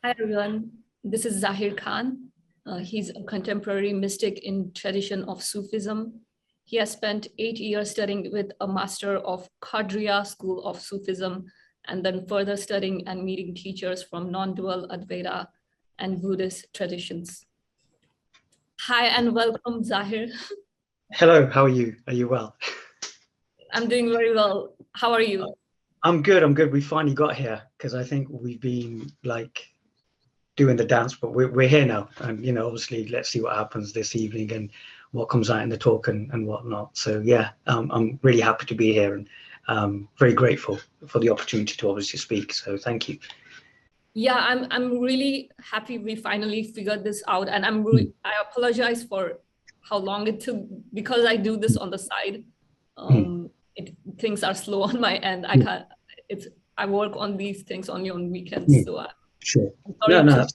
Hi everyone, this is Zahir Khan. He's a contemporary mystic in tradition of Sufism. He has spent 8 years studying with a master of Qadriyya school of Sufism, and then further studying and meeting teachers from Non-Dual, Advaita and Buddhist traditions. Hi and welcome, Zahir. Hello, how are you? Are you well? I'm doing very well. How are you? I'm good. We finally got here because I think we've been like doing the dance, but we're here now. And, obviously, let's see what happens this evening and what comes out in the talk and whatnot. So, yeah, I'm really happy to be here and very grateful for the opportunity to obviously speak. So, thank you. Yeah, I'm really happy we finally figured this out, and I apologize for how long it took because I do this on the side. Things are slow on my end. I work on these things only on weekends, so Sure. I'm sorry.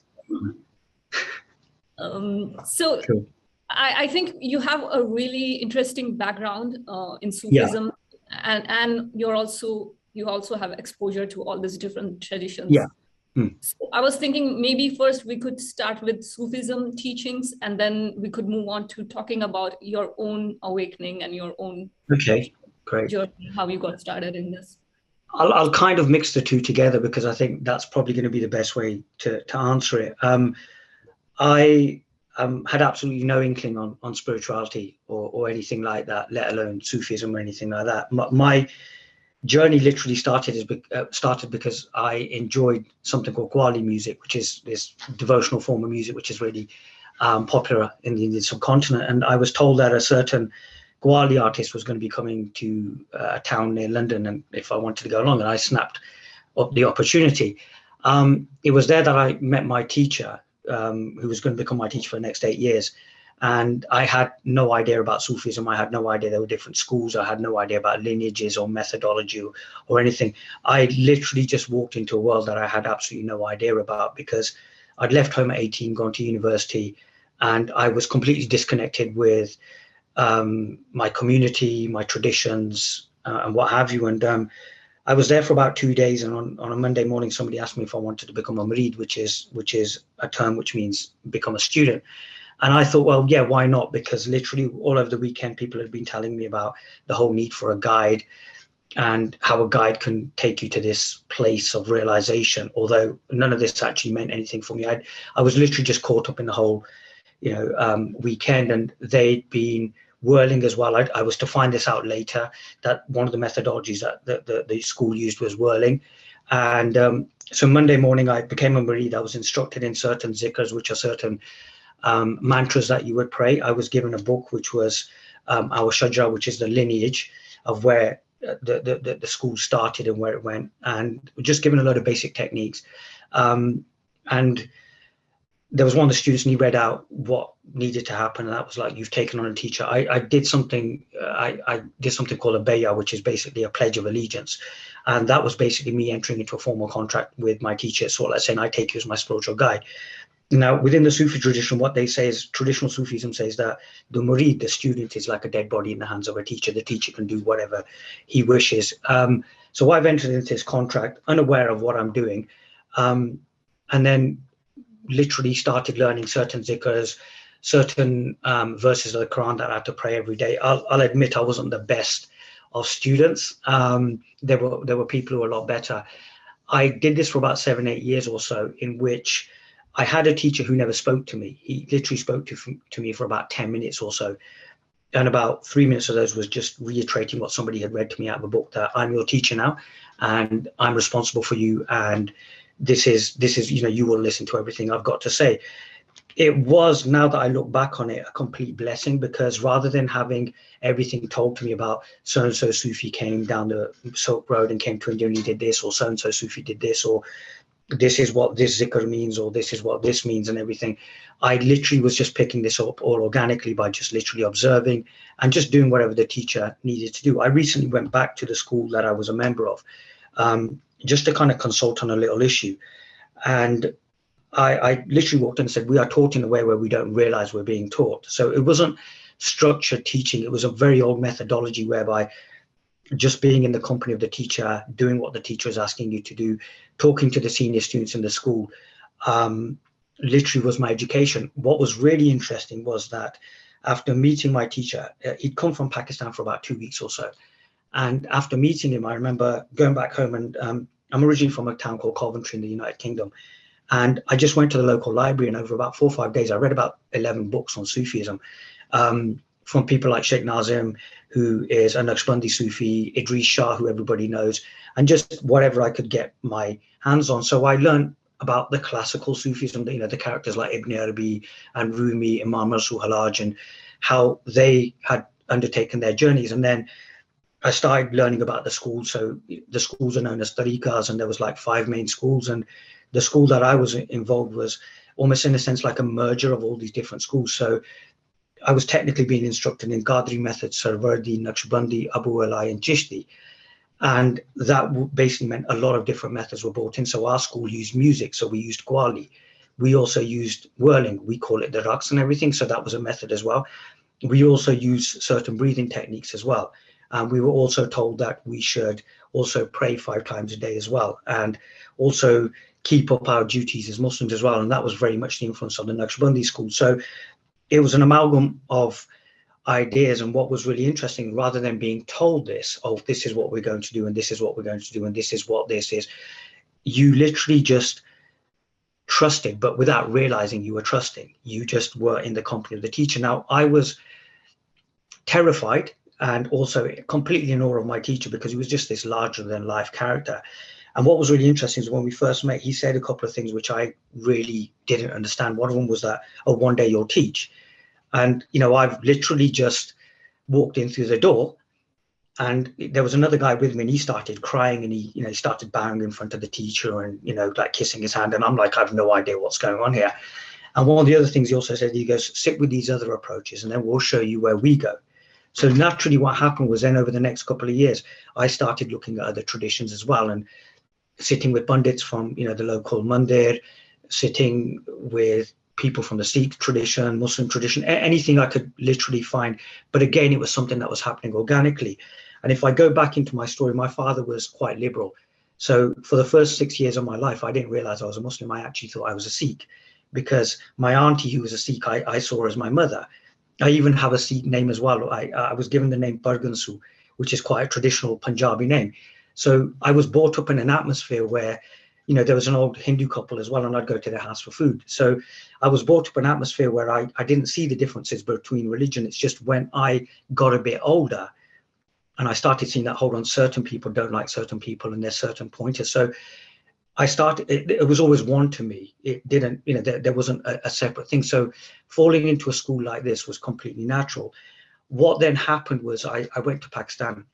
No. Sure. I think you have a really interesting background in Sufism, and you also have exposure to all these different traditions. Yeah. So I was thinking maybe first we could start with Sufism teachings, and then we could move on to talking about your own awakening and your own great journey, how you got started in this. I'll kind of mix the two together because I think that's probably going to be the best way to answer it. I had absolutely no inkling on spirituality or anything like that, let alone Sufism or anything like that. My journey literally started because I enjoyed something called Qawwali music, which is this devotional form of music which is really popular in the Indian subcontinent. And I was told that a certain Qawwali artist was going to be coming to a town near London, and if I wanted to go along, and I snapped up the opportunity. It was there that I met my teacher, who was going to become my teacher for the next 8 years. And I had no idea about Sufism. I had no idea there were different schools. I had no idea about lineages or methodology or anything. I literally just walked into a world that I had absolutely no idea about because I'd left home at 18, gone to university, and I was completely disconnected with my community, my traditions, and what have you. And I was there for about 2 days, and on a Monday morning, somebody asked me if I wanted to become a murid, which is a term which means become a student. And I thought, well, yeah, why not? Because literally all over the weekend, people had been telling me about the whole need for a guide and how a guide can take you to this place of realization. Although none of this actually meant anything for me. I was literally just caught up in the whole, weekend, and they'd been whirling as well. I was to find this out later, that one of the methodologies that the school used was whirling. And so Monday morning, I became a murid. I was instructed in certain zikrs, which are certain mantras that you would pray. I was given a book, which was our Shajra, which is the lineage of where the school started and where it went, and just given a lot of basic techniques. And there was one of the students, and he read out what needed to happen, and that was like, you've taken on a teacher. I did something. I did something called a bayah, which is basically a pledge of allegiance, and that was basically me entering into a formal contract with my teacher. So let's say, I take you as my spiritual guide. Now, within the Sufi tradition, what they say is, traditional Sufism says that the murid, the student, is like a dead body in the hands of a teacher. The teacher can do whatever he wishes. So I've entered into this contract, unaware of what I'm doing, and then literally started learning certain zikrs, certain verses of the Quran that I had to pray every day. I'll admit I wasn't the best of students. There were people who were a lot better. I did this for about 7-8 years or so, in which I had a teacher who never spoke to me. He literally spoke to me for about 10 minutes or so. And about 3 minutes of those was just reiterating what somebody had read to me out of a book, that I'm your teacher now, and I'm responsible for you. And this is, you will listen to everything I've got to say. It was, now that I look back on it, a complete blessing, because rather than having everything told to me about so-and-so Sufi came down the Silk Road and came to India and he did this, or so-and-so Sufi did this, or this is what this zikr means, or this is what this means and everything. I literally was just picking this up all organically by just literally observing and just doing whatever the teacher needed to do. I recently went back to the school that I was a member of, just to kind of consult on a little issue. And I literally walked in and said, we are taught in a way where we don't realize we're being taught. So it wasn't structured teaching. It was a very old methodology whereby just being in the company of the teacher, doing what the teacher is asking you to do, talking to the senior students in the school, literally was my education. What was really interesting was that after meeting my teacher, he'd come from Pakistan for about 2 weeks or so. And after meeting him, I remember going back home, and I'm originally from a town called Coventry in the United Kingdom. And I just went to the local library, and over about 4 or 5 days, I read about 11 books on Sufism, from people like Sheikh Nazim, who is a Naqshbandi Sufi, Idris Shah, who everybody knows, and just whatever I could get my hands on. So I learned about the classical Sufism, the characters like Ibn Arabi and Rumi, Imam Rasul Halaj, and how they had undertaken their journeys. And then I started learning about the schools. So the schools are known as tariqas, and there was like 5 main schools. And the school that I was involved was almost in a sense like a merger of all these different schools. So I was technically being instructed in Qadri methods, Sarvardi, Naqshbandi, Abu Alai, and Chishti. And that basically meant a lot of different methods were brought in. So our school used music. So we used Qawwali. We also used whirling. We call it the raqs and everything. So that was a method as well. We also used certain breathing techniques as well. And we were also told that we should also pray 5 times a day as well, and also keep up our duties as Muslims as well. And that was very much the influence of the Naqshbandi school. So it was an amalgam of ideas. And what was really interesting, rather than being told this, oh, this is what we're going to do, and this is what we're going to do, and this is what this is, you literally just trusted, but without realizing you were trusting. You just were in the company of the teacher. Now, I was terrified and also completely in awe of my teacher, because he was just this larger than life character. And what was really interesting is when we first met, he said a couple of things which I really didn't understand. One of them was that, oh, one day you'll teach. And, I've literally just walked in through the door, and there was another guy with me, and he started crying, and he started bowing in front of the teacher and, like kissing his hand. And I'm like, I have no idea what's going on here. And one of the other things he also said, he goes, sit with these other approaches, and then we'll show you where we go. So naturally what happened was then over the next couple of years, I started looking at other traditions as well, and sitting with pundits from, the local mandir, sitting with people from the Sikh tradition, Muslim tradition, anything I could literally find. But again, it was something that was happening organically. And if I go back into my story, my father was quite liberal. So for the first 6 years of my life, I didn't realize I was a Muslim. I actually thought I was a Sikh, because my auntie, who was a Sikh, I saw as my mother. I even have a Sikh name as well. I was given the name Bargansu, which is quite a traditional Punjabi name. So I was brought up in an atmosphere where, there was an old Hindu couple as well, and I'd go to their house for food. So I was brought up in an atmosphere where I didn't see the differences between religion. It's just when I got a bit older and I started seeing that, hold on, certain people don't like certain people, and there's certain pointers. So I started, it was always one to me. It didn't, there wasn't a separate thing. So falling into a school like this was completely natural. What then happened was I went to Pakistan,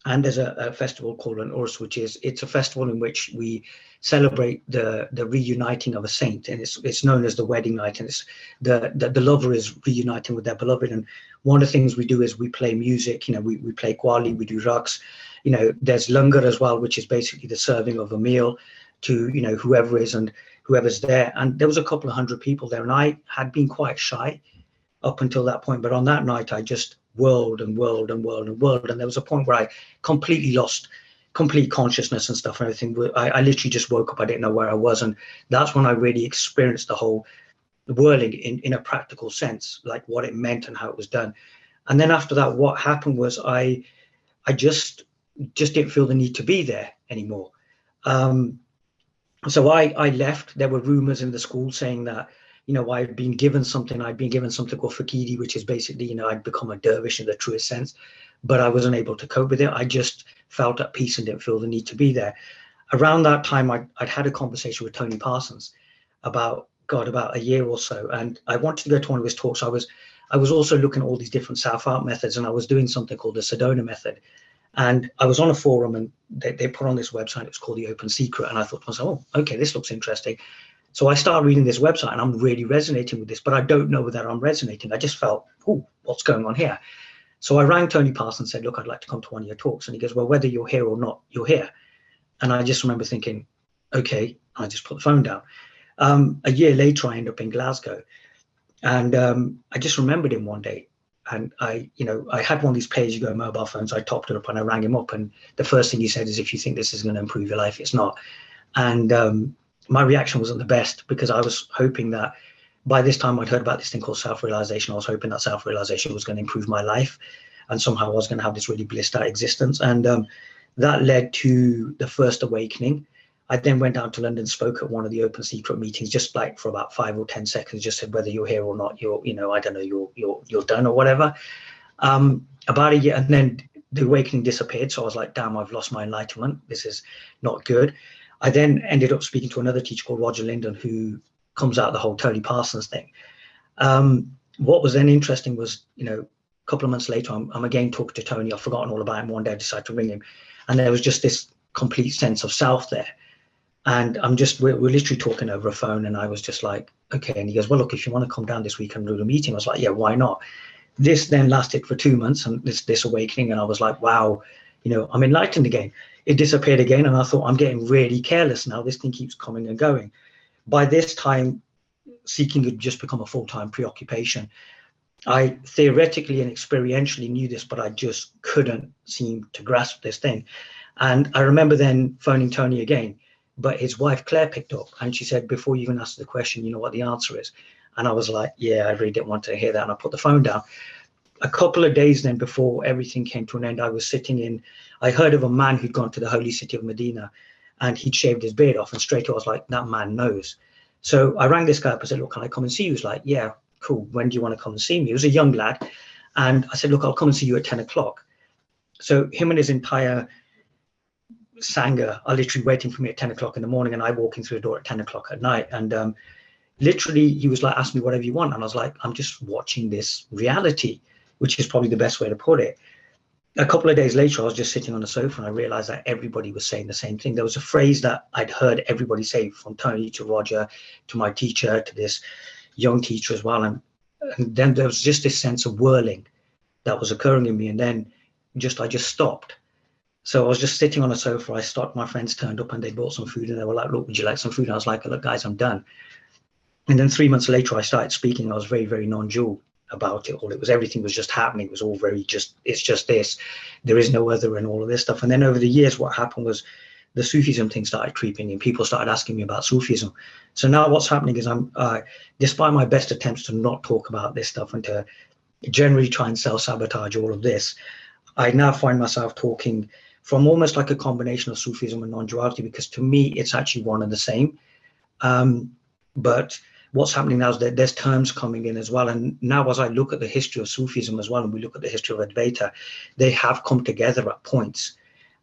and there's a festival called an Urs, it's a festival in which we celebrate the reuniting of a saint, and it's known as the wedding night, and it's the lover is reuniting with their beloved. And one of the things we do is we play music. We play Qawwali, we do raqs. There's langar as well, which is basically the serving of a meal to whoever's there. And there was a couple of hundred people there, and I had been quite shy up until that point. But on that night, I just whirled and whirled and whirled and whirled. And there was a point where I completely lost complete consciousness and stuff and everything. I literally just woke up. I didn't know where I was. And that's when I really experienced the whole whirling in a practical sense, like what it meant and how it was done. And then after that, what happened was I just didn't feel the need to be there anymore. So I left. There were rumors in the school saying that, I'd been given something called fakiri, which is basically, I'd become a dervish in the truest sense, but I wasn't able to cope with it. I just felt at peace and didn't feel the need to be there. Around that time, I'd had a conversation with Tony Parsons about a year or so. And I wanted to go to one of his talks. I was also looking at all these different self-art methods, and I was doing something called the Sedona method. And I was on a forum, and they put on this website, it was called The Open Secret. And I thought to myself, oh, okay, this looks interesting. So I started reading this website, and I'm really resonating with this, but I don't know whether I'm resonating. I just felt, oh, what's going on here? So I rang Tony Parsons and said, look, I'd like to come to one of your talks. And he goes, well, whether you're here or not, you're here. And I just remember thinking, okay, I just put the phone down. A year later, I ended up in Glasgow. And I just remembered him one day. And I had one of these pay-as-you-go mobile phones. I topped it up and I rang him up. And the first thing he said is, if you think this is going to improve your life, it's not. And my reaction wasn't the best, because I was hoping that by this time I'd heard about this thing called self-realization. I was hoping that self-realization was going to improve my life, and somehow I was going to have this really blissed out existence. And that led to the first awakening. I then went down to London, spoke at one of the open secret meetings, just like for about 5 or 10 seconds, just said, whether you're here or not, you're, I don't know, you're done or whatever. About a year, and then the awakening disappeared. So I was like, damn, I've lost my enlightenment. This is not good. I then ended up speaking to another teacher called Roger Linden, who comes out of the whole Tony Parsons thing. What was then interesting was, a couple of months later, I'm again talking to Tony. I've forgotten all about him. One day I decided to ring him, and there was just this complete sense of self there. And we're literally talking over a phone, and I was just like, okay. And he goes, well, look, if you want to come down this week and do the meeting. I was like, yeah, why not? This then lasted for 2 months, and this awakening, and I was like, wow, I'm enlightened again. It disappeared again, and I thought, I'm getting really careless now. This thing keeps coming and going. By this time, seeking had just become a full-time preoccupation. I theoretically and experientially knew this, but I just couldn't seem to grasp this thing. And I remember then phoning Tony again, but his wife Claire picked up, and she said, before you even ask the question, you know what the answer is? And I was like, yeah, I really didn't want to hear that. And I put the phone down. A couple of days then, before everything came to an end, I was sitting I heard of a man who'd gone to the holy city of Medina, and he'd shaved his beard off, and straight away I was like, that man knows. So I rang this guy up. I said, look, can I come and see you? He was like, yeah, cool. When do you want to come and see me? He was a young lad. And I said, look, I'll come and see you at 10 o'clock. So him and his entire Sangha are literally waiting for me at 10 o'clock in the morning, and I walk in through the door at 10 o'clock at night. And literally he was like, ask me whatever you want. And I was like, I'm just watching this reality, which is probably the best way to put it. A couple of days later, I was just sitting on the sofa, and I realized that everybody was saying the same thing. There was a phrase that I'd heard everybody say, from Tony to Roger to my teacher to this young teacher as well. And then there was just this sense of whirling that was occurring in me. And then I just stopped. So I was just sitting on a sofa. I stopped. My friends turned up, and they bought some food, and they were like, look, would you like some food? And I was like, look, guys, I'm done. And then 3 months later, I started speaking. I was very, very non-dual about it all. Everything was just happening. It was all very it's just this. There is no other, and all of this stuff. And then over the years, what happened was the Sufism thing started creeping in. People started asking me about Sufism. So now what's happening is despite my best attempts to not talk about this stuff and to generally try and self-sabotage all of this, I now find myself talking from almost like a combination of Sufism and non-duality, because to me, it's actually one and the same. But what's happening now is that there's terms coming in as well. And now as I look at the history of Sufism as well, and we look at the history of Advaita, they have come together at points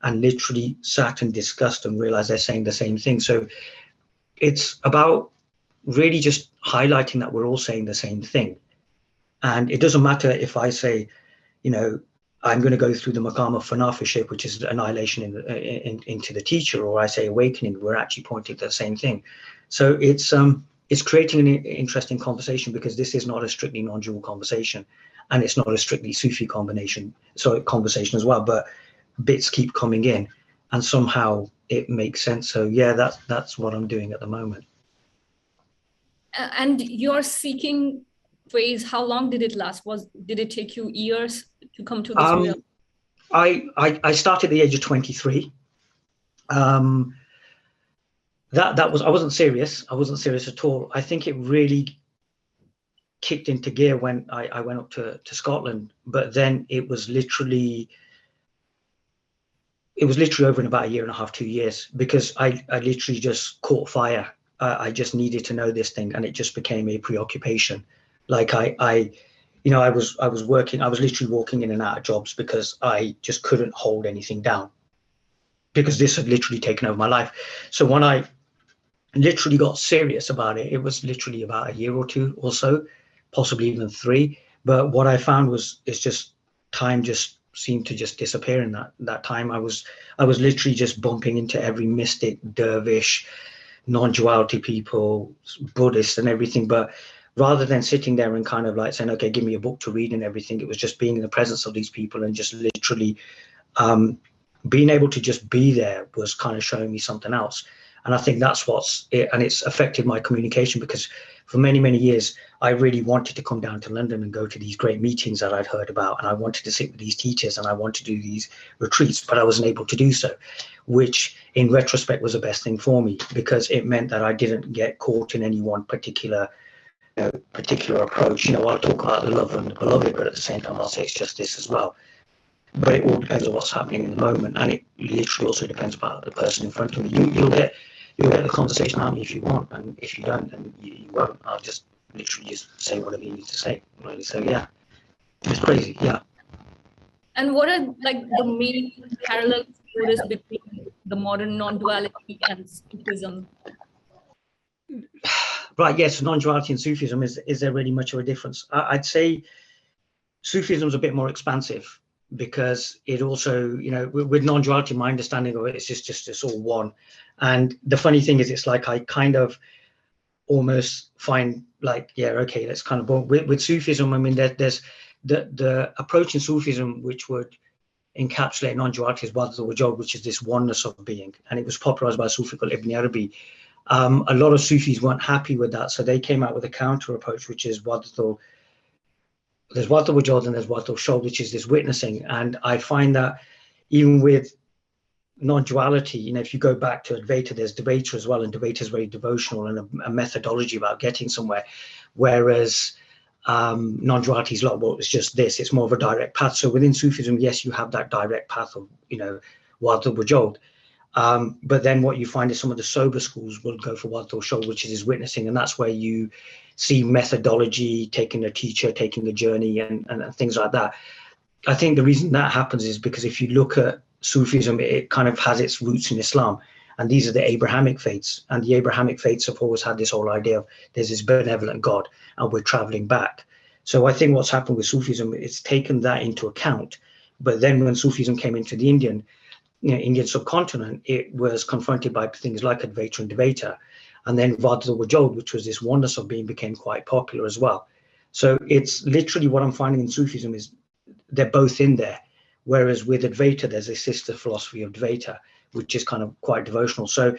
and literally sat and discussed and realized they're saying the same thing. So it's about really just highlighting that we're all saying the same thing. And it doesn't matter if I say, I'm going to go through the maqam of fanafiship, which is annihilation into the teacher, or I say awakening, we're actually pointing to the same thing. So it's creating an interesting conversation, because this is not a strictly non-dual conversation, and it's not a strictly Sufi conversation as well, but bits keep coming in, and somehow it makes sense. So yeah, that's what I'm doing at the moment. And your seeking phase, how long did it last? Did it take you years to come to this real? I started at the age of 23. That was, I wasn't serious. I wasn't serious at all. I think it really kicked into gear when I went up to Scotland, but then it was literally over in about a year and a half, 2 years, because I literally just caught fire. I just needed to know this thing, and it just became a preoccupation. Like I was working, I was literally walking in and out of jobs because I just couldn't hold anything down, because this had literally taken over my life. So when I literally got serious about it, it was literally about a year or two or so, possibly even 3. But what I found was, it's just time just seemed to just disappear in that time. I was literally just bumping into every mystic, dervish, non-duality people, Buddhists and everything. But rather than sitting there and kind of like saying, okay, give me a book to read and everything, it was just being in the presence of these people and just literally being able to just be there was kind of showing me something else. And I think that's what's it, and it's affected my communication, because for many, many years, I really wanted to come down to London and go to these great meetings that I'd heard about. And I wanted to sit with these teachers and I wanted to do these retreats, but I wasn't able to do so, which in retrospect was the best thing for me, because it meant that I didn't get caught in any one particular approach. I'll talk about the love and the beloved, but at the same time, I'll say it's just this as well. But it all depends on what's happening in the moment, and it literally also depends about the person in front of you. You'll get the conversation out of me if you want, and if you don't, then you won't. I'll just literally just say whatever you need to say. Really. So yeah, it's crazy. Yeah. And what are like the main parallels you notice between the modern non-duality and Sufism? Right. Yes. Non-duality and Sufism, is there really much of a difference? I'd say Sufism is a bit more expansive, because it also, with non-duality, my understanding of it is just it's all one. And the funny thing is, it's like I kind of almost find like, yeah, okay, that's kind of with Sufism. I mean, there's the approach in Sufism which would encapsulate non-duality is Wahdat al-Wujud, which is this oneness of being, and it was popularized by a Sufi called Ibn Arabi. A lot of Sufis weren't happy with that, so they came out with a counter approach, which is there's Wahdat al-Wujud and there's Wahdat al-Shahud, which is this witnessing. And I find that even with non-duality, if you go back to Advaita, there's Advaita as well, and Advaita is very devotional and a methodology about getting somewhere, whereas non-duality is like, well, it's just this, it's more of a direct path. So within Sufism, yes, you have that direct path of, Wahdat al-Wujud. But then what you find is some of the sober schools will go for Wahdat al-Shahud, which is witnessing, and that's where you see methodology, taking a teacher, taking a journey, and things like that. I think the reason that happens is because if you look at Sufism, it kind of has its roots in Islam, and these are the Abrahamic faiths, and the Abrahamic faiths have always had this whole idea of there's this benevolent God and we're traveling back. So I think what's happened with Sufism, it's taken that into account. But then when Sufism came into the Indian subcontinent, it was confronted by things like Advaita and Advaita, and then Wahdat al-Wujud, which was this oneness of being, became quite popular as well. So it's literally what I'm finding in Sufism is they're both in there, whereas with Advaita there's a sister philosophy of Advaita, which is kind of quite devotional. So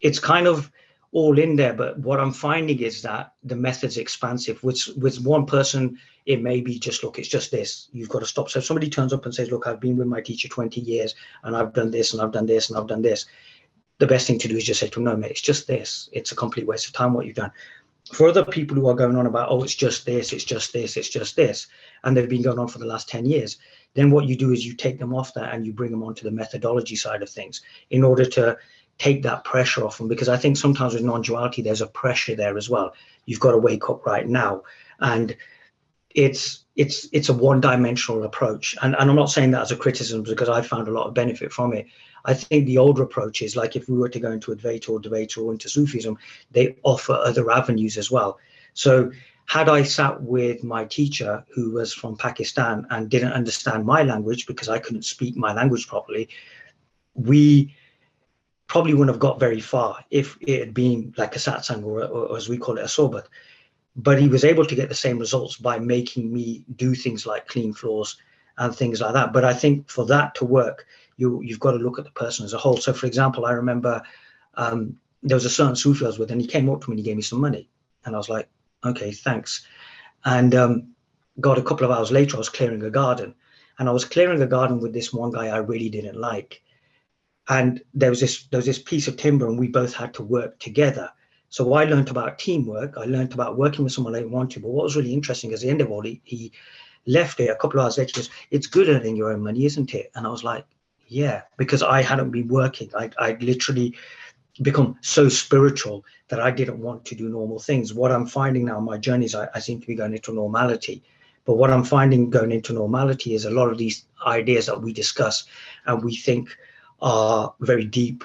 it's kind of all in there, but what I'm finding is that the method's expansive. With one person, it may be just, look, it's just this, you've got to stop. So if somebody turns up and says, look, I've been with my teacher 20 years and I've done this and I've done this and I've done this, the best thing to do is just say to them, no, mate, it's just this. It's a complete waste of time what you've done. For other people who are going on about, oh, it's just this, it's just this, it's just this, and they've been going on for the last 10 years, then what you do is you take them off that and you bring them onto the methodology side of things in order to take that pressure off them. Because I think sometimes with non-duality, there's a pressure there as well. You've got to wake up right now. And it's a one-dimensional approach. And I'm not saying that as a criticism, because I found a lot of benefit from it. I think the older approach is like, if we were to go into Advaita or Dvaita or into Sufism, they offer other avenues as well. So had I sat with my teacher who was from Pakistan and didn't understand my language because I couldn't speak my language properly, we probably wouldn't have got very far if it had been like a satsang or as we call it, a sohbat. But he was able to get the same results by making me do things like clean floors and things like that. But I think for that to work, you've got to look at the person as a whole. So, for example, I remember there was a certain Sufi I was with, and he came up to me and he gave me some money. And I was like, okay, thanks. And God, a couple of hours later, I was clearing a garden. And I was clearing a garden with this one guy I really didn't like. And there was this piece of timber, and we both had to work together. So I learned about teamwork. I learned about working with someone I didn't want to. But what was really interesting is, at the end of all, he left it a couple of hours later. He goes, it's good earning your own money, isn't it? And I was like, yeah, because I hadn't been working. I'd literally become so spiritual that I didn't want to do normal things. What I'm finding now in my journey is I seem to be going into normality. But what I'm finding going into normality is a lot of these ideas that we discuss and we think are very deep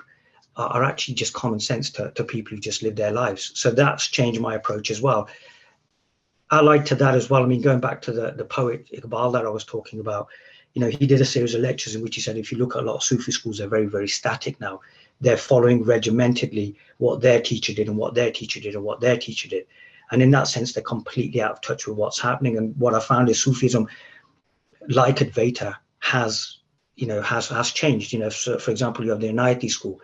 are actually just common sense to people who just live their lives. So that's changed my approach as well. Allied to that as well, I mean, going back to the poet Iqbal that I was talking about, he did a series of lectures in which he said, if you look at a lot of Sufi schools, they're very, very static now. They're following regimentedly what their teacher did and what their teacher did and what their teacher did. And in that sense, they're completely out of touch with what's happening. And what I found is Sufism, like Advaita, has changed. So for example, you have the Inayati school.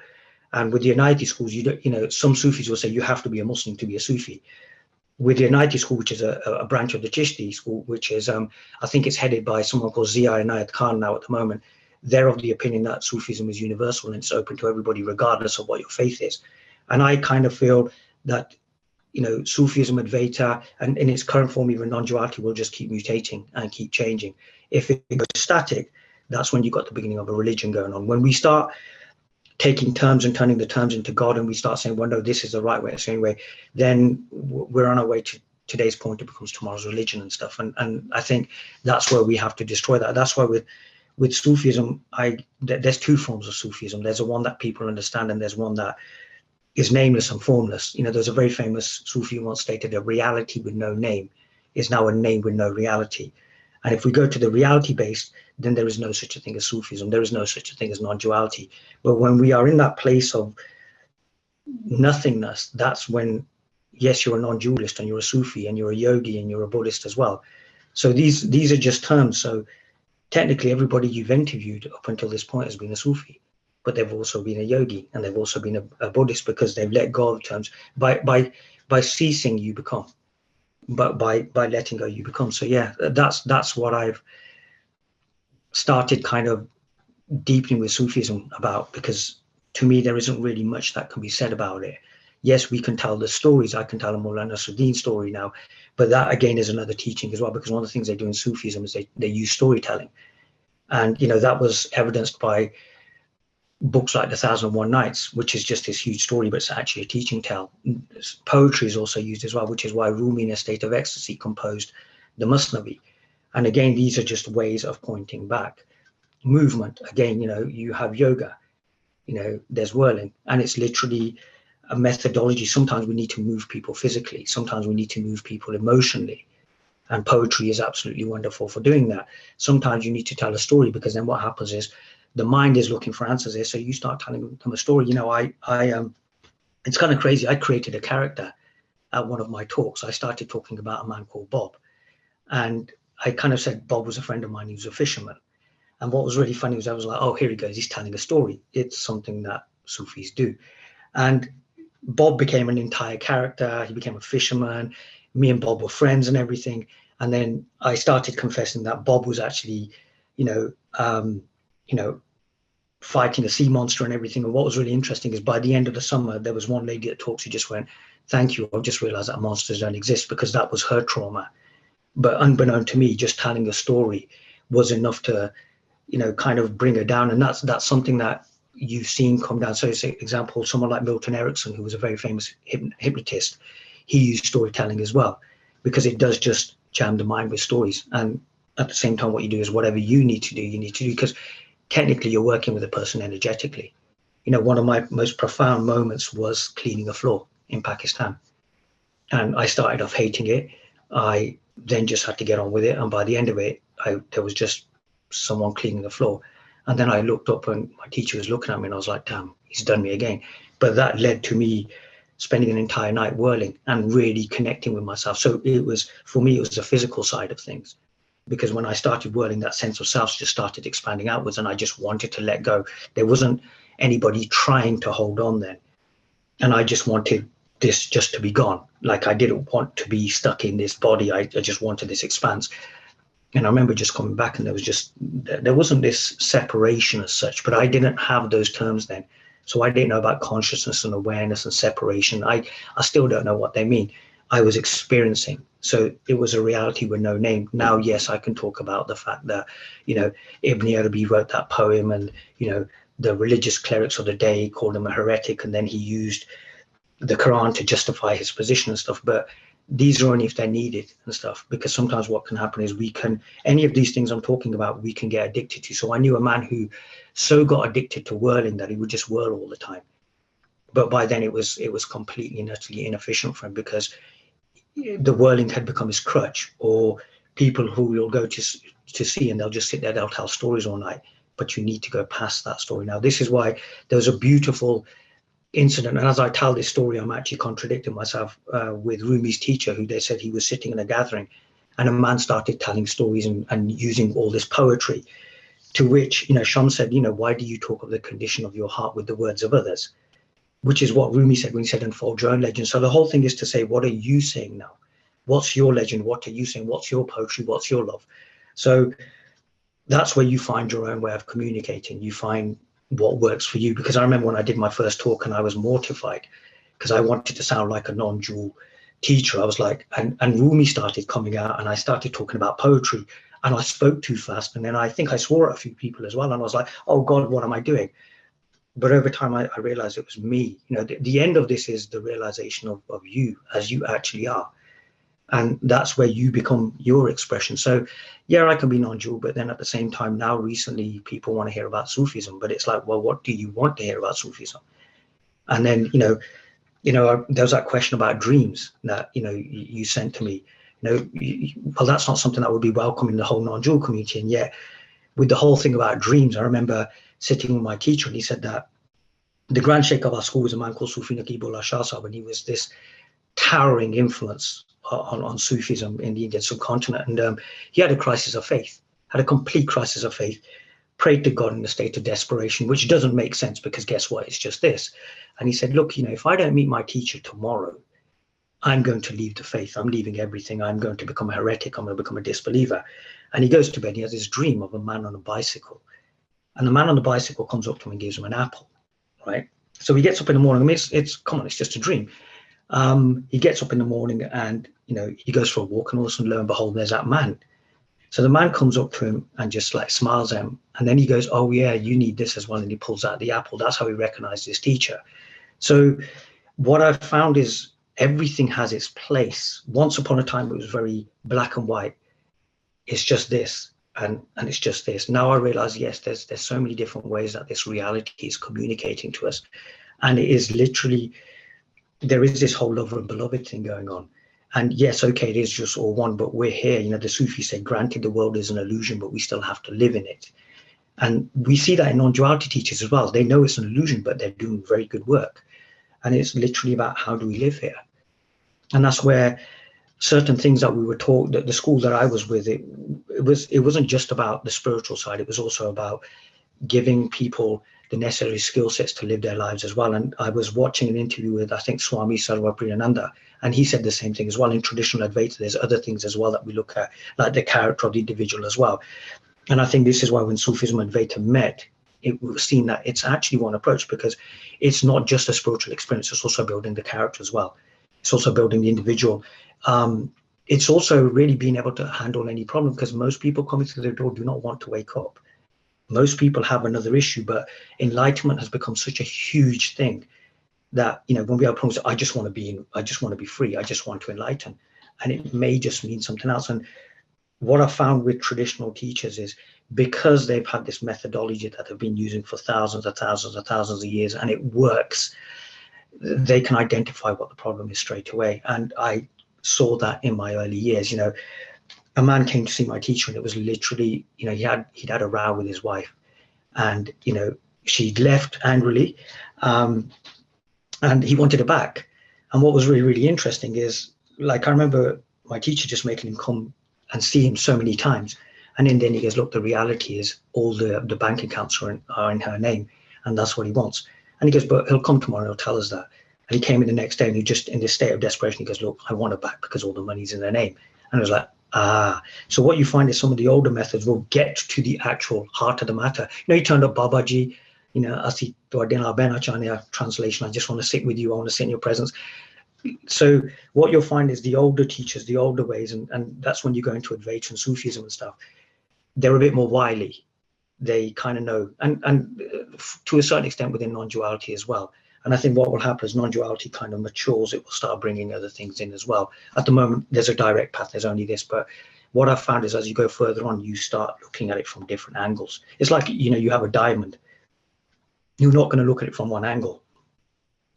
And with the Inayati schools, some Sufis will say you have to be a Muslim to be a Sufi. with the United School, which is a branch of the Chishti school, which is, I think it's headed by someone called Zahir Khan now at the moment. They're of the opinion that Sufism is universal and it's open to everybody, regardless of what your faith is. And I kind of feel that, you know, Sufism, Advaita, and in its current form, even non-duality will just keep mutating and keep changing. If it goes static, that's when you've got the beginning of a religion going on. When we start taking terms and turning the terms into God, and we start saying, well, no, this is the right way, it's the only way, then we're on our way to today's point, it becomes tomorrow's religion and stuff. And I think that's where we have to destroy that. That's why with Sufism, there's two forms of Sufism. There's a one that people understand, and there's one that is nameless and formless. You know, there's a very famous Sufi once stated, a reality with no name is now a name with no reality. And if we go to the reality-based, then there is no such a thing as Sufism. There is no such a thing as non-duality. But when we are in that place of nothingness, that's when, yes, you're a non-dualist and you're a Sufi and you're a yogi and you're a Buddhist as well. So these are just terms. So technically, everybody you've interviewed up until this point has been a Sufi, but they've also been a yogi and they've also been a Buddhist, because they've let go of terms. By ceasing, you become. But by letting go, you become. So yeah, that's what I've started kind of deepening with Sufism about, because to me there isn't really much that can be said about it. Yes, we can tell the stories. I can tell a Maulana Nasruddin story now, but that again is another teaching as well, because one of the things they do in Sufism is they use storytelling, and you know that was evidenced by books like The 1001 Nights, which is just this huge story, but it's actually a teaching tale. Poetry is also used as well, which is why Rumi, in a state of ecstasy, composed the Masnavi. And again, these are just ways of pointing back. Movement, again, you know, you have yoga, you know, there's whirling, and it's literally a methodology. Sometimes we need to move people physically, sometimes we need to move people emotionally, and poetry is absolutely wonderful for doing that. Sometimes you need to tell a story, because then what happens is the mind is looking for answers there, so you start telling them a story. You know, it's kind of crazy. I created a character at one of my talks. I started talking about a man called Bob, and I kind of said Bob was a friend of mine. He was a fisherman, and what was really funny was I was like, oh, here he goes. He's telling a story. It's something that Sufis do, and Bob became an entire character. He became a fisherman. Me and Bob were friends and everything. And then I started confessing that Bob was actually, you know, fighting a sea monster and everything. And what was really interesting is by the end of the summer, there was one lady at talks who just went, thank you, I've just realized that monsters don't exist, because that was her trauma. But unbeknown to me, just telling a story was enough to, you know, kind of bring her down. And that's something that you've seen come down. So, for example, someone like Milton Erickson, who was a very famous hypnotist, he used storytelling as well, because it does just jam the mind with stories. And at the same time, what you do is whatever you need to do, because technically you're working with a person energetically. You know, one of my most profound moments was cleaning a floor in Pakistan. And I started off hating it. I then just had to get on with it. And by the end of it, there was just someone cleaning the floor. And then I looked up and my teacher was looking at me and I was like, damn, he's done me again. But that led to me spending an entire night whirling and really connecting with myself. So it was, for me, it was the physical side of things. Because when I started whirling, that sense of self just started expanding outwards, and I just wanted to let go. There wasn't anybody trying to hold on then. And I just wanted this just to be gone. Like, I didn't want to be stuck in this body. I just wanted this expanse. And I remember just coming back, and there wasn't this separation as such, but I didn't have those terms then. So I didn't know about consciousness and awareness and separation. I still don't know what they mean. I was experiencing. So it was a reality with no name. Now, yes, I can talk about the fact that, you know, Ibn Arabi wrote that poem, and, you know, the religious clerics of the day called him a heretic, and then he used the Quran to justify his position and stuff. But these are only if they're needed and stuff, because sometimes what can happen is any of these things I'm talking about, we can get addicted to. So I knew a man who so got addicted to whirling that he would just whirl all the time. But by then it was completely and utterly inefficient for him, because the whirling had become his crutch. Or people who you'll go to see, and they'll just sit there, they'll tell stories all night, but you need to go past that story. Now, this is why there was a beautiful incident, and as I tell this story, I'm actually contradicting myself, with Rumi's teacher, who they said he was sitting in a gathering, and a man started telling stories and using all this poetry, to which, you know, Shams said, you know, why do you talk of the condition of your heart with the words of others? Which is what Rumi said when he said, unfold your own legend. So the whole thing is to say, what are you saying now? What's your legend? What are you saying? What's your poetry? What's your love? So that's where you find your own way of communicating. You find what works for you. Because I remember when I did my first talk and I was mortified because I wanted to sound like a non-dual teacher. I was like, and Rumi started coming out and I started talking about poetry and I spoke too fast. And then I think I swore at a few people as well. And I was like, oh God, what am I doing? But over time, I realized it was me. You know, the end of this is the realization of you as you actually are. And that's where you become your expression. So yeah, I can be non-dual, but then at the same time, now recently people want to hear about Sufism, but it's like, well, what do you want to hear about Sufism? And then, there was that question about dreams that, you sent to me. Well, that's not something that would be welcome in the whole non-dual community. And yet with the whole thing about dreams, I remember sitting with my teacher and he said that the Grand Sheikh of our school was a man called Sufi Naqibullah Shah Sahib, and he was this towering influence on Sufism in the Indian subcontinent. And he had a crisis of faith, had a complete crisis of faith, prayed to God in a state of desperation, which doesn't make sense because guess what? It's just this. And he said, look, if I don't meet my teacher tomorrow, I'm going to leave the faith. I'm leaving everything. I'm going to become a heretic. I'm going to become a disbeliever. And he goes to bed. He has this dream of a man on a bicycle. And the man on the bicycle comes up to him and gives him an apple, right? So he gets up in the morning. I mean, it's common. It's just a dream. He gets up in the morning and, he goes for a walk and all of a sudden, lo and behold, there's that man. So the man comes up to him and just like smiles at him. And then he goes, oh yeah, you need this as well. And he pulls out the apple. That's how he recognized his teacher. So what I've found is everything has its place. Once upon a time, it was very black and white. It's just this and it's just this. Now I realize, yes, there's so many different ways that this reality is communicating to us. And it is literally, there is this whole lover and beloved thing going on. And yes, okay, it is just all one, but we're here. The Sufis say, granted, the world is an illusion, but we still have to live in it. And we see that in non-duality teachers as well. They know it's an illusion, but they're doing very good work. And it's literally about how do we live here? And that's where certain things that we were taught, that the school that I was with, it wasn't just about the spiritual side. It was also about giving people the necessary skill sets to live their lives as well. And I was watching an interview with, I think, Swami Sarvapriyananda, and he said the same thing as well. In traditional Advaita, there's other things as well that we look at, like the character of the individual as well. And I think this is why when Sufism and Advaita met, it was seen that it's actually one approach, because it's not just a spiritual experience, it's also building the character as well. It's also building the individual. It's also really being able to handle any problem, because most people coming through the door do not want to wake up. Most people have another issue, but enlightenment has become such a huge thing that, when we have problems, I just want to be free. I just want to enlighten. And it may just mean something else. And what I found with traditional teachers is, because they've had this methodology that they've been using for thousands and thousands and thousands of years, and it works, they can identify what the problem is straight away. And I saw that in my early years. A man came to see my teacher, and it was literally, he'd had a row with his wife, and she'd left angrily, and he wanted her back. And what was really, really interesting is, like, I remember my teacher just making him come and see him so many times, and then he goes, look, the reality is all the bank accounts are in her name, and that's what he wants. And he goes, but he'll come tomorrow and he'll tell us that. And he came in the next day, and he just, in this state of desperation, he goes, look, I want her back because all the money's in her name. And I was like, so what you find is some of the older methods will get to the actual heart of the matter. He turned up Babaji, Asi Tuadena Benachania translation, I just want to sit with you, I want to sit in your presence. So what you'll find is the older teachers, the older ways, and that's when you go into Advaita and Sufism and stuff, they're a bit more wily. They kind of know, and to a certain extent within non-duality as well. And I think what will happen as non-duality kind of matures, it will start bringing other things in as well. At the moment, there's a direct path, there's only this. But what I've found is as you go further on, you start looking at it from different angles. It's like, you have a diamond. You're not going to look at it from one angle.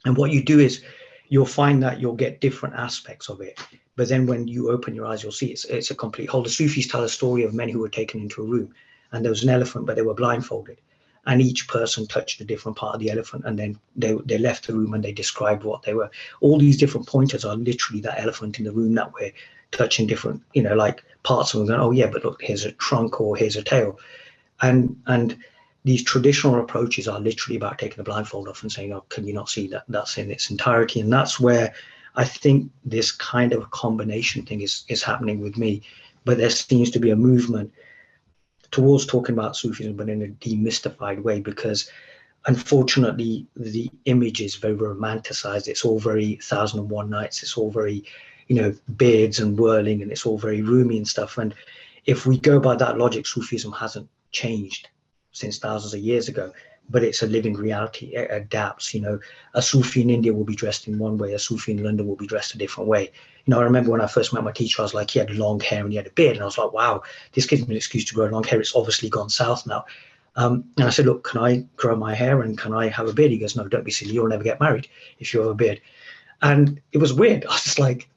And what you do is you'll find that you'll get different aspects of it. But then when you open your eyes, you'll see it's a complete whole. The Sufis tell a story of men who were taken into a room, and there was an elephant, but they were blindfolded. And each person touched a different part of the elephant, and then they left the room and they described what they were. All these different pointers are literally that elephant in the room that we're touching different, like parts of them, going, oh yeah, but look, here's a trunk or here's a tail. And these traditional approaches are literally about taking the blindfold off and saying, oh, can you not see that that's in its entirety? And that's where I think this kind of combination thing is happening with me, but there seems to be a movement towards talking about Sufism, but in a demystified way, because unfortunately the image is very romanticized. It's all very 1001 Nights. It's all very, beards and whirling, and it's all very roomy and stuff. And if we go by that logic, Sufism hasn't changed since thousands of years ago, but it's a living reality. It adapts. A Sufi in India will be dressed in one way, a Sufi in London will be dressed a different way. I remember when I first met my teacher, I was like, he had long hair and he had a beard, and I was like, wow, this gives me an excuse to grow long hair. It's obviously gone south now. And I said, look, can I grow my hair and can I have a beard? He goes, no, don't be silly. You'll never get married if you have a beard. And it was weird. I was just like,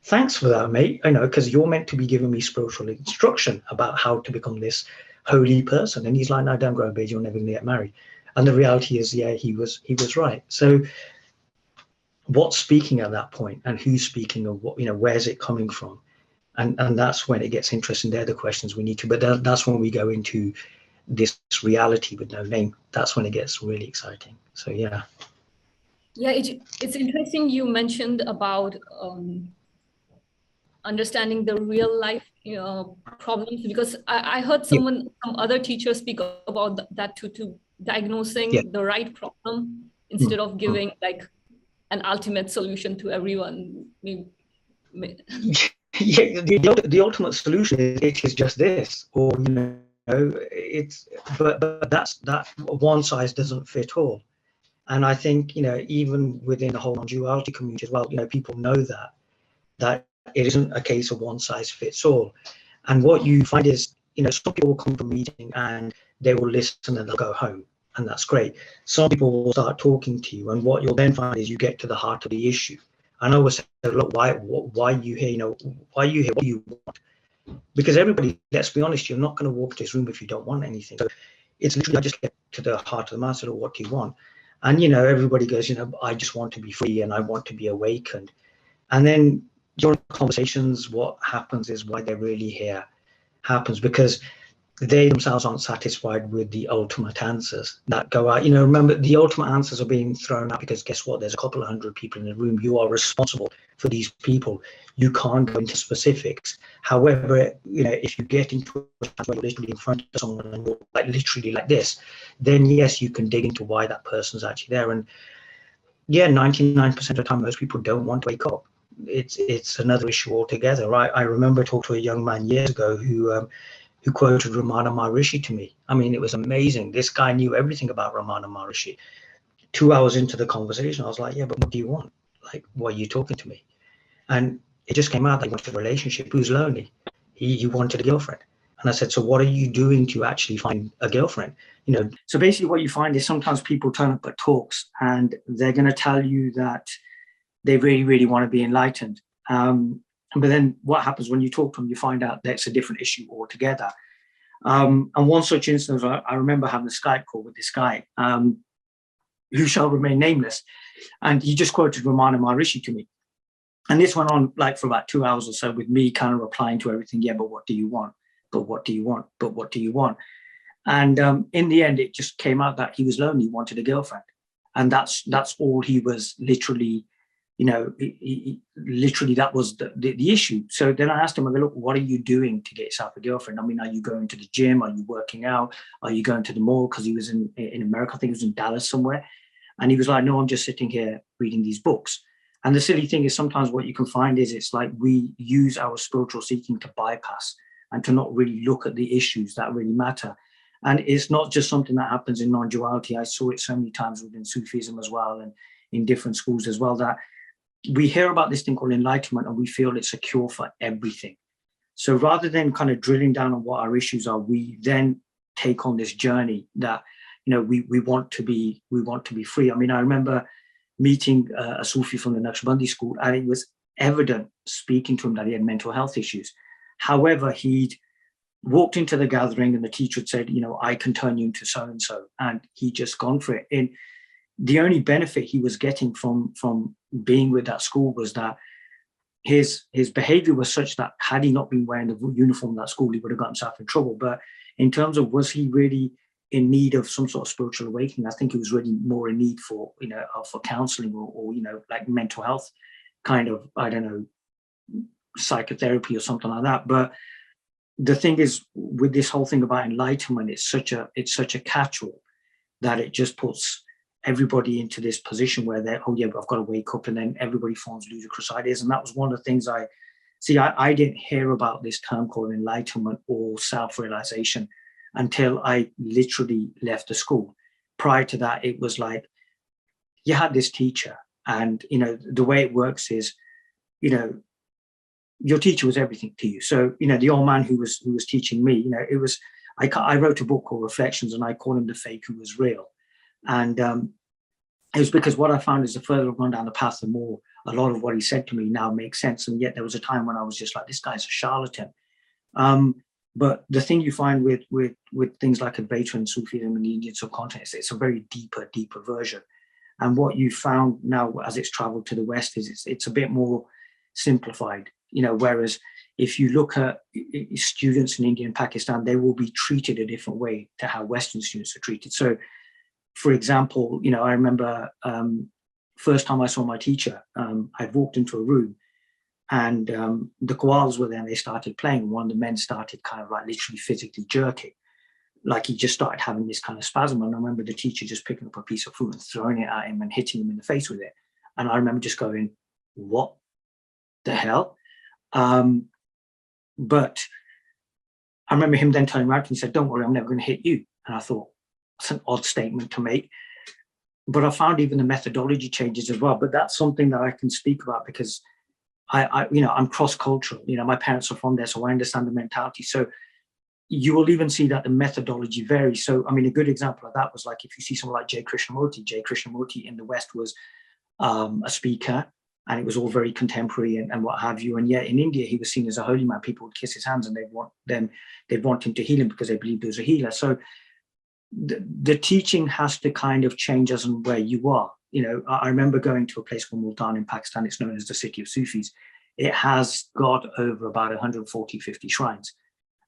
thanks for that, mate. Because you're meant to be giving me spiritual instruction about how to become this holy person. And he's like, no, don't grow a beard. You're never going to get married. And the reality is, yeah, he was right. So what's speaking at that point, and who's speaking, of what, where's it coming from? And that's when it gets interesting. They're the questions we need to, but that's when we go into this reality with no name. That's when it gets really exciting. So yeah. It's interesting you mentioned about understanding the real life problems, because I heard some other teachers speak about that too, diagnosing the right problem instead of giving like an ultimate solution to everyone. Yeah, the ultimate solution is just this, or it's but that one size doesn't fit all. And I think even within the whole non-duality community as well, people know that it isn't a case of one size fits all. And what you find is, some people will come to a meeting and they will listen and they'll go home, and that's great. Some people will start talking to you, and what you'll then find is you get to the heart of the issue. And I always say, look, why are you here? Why are you here? What do you want? Because everybody, let's be honest, you're not going to walk to this room if you don't want anything. So it's literally, I just get to the heart of the matter. What do you want? And everybody goes, I just want to be free and I want to be awakened. And then during conversations, what happens is why they're really here happens because they themselves aren't satisfied with the ultimate answers that go out. Remember, the ultimate answers are being thrown out because guess what? There's a couple of hundred people in the room. You are responsible for these people. You can't go into specifics. However, if you get into a chance where you're literally in front of someone and you're like literally like this, then yes, you can dig into why that person's actually there. And yeah, 99% of the time, most people don't want to wake up. It's another issue altogether, right? I remember talking to a young man years ago who quoted Ramana Maharishi to me. I mean, it was amazing. This guy knew everything about Ramana Maharishi. 2 hours into the conversation, I was like, yeah, but what do you want? Like, why are you talking to me? And it just came out that he wanted a relationship. He was lonely. He wanted a girlfriend. And I said, so what are you doing to actually find a girlfriend? So basically what you find is sometimes people turn up at talks and they're going to tell you that they really, really want to be enlightened. But then what happens when you talk to them, you find out that's a different issue altogether. And one such instance, I remember having a Skype call with this guy who shall remain nameless. And he just quoted Ramana Maharishi to me. And this went on like for about 2 hours or so with me kind of replying to everything. Yeah, but what do you want? But what do you want? But what do you want? And in the end, it just came out that he was lonely, he wanted a girlfriend. And that's all he was literally, literally that was the issue. So then I asked him, look, what are you doing to get yourself a girlfriend? I mean, are you going to the gym? Are you working out? Are you going to the mall? Because he was in America, I think he was in Dallas somewhere. And he was like, no, I'm just sitting here reading these books. And the silly thing is sometimes what you can find is it's like we use our spiritual seeking to bypass and to not really look at the issues that really matter. And it's not just something that happens in non-duality. I saw it so many times within Sufism as well, and in different schools as well, that we hear about this thing called enlightenment and we feel it's a cure for everything. So rather than kind of drilling down on what our issues are, we then take on this journey that, we want to be free. I mean, I remember meeting a Sufi from the Naqshbandi school, and it was evident speaking to him that he had mental health issues. However, he'd walked into the gathering and the teacher had said, I can turn you into so-and-so. And he'd just gone for it. And the only benefit he was getting from being with that school was that his behavior was such that had he not been wearing the uniform of that school, he would have got himself in trouble. But in terms of, was he really in need of some sort of spiritual awakening? I think he was really more in need for, for counseling or like mental health kind of, I don't know, psychotherapy or something like that. But the thing is, with this whole thing about enlightenment, it's such a catch-all that it just puts everybody into this position where they're, oh yeah, I've got to wake up, and then everybody forms ludicrous ideas. And that was one of the things I didn't hear about this term called enlightenment or self-realization until I literally left the school. Prior to that, it was like, you had this teacher, and the way it works is, your teacher was everything to you. So the old man who was teaching me, it was, I wrote a book called Reflections, and I call him the fake who was real. And it was because what I found is the further I've gone down the path, the more a lot of what he said to me now makes sense. And yet there was a time when I was just like, this guy's a charlatan. But the thing you find with things like Advaita and Sufism and the Indian subcontinent, it's a very deeper version. And what you found now as it's traveled to the West is it's a bit more simplified, whereas if you look at students in India and Pakistan, they will be treated a different way to how Western students are treated. So, for example, I remember first time I saw my teacher, I'd walked into a room, and the koalas were there, and they started playing. One of the men started kind of like literally physically jerking, like he just started having this kind of spasm. And I remember the teacher just picking up a piece of fruit and throwing it at him and hitting him in the face with it. And I remember just going, what the hell? But I remember him then turning around and he said, don't worry, I'm never going to hit you. And I thought, that's an odd statement to make. But I found even the methodology changes as well. But that's something that I can speak about because I'm cross-cultural. My parents are from there, so I understand the mentality. So you will even see that the methodology varies. So, I mean, a good example of that was like if you see someone like J. Krishnamurti in the West was a speaker, and it was all very contemporary and what have you. And yet in India, he was seen as a holy man. People would kiss his hands and they'd want him to heal him because they believed he was a healer. So the teaching has to kind of change as and where you are. I remember going to a place called Multan in Pakistan. It's known as the city of Sufis. It has got over about 140, 50 shrines.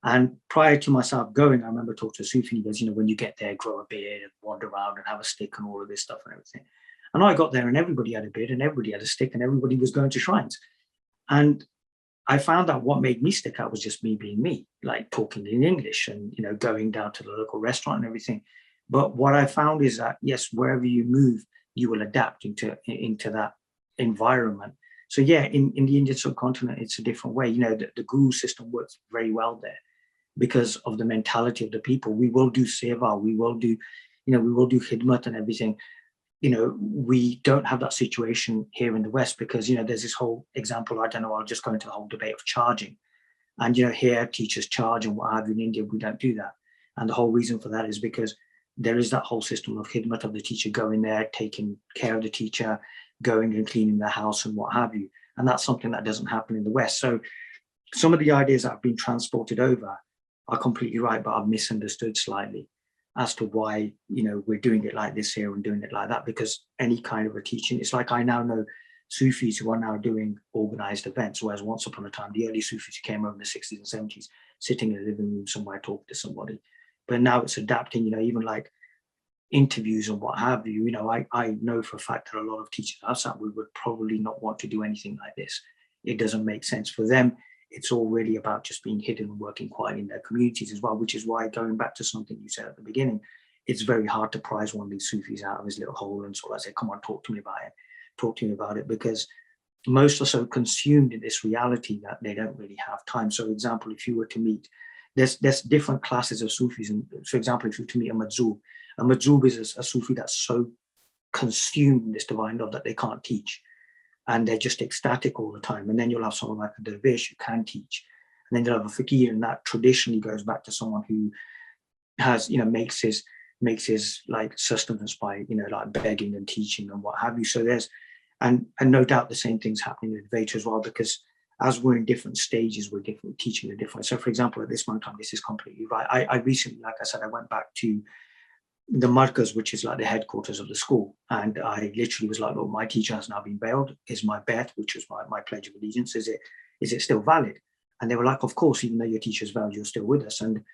And prior to myself going, I remember talking to a Sufi, and he goes, when you get there, grow a beard and wander around and have a stick and all of this stuff and everything. And I got there and everybody had a beard and everybody had a stick and everybody was going to shrines. And I found out what made me stick out was just me being me, like talking in English and, going down to the local restaurant and everything. But what I found is that, yes, wherever you move, you will adapt into that environment. So yeah, in the Indian subcontinent, it's a different way. The guru system works very well there because of the mentality of the people. We will do seva, we will do khidmat and everything. We don't have that situation here in the West because, there's this whole example, I don't know, I'll just go into the whole debate of charging. And, here teachers charge and what have you. In India, we don't do that. And the whole reason for that is because there is that whole system of khidmat of the teacher going there, taking care of the teacher, going and cleaning the house and what have you. And that's something that doesn't happen in the West. So some of the ideas that have been transported over are completely right, but I've misunderstood slightly as to why, we're doing it like this here and doing it like that, because any kind of a teaching, it's like I now know Sufis who are now doing organized events, whereas once upon a time, the early Sufis who came over in the 60s and 70s, sitting in a living room somewhere talking to somebody. But now it's adapting, even like interviews and what have you. I know for a fact that a lot of teachers outside would probably not want to do anything like this. It doesn't make sense for them. It's all really about just being hidden and working quietly in their communities as well, which is why, going back to something you said at the beginning, it's very hard to prize one of these Sufis out of his little hole and sort of say, come on, talk to me about it, because most are so consumed in this reality that they don't really have time. So, for example, if you were to meet, there's different classes of Sufis. And for example, if you were to meet a Majzub is a Sufi that's so consumed in this divine love that they can't teach. And they're just ecstatic all the time. And then you'll have someone like a dervish who can teach. And then you'll have a fakir, and that traditionally goes back to someone who has, makes his like sustenance by, like begging and teaching and what have you. So there's, and no doubt the same thing's happening with Advaita as well, because as we're in different stages, we're teaching a different. So for example, at this moment in time, this is completely right. I recently, like I said, I went back to the Markaz, which is like the headquarters of the school. And I literally was like, look, my teacher has now been bailed. Is my bet, which was my pledge of allegiance, is it still valid? And they were like, of course, even though your teacher's bailed, you're still with us. And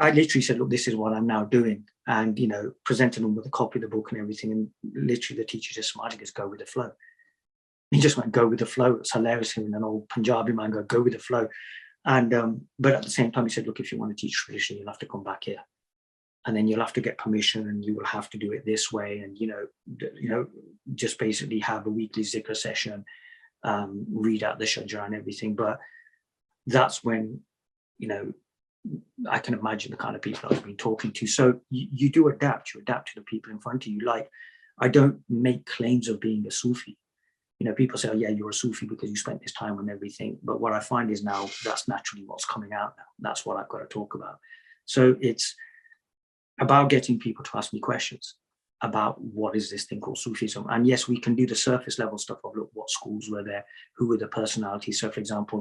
I literally said, look, this is what I'm now doing. And, presented them with a copy of the book and everything. And literally the teacher just smiled and goes, go with the flow. He just went, go with the flow. It's hilarious hearing an old Punjabi man go with the flow. And but at the same time, he said, look, if you want to teach tradition, you'll have to come back here, and then you'll have to get permission, and you will have to do it this way, and just basically have a weekly zikr session, read out the shajara and everything. But that's when, I can imagine the kind of people I've been talking to. So you do adapt. You adapt to the people in front of you. Like, I don't make claims of being a Sufi. People say, oh, yeah, you're a Sufi because you spent this time on everything. But what I find is now that's naturally what's coming out now. That's what I've got to talk about. So it's about getting people to ask me questions about what is this thing called Sufism. And yes, we can do the surface level stuff of, look, what schools were there, who were the personalities. So for example,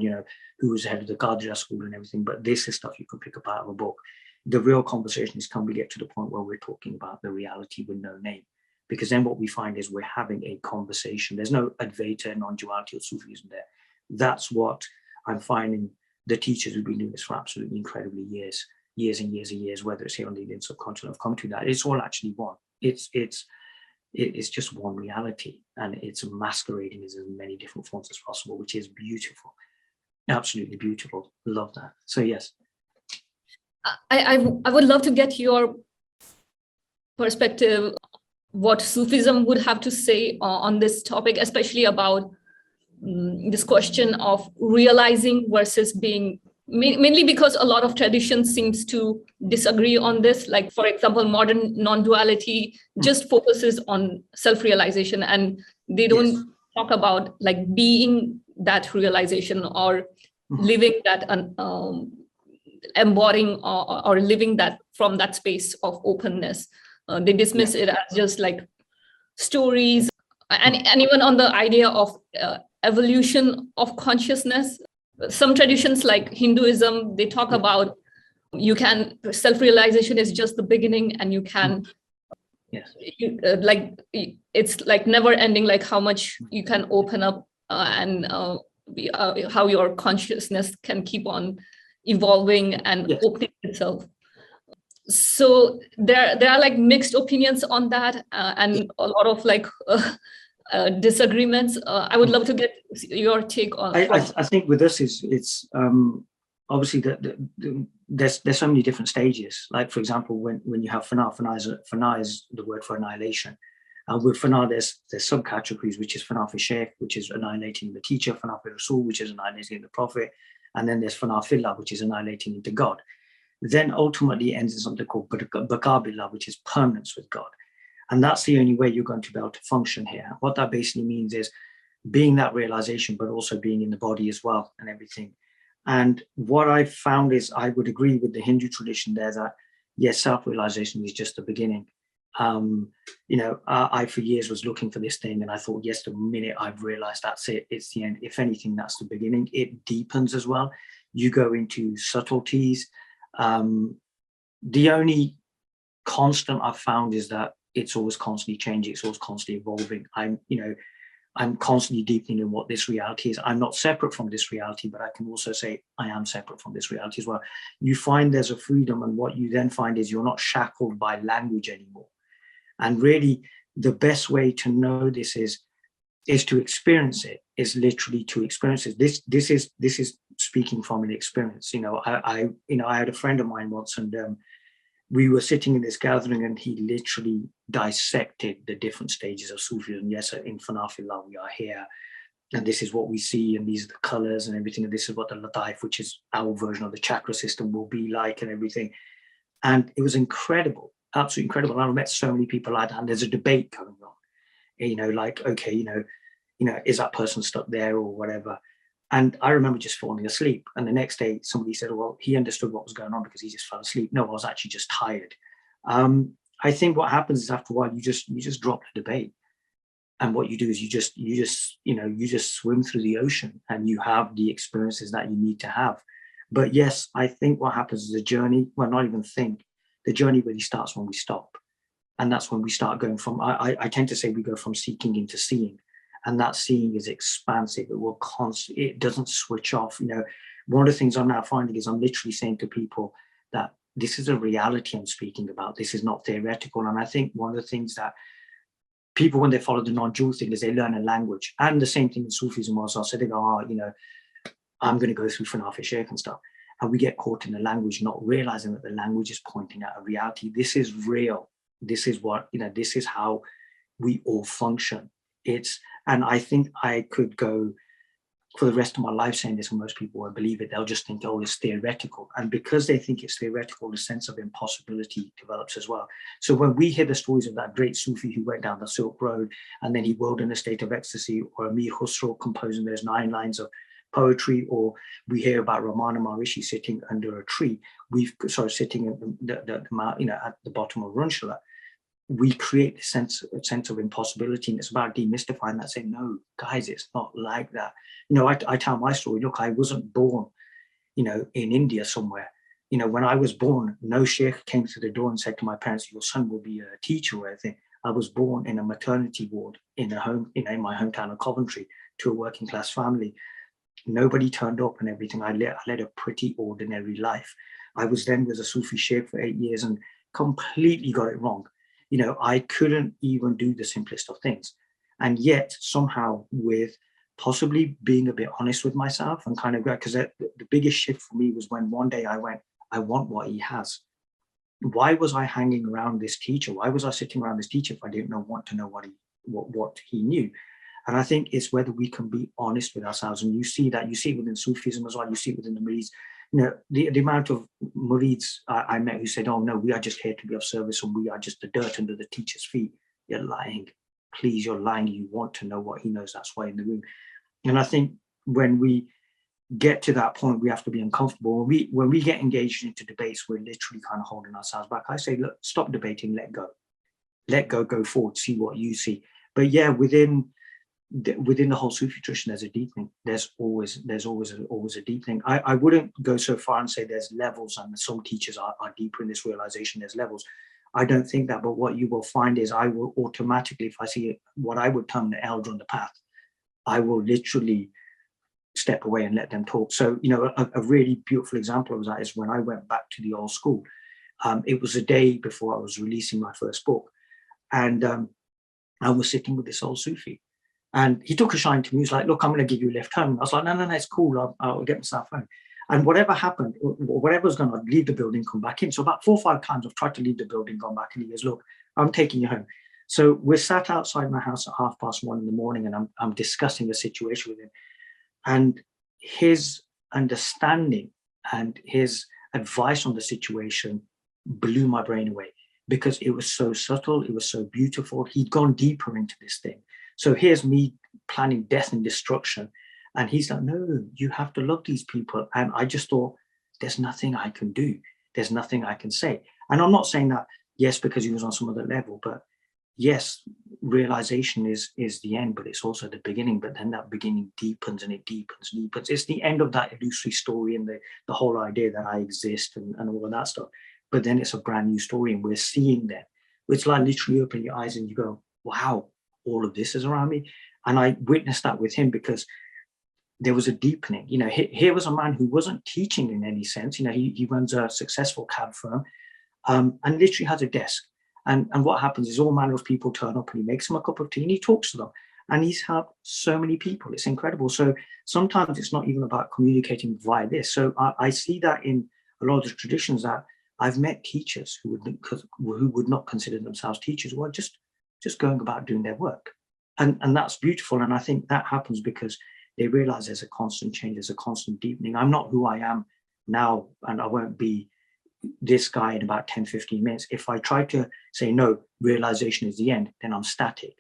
who was the head of the Qadriyya school and everything. But this is stuff you can pick up out of a book. The real conversation is, can we get to the point where we're talking about the reality with no name? Because then what we find is we're having a conversation. There's no Advaita, non-duality or Sufism there. That's what I'm finding the teachers who've been doing this for absolutely incredibly years and years, whether it's here on the Indian subcontinent, have come to that. It's all actually one. It's just one reality, and it's masquerading as many different forms as possible, which is beautiful. Absolutely beautiful. Love that. So yes. I would love to get your perspective, what Sufism would have to say on this topic, especially about this question of realizing versus being, mainly because a lot of tradition seems to disagree on this. Like, for example, modern non-duality just focuses on self-realization, and they don't talk about like being that realization or living that, embodying or living that from that space of openness. They dismiss it as just like stories, and even on the idea of evolution of consciousness. Some traditions like Hinduism, they talk about self-realization is just the beginning, and you can, it's like never ending, like how much you can open up and how your consciousness can keep on evolving and opening itself. So there are like mixed opinions on that, and a lot of like disagreements. I would love to get your take on. I think with us it's obviously there's so many different stages. Like for example, when you have fana is the word for annihilation. With fana, there's subcategories, which is fana fi shaykh, which is annihilating the teacher, fana fi rasul, which is annihilating the prophet, and then there's fana fillah, which is annihilating into God. Then ultimately ends in something called baqa billah, which is permanence with God. And that's the only way you're going to be able to function here. What that basically means is being that realization, but also being in the body as well and everything. And what I've found is, I would agree with the Hindu tradition there that, yes, self-realization is just the beginning. I for years was looking for this thing, and I thought, yes, the minute I've realized that's it, it's the end. If anything, that's the beginning. It deepens as well. You go into subtleties. The only constant I've found is that it's always constantly changing. It's always constantly evolving. I'm constantly deepening in what this reality is. I'm not separate from this reality, but I can also say I am separate from this reality as well. You find there's a freedom, and what you then find is you're not shackled by language anymore. And really, the best way to know this is to experience it. Is literally to experience it. This is speaking from an experience. I had a friend of mine once, and we were sitting in this gathering, and he literally dissected the different stages of Sufism. Yes, in Fanafillah, we are here, and this is what we see, and these are the colors and everything, and this is what the Lataif, which is our version of the chakra system, will be like, and everything. And it was incredible, absolutely incredible. And I met so many people like that, and there's a debate going on. Like, okay, is that person stuck there or whatever? And I remember just falling asleep. And the next day, somebody said, well, he understood what was going on because he just fell asleep. No, I was actually just tired. I think what happens is after a while, you just drop the debate. And what you do is you just swim through the ocean, and you have the experiences that you need to have. But yes, I think what happens is the journey, well, not even think, the journey really starts when we stop. And that's when we start going from, I tend to say we go from seeking into seeing. And that seeing is expansive. It will constantly, it doesn't switch off. One of the things I'm now finding is I'm literally saying to people that this is a reality I'm speaking about. This is not theoretical. And I think one of the things that people, when they follow the non-dual thing, is they learn a language. And the same thing in Sufism also. So they go, oh, you know, I'm going to go through Fanafi Sheikh and stuff. And we get caught in the language, not realizing that the language is pointing at a reality. This is real. This is what, you know, this is how we all function. And I think I could go for the rest of my life saying this, and most people won't believe it. They'll just think, oh, it's theoretical. And because they think it's theoretical, the sense of impossibility develops as well. So when we hear the stories of that great Sufi who went down the Silk Road and then he whirled in a state of ecstasy, or Amir Khusro composing those 9 lines of poetry, or we hear about Ramana Maharishi sitting under a tree, sitting at at the bottom of Runshala, we create a sense of impossibility, and it's about demystifying that, saying, no, guys, it's not like that. You know, I tell my story. Look, I wasn't born, you know, in India somewhere. You know, when I was born, no sheikh came to the door and said to my parents, your son will be a teacher or anything. I was born in a maternity ward in in my hometown of Coventry, to a working class family. Nobody turned up and everything. I led a pretty ordinary life. I was then with a Sufi sheikh for 8 years and completely got it wrong. You know, I couldn't even do the simplest of things. And yet somehow, with possibly being a bit honest with myself and kind of, because the biggest shift for me was when one day I went, I want what he has. Why was I hanging around this teacher? Why was I sitting around this teacher if I didn't want to know what he knew? And I think it's whether we can be honest with ourselves. And you see it within Sufism as well. You see it within the Murids. You know, the amount of Murids I met who said, oh no, we are just here to be of service and we are just the dirt under the teacher's feet. You're lying. Please, you're lying. You want to know what he knows. That's why in the room. And I think when we get to that point, we have to be uncomfortable. When we get engaged into debates, we're literally kind of holding ourselves back. I say, look, stop debating, let go, go forward, see what you see. But yeah, within the whole Sufi tradition, there's a deepening. There's always a deepening. I wouldn't go so far and say there's levels and some teachers are deeper in this realization. There's levels. I don't think that, but what you will find is I will automatically, if I see what I would term the elder on the path, I will literally step away and let them talk. So, you know, a really beautiful example of that is when I went back to the old school. It was a day before I was releasing my first book, and I was sitting with this old Sufi. And he took a shine to me. He was like, look, I'm going to give you a lift home. I was like, no, it's cool. I'll get myself home. And whatever happened, whatever was going to leave the building, come back in. So about 4 or 5 times I've tried to leave the building, gone back, and he goes, look, I'm taking you home. So we're sat outside my house at 1:30 in the morning, and I'm discussing the situation with him. And his understanding and his advice on the situation blew my brain away, because it was so subtle, it was so beautiful. He'd gone deeper into this thing. So here's me planning death and destruction. And he's like, no, you have to love these people. And I just thought, there's nothing I can do. There's nothing I can say. And I'm not saying that, yes, because he was on some other level, but yes, realization is the end, but it's also the beginning. But then that beginning deepens and it deepens. It's the end of that illusory story and the whole idea that I exist and all of that stuff. But then it's a brand new story, and we're seeing that. It's like literally open your eyes and you go, wow, all of this is around me. And I witnessed that with him, because there was a deepening. You know, here was a man who wasn't teaching in any sense. You know, he runs a successful cab firm, and literally has a desk. And what happens is all manner of people turn up, and he makes them a cup of tea and he talks to them. And he's helped so many people. It's incredible. So sometimes it's not even about communicating via this. So I see that in a lot of the traditions, that I've met teachers who would not consider themselves teachers, who are just going about doing their work. And that's beautiful. And I think that happens because they realize there's a constant change, there's a constant deepening. I'm not who I am now, and I won't be this guy in about 10, 15 minutes. If I try to say, no, realization is the end, then I'm static.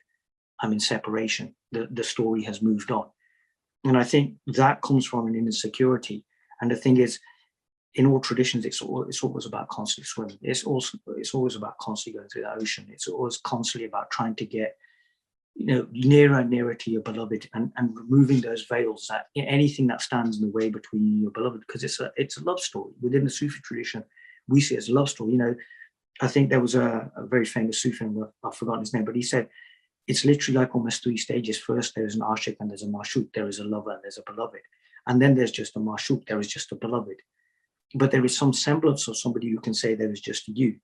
I'm in separation. The story has moved on. And I think that comes from an inner security. And the thing is, in all traditions, it's always about constantly swimming. It's always about constantly going through that ocean. It's always constantly about trying to get, you know, nearer and nearer to your beloved, and removing those veils, that anything that stands in the way between you and your beloved, because it's a love story. Within the Sufi tradition, we see it as a love story. You know, I think there was a very famous Sufi, I've forgotten his name, but he said, it's literally like almost 3 stages. First, there is an ashik and there's a mashuk. There is a lover and there's a beloved. And then there's just a mashuk, there is just a beloved. But there is some semblance of somebody who can say there is just you.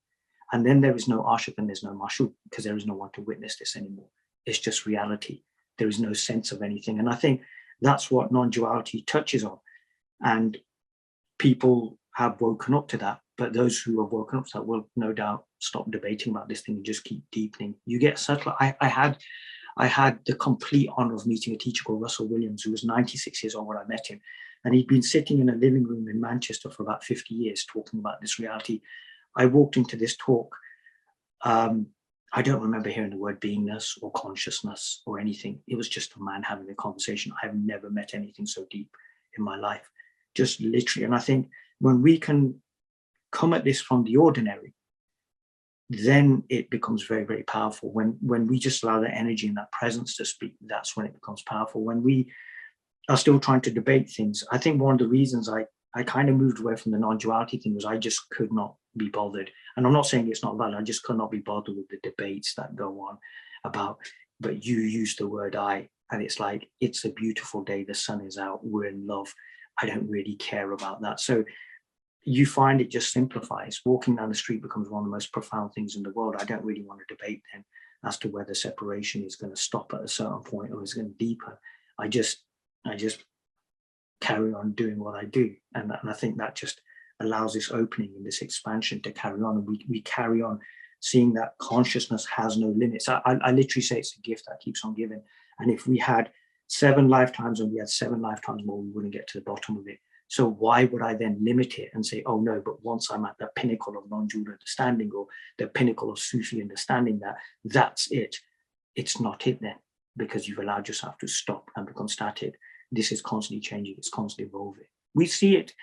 And then there is no ashik and there's no mashuk, because there is no one to witness this anymore. it's just reality. There is no sense of anything. And I think that's what non-duality touches on. And people have woken up to that. But those who have woken up to that will no doubt stop debating about this thing and just keep deepening. You get subtler. I had the complete honor of meeting a teacher called Russell Williams, who was 96 years old when I met him. And he'd been sitting in a living room in Manchester for about 50 years talking about this reality. I walked into this talk. I don't remember hearing the word beingness or consciousness or anything. It was just a man having a conversation. I have never met anything so deep in my life, just literally. And I think when we can come at this from the ordinary, then it becomes very, very powerful. When we just allow that energy and that presence to speak, that's when it becomes powerful. When we are still trying to debate things, I think one of the reasons I kind of moved away from the non-duality thing was I just could not be bothered. And I'm not saying it's not valid. I just could not be bothered with the debates that go on about, but you use the word I, and it's like, it's a beautiful day. The sun is out. We're in love. I don't really care about that. So you find it just simplifies. Walking down the street becomes one of the most profound things in the world. I don't really want to debate then as to whether separation is going to stop at a certain point or is going to deepen. I just carry on doing what I do. And I think that just allows this opening and this expansion to carry on. And we carry on seeing that consciousness has no limits. I literally say it's a gift that keeps on giving. And if we had 7 lifetimes and we had 7 lifetimes more, we wouldn't get to the bottom of it. So why would I then limit it and say, oh no, but once I'm at the pinnacle of non-dual understanding or the pinnacle of Sufi understanding, that's it. It's not it then, because you've allowed yourself to stop and become static. This is constantly changing. It's constantly evolving. We see it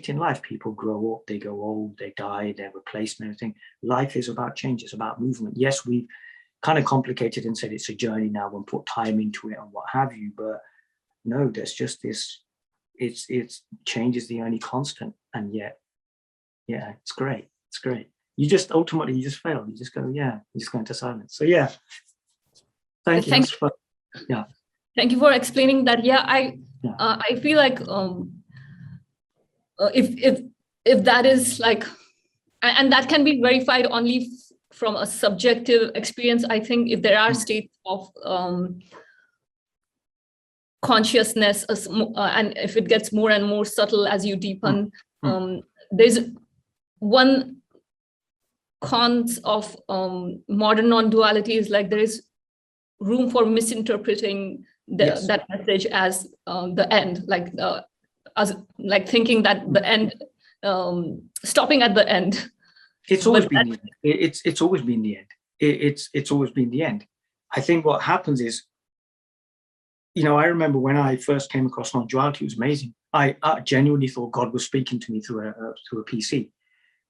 in life. People grow up, they go old, they die, they're replaced and everything. Life is about change. It's about movement. Yes, we've kind of complicated and said it's a journey now and put time into it and what have you. But no, there's just this, it's change is the only constant. And yet, yeah, it's great. It's great. You just ultimately, you just fail. You just go, yeah, you just go into silence. So yeah, thank you. Yeah. Thank you for explaining that. Yeah, I feel like if that is like, and that can be verified only from a subjective experience. I think if there are states of consciousness, and if it gets more and more subtle as you deepen, there's one cons of modern non-duality is like there is room for misinterpreting that message as the end, like thinking that the end, stopping at the end. It's always been the end. It's always been the end. It's always been the end. I think what happens is, I remember when I first came across non-duality, it was amazing. I genuinely thought God was speaking to me through a PC,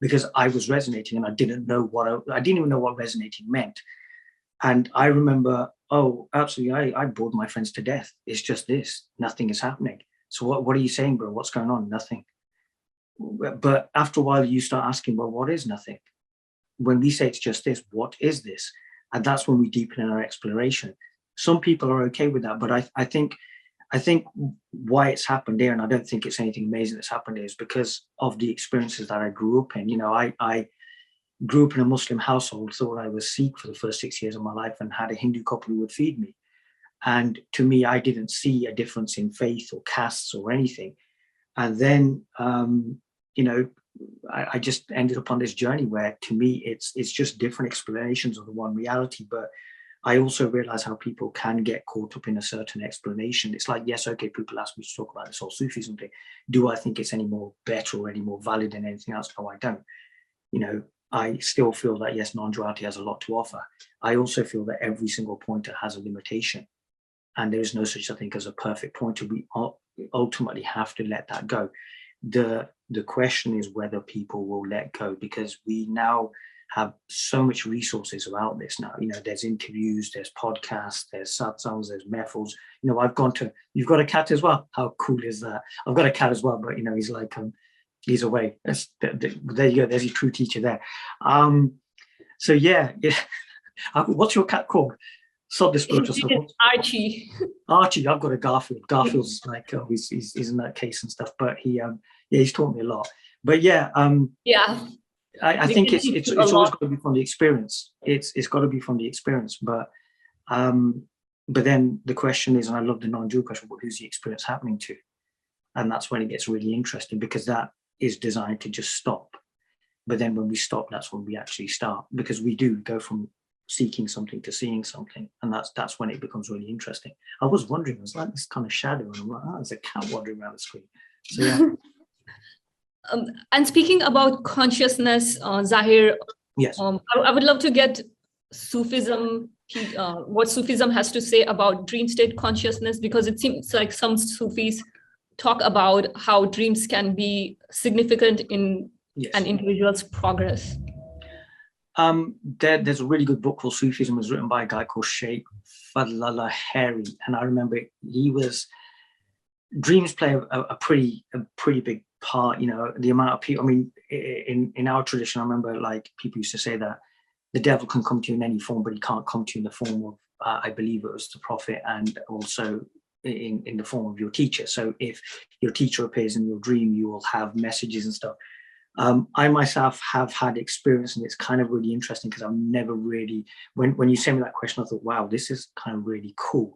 because I was resonating and I didn't know I didn't even know what resonating meant. And I remember, oh, absolutely, I bored my friends to death. It's just this, nothing is happening. So what are you saying, bro? What's going on? Nothing. But after a while, you start asking, well, what is nothing? When we say it's just this, what is this? And that's when we deepen in our exploration. Some people are okay with that, but I think why it's happened there, and I don't think it's anything amazing that's happened there, is because of the experiences that I grew up in. I grew up in a Muslim household, thought I was Sikh for the first 6 years of my life, and had a Hindu couple who would feed me. And to me, I didn't see a difference in faith or castes or anything. And then, I just ended up on this journey where, to me, it's just different explanations of the one reality. But I also realize how people can get caught up in a certain explanation. It's like, yes, okay, people ask me to talk about this whole Sufism thing. Do I think it's any more better or any more valid than anything else? No, I don't. I still feel that, yes, non-duality has a lot to offer. I also feel that every single pointer has a limitation, and there is no such thing as a perfect pointer. We ultimately have to let that go. The question is whether people will let go, because we now have so much resources about this now. There's interviews, there's podcasts, there's satsangs, there's mehfils. You've got a cat as well. How cool is that? I've got a cat as well, but he's like, he's away. There you go. There's your true teacher there. So yeah. What's your cat called? Sod the spiritual stuff. Archie. Archie. I've got a Garfield. Garfield's like, he's in that case and stuff. But he's taught me a lot. But yeah. I think it's always got to be from the experience. It's got to be from the experience. But But then the question is, and I love the non-dual question, well, who's the experience happening to? And that's when it gets really interesting, because that is designed to just stop. But then when we stop, that's when we actually start, because we do go from seeking something to seeing something. And that's when it becomes really interesting. I was wondering, it was like this kind of shadow, and I'm like, oh, there's a cat wandering around the screen. So yeah. And speaking about consciousness, Zahir, Yes. I would love to get Sufism, what Sufism has to say about dream state consciousness, because it seems like some Sufis talk about how dreams can be significant in an individual's progress. There's a really good book called Sufism. It was written by a guy called Sheikh Fadlallah Hari, and I remember dreams play a pretty big part. You know, the amount of people. I mean, in our tradition, I remember like people used to say that the devil can come to you in any form, but he can't come to you in the form of, I believe it was the prophet, and also in the form of your teacher. So if your teacher appears in your dream, you will have messages and stuff. I myself have had experience, and it's kind of really interesting, because I've never really, when you sent me that question, I thought, wow, this is kind of really cool.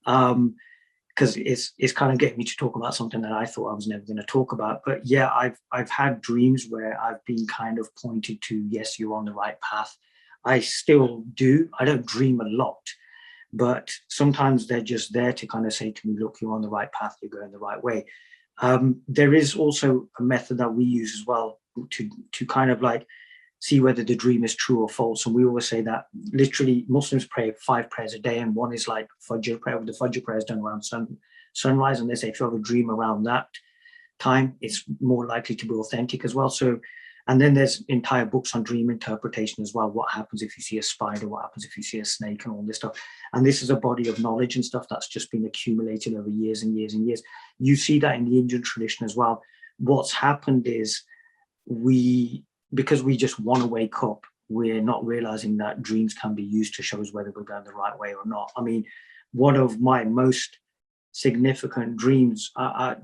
Because it's kind of getting me to talk about something that I thought I was never going to talk about. But yeah, I've had dreams where I've been kind of pointed to, yes, you're on the right path. I still do. I don't dream a lot, but sometimes they're just there to kind of say to me, look, you're on the right path, you're going the right way. There is also a method that we use as well to kind of like see whether the dream is true or false. And we always say that literally Muslims pray 5 prayers a day, and one is like Fajr prayer. The Fajr prayer is done around sunrise, and they say if you have a dream around that time, it's more likely to be authentic as well. So, and then there's entire books on dream interpretation as well. What happens if you see a spider? What happens if you see a snake, and all this stuff? And this is a body of knowledge and stuff that's just been accumulated over years and years and years. You see that in the Indian tradition as well. What's happened is because we just want to wake up, we're not realizing that dreams can be used to show us whether we're going the right way or not. I mean, one of my most significant dreams, I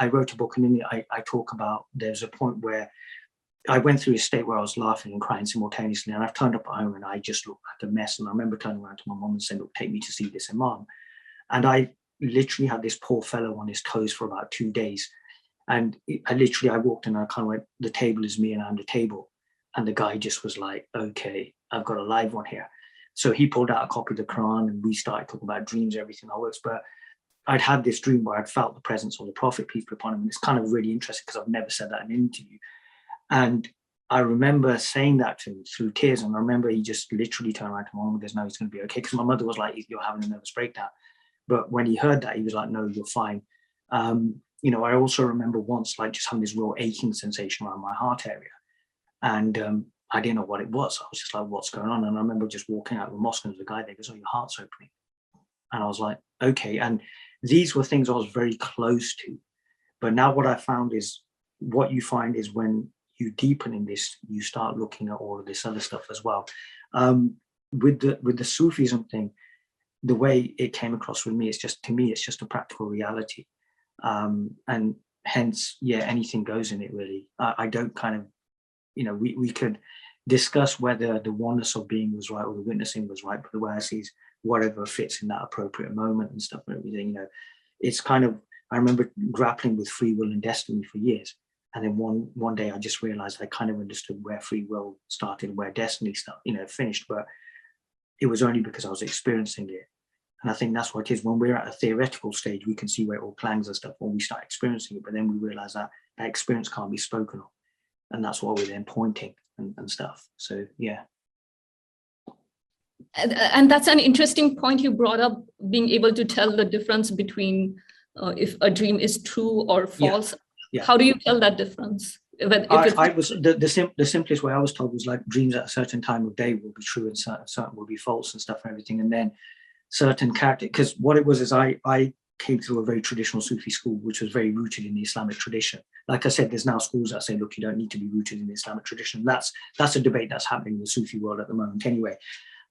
wrote a book, and I talk about, there's a point where I went through a state where I was laughing and crying simultaneously, and I've turned up at home and I just looked like a mess. And I remember turning around to my mom and saying, look, take me to see this imam. And I literally had this poor fellow on his toes for about 2 days. And I walked in and I kind of went, the table is me and I'm the table. And the guy just was like, okay, I've got a live one here. So he pulled out a copy of the Quran, and we started talking about dreams, everything that works. But I'd had this dream where I'd felt the presence of the Prophet, peace be upon him. And it's kind of really interesting because I've never said that in an interview. And I remember saying that to him through tears. And I remember he just literally turned around to my mom and goes, no, it's going to be okay. Because my mother was like, you're having a nervous breakdown. But when he heard that, he was like, no, you're fine. I also remember once like just having this real aching sensation around my heart area. And I didn't know what it was. I was just like, what's going on? And I remember just walking out of the mosque, and there's a guy there goes, oh, your heart's opening. And I was like, okay. And these were things I was very close to. But now what you find is when you deepen in this, you start looking at all of this other stuff as well. With the Sufism thing, the way it came across with me, it's just a practical reality. And hence, yeah, anything goes in it, really. I don't kind of, we could discuss whether the oneness of being was right or the witnessing was right, but the way I see is whatever fits in that appropriate moment and stuff and everything, it's kind of, I remember grappling with free will and destiny for years. And then one day I just realized I kind of understood where free will started, where destiny started, finished, but it was only because I was experiencing it. And I think that's what it is. When we're at a theoretical stage, we can see where it all clangs and stuff when we start experiencing it, but then we realize that experience can't be spoken of. And that's why we're then pointing and stuff. So, yeah. And that's an interesting point you brought up, being able to tell the difference between if a dream is true or false. Yeah. How do you tell that difference? The simplest way I was told was like dreams at a certain time of day will be true and certain will be false and stuff and everything. And then certain character, because what it was is I came through a very traditional Sufi school, which was very rooted in the Islamic tradition. Like I said, there's now schools that say, look, you don't need to be rooted in the Islamic tradition. That's a debate that's happening in the Sufi world at the moment anyway.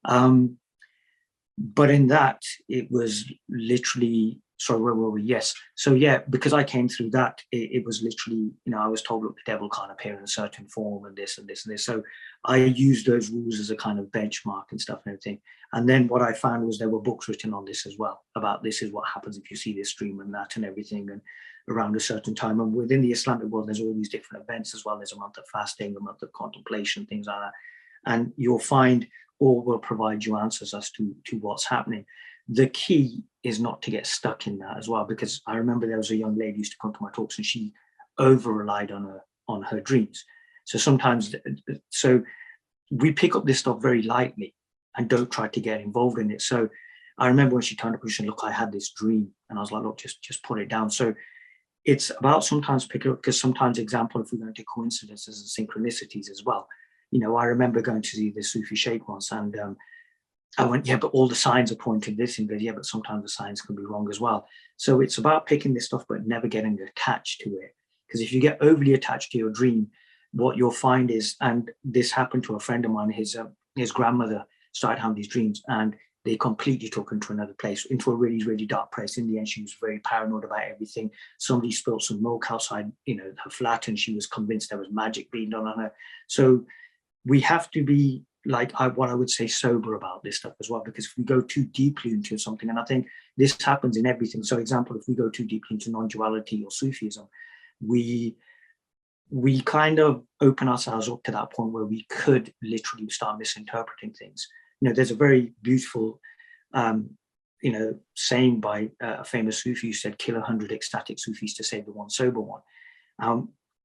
But in that, it was literally, sorry, where were we? Yes. So yeah, because I came through that, it was literally, I was told, look, the devil can't appear in a certain form and this and this and this. So I used those rules as a kind of benchmark and stuff and everything. And then what I found was there were books written on this as well, about this is what happens if you see this dream and that and everything, and around a certain time. And within the Islamic world, there's all these different events as well. There's a month of fasting, a month of contemplation, things like that. And you'll find all will provide you answers as to what's happening. The key is not to get stuck in that as well, because I remember there was a young lady who used to come to my talks and she over-relied on her dreams. So sometimes, so we pick up this stuff very lightly and don't try to get involved in it. So I remember when she turned up and she said, look, I had this dream. And I was like, look, just put it down. So it's about sometimes picking up, because sometimes, example, if we go into coincidences and synchronicities as well, you know, I remember going to see the Sufi sheikh once, and I went, yeah, but all the signs are pointing this, and yeah, but sometimes the signs can be wrong as well. So it's about picking this stuff, but never getting attached to it. Because if you get overly attached to your dream, what you'll find is, and this happened to a friend of mine, his grandmother started having these dreams, and they completely took her to another place, into a really, really dark place. In the end, she was very paranoid about everything. Somebody spilled some milk outside, you know, her flat, and she was convinced there was magic being done on her. So we have to be, like, what I would say, sober about this stuff as well, because if we go too deeply into something, and I think this happens in everything. So example, if we go too deeply into non-duality or Sufism, we kind of open ourselves up to that point where we could literally start misinterpreting things. You know, there's a very beautiful, you know, saying by a famous Sufi who said, kill 100 ecstatic Sufis to save the one sober one.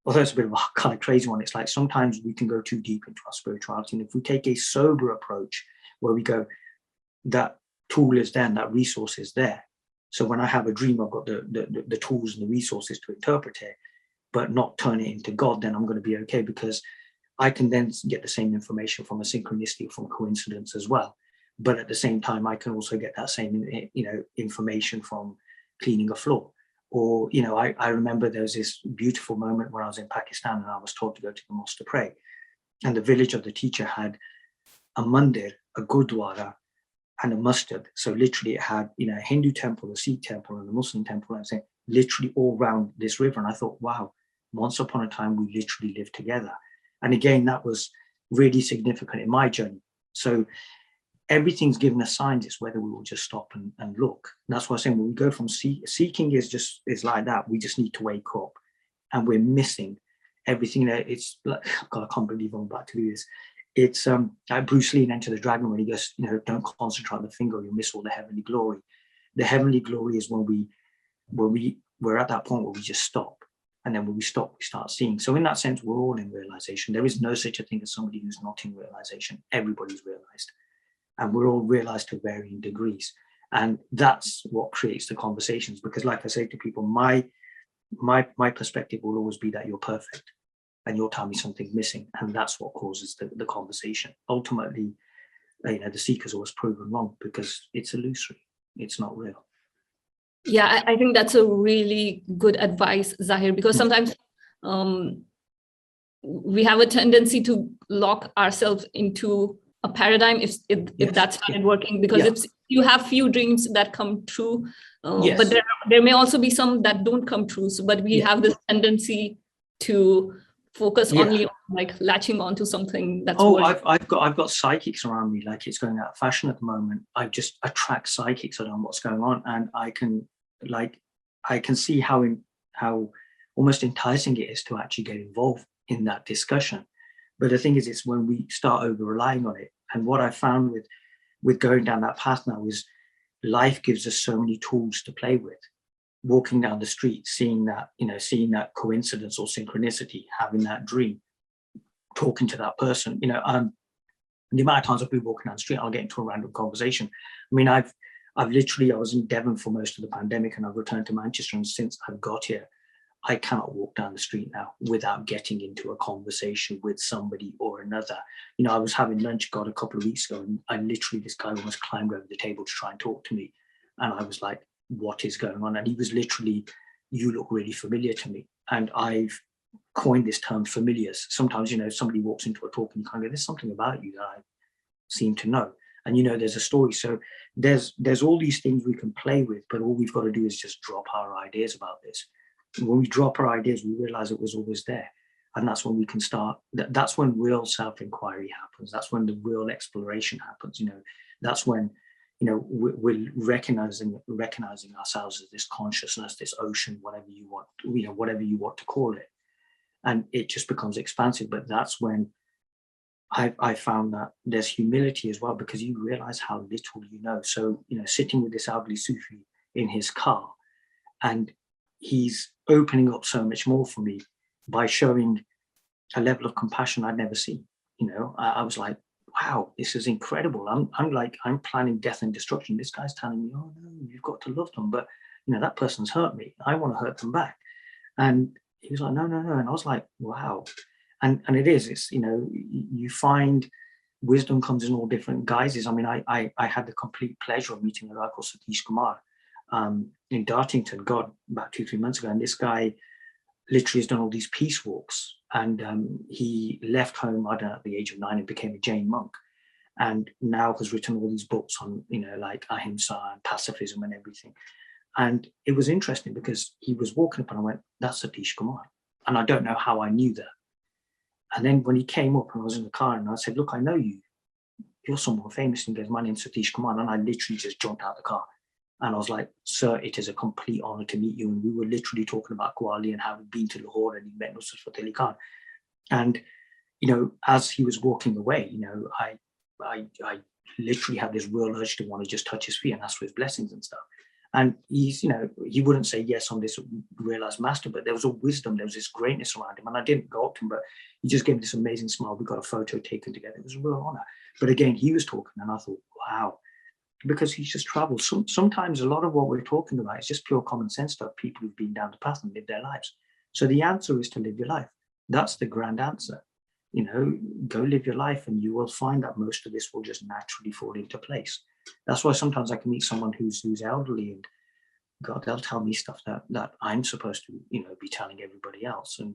Although it's a bit of a kind of crazy one, it's like sometimes we can go too deep into our spirituality. And if we take a sober approach where we go, that tool is there and that resource is there. So when I have a dream, I've got the tools and the resources to interpret it, but not turn it into God, then I'm going to be okay, because I can then get the same information from a synchronicity, from a coincidence as well. But at the same time, I can also get that same, you know, information from cleaning a floor. Or, you know, I remember there was this beautiful moment when I was in Pakistan and I was told to go to the mosque to pray. And the village of the teacher had a mandir, a gurdwara, and a masjid. So literally it had, you know, a Hindu temple, a Sikh temple, and a Muslim temple, and saying literally all around this river. And I thought, wow, once upon a time we literally lived together. And again, that was really significant in my journey. So everything's given us signs. It's whether we will just stop and look. And that's why I'm saying when we go from seeking is like that. We just need to wake up, and we're missing everything. It's like, God, I can't believe I'm about to do this. It's like Bruce Lee in Enter the Dragon, when he goes, you know, don't concentrate on the finger, you'll miss all the heavenly glory. The heavenly glory is when we're at that point where we just stop. And then when we stop, we start seeing. So in that sense, we're all in realization. There is no such a thing as somebody who's not in realization. Everybody's realized. And we're all realized to varying degrees. And that's what creates the conversations. Because like I say to people, my perspective will always be that you're perfect and you'll tell me something's missing. And that's what causes the conversation. Ultimately, you know, the seeker's always proven wrong because it's illusory. It's not real. Yeah, I think that's a really good advice, Zahir, because sometimes we have a tendency to lock ourselves into a paradigm if that started working, because if you have few dreams that come true, but there may also be some that don't come true. So, but we have this tendency to focus only on like latching onto something that's I've got psychics around me, like it's going out of fashion at the moment. I just attract psychics. I don't know what's going on, and I can see how almost enticing it is to actually get involved in that discussion. But the thing is, it's when we start over relying on it. And what I found with going down that path now is life gives us so many tools to play with. Walking down the street, seeing that coincidence or synchronicity, having that dream, talking to that person, the amount of times I've been walking down the street, I'll get into a random conversation. I mean, I was in Devon for most of the pandemic, and I've returned to Manchester, and since I've got here, I cannot walk down the street now without getting into a conversation with somebody or another. You know, I was having lunch, a couple of weeks ago, and this guy almost climbed over the table to try and talk to me. And I was like, what is going on? And he was literally, you look really familiar to me. And I've coined this term familiars. Sometimes, somebody walks into a talk and you kind of go, there's something about you that I seem to know. And, there's a story. So there's all these things we can play with, but all we've got to do is just drop our ideas about this. When we drop our ideas, we realize it was always there. And that's when we can start. That's when real self-inquiry happens. That's when the real exploration happens. That's when, we're recognizing ourselves as this consciousness, this ocean, whatever you want to call it. And it just becomes expansive. But that's when I found that there's humility as well, because you realize how little you know. So, sitting with this elderly Sufi in his car, and he's opening up so much more for me by showing a level of compassion I'd never seen. I was like, wow, this is incredible. I'm planning death and destruction. This guy's telling me, oh no, you've got to love them. But, that person's hurt me. I want to hurt them back. And he was like, no. And I was like, wow. And it's, you find wisdom comes in all different guises. I mean, I had the complete pleasure of meeting a guy called Satish Kumar in Dartington, God, about 2-3 months ago. And this guy literally has done all these peace walks. And he left home, I don't know, at the age of 9 and became a Jain monk. And now has written all these books on, like ahimsa and pacifism and everything. And it was interesting because he was walking up and I went, that's Satish Kumar. And I don't know how I knew that. And then when he came up and I was in the car and I said, look, I know you. You're someone famous. And he goes, my name's Satish Kumar. And I literally just jumped out of the car. And I was like, sir, it is a complete honor to meet you. And we were literally talking about Kuali and how we'd been to Lahore and he met Nusrat Fateh Ali Khan. And, as he was walking away, I literally had this real urge to want to just touch his feet and ask for his blessings and stuff. And he's, he wouldn't say yes on this realized master, but there was a wisdom, there was this greatness around him. And I didn't go up to him, but he just gave me this amazing smile. We got a photo taken together. It was a real honor. But again, he was talking and I thought, wow, because he's just traveled. Sometimes a lot of what we're talking about is just pure common sense stuff, people who've been down the path and lived their lives. So the answer is to live your life. That's the grand answer. Go live your life and you will find that most of this will just naturally fall into place. That's why sometimes I can meet someone who's elderly and God, they'll tell me stuff that I'm supposed to, be telling everybody else. And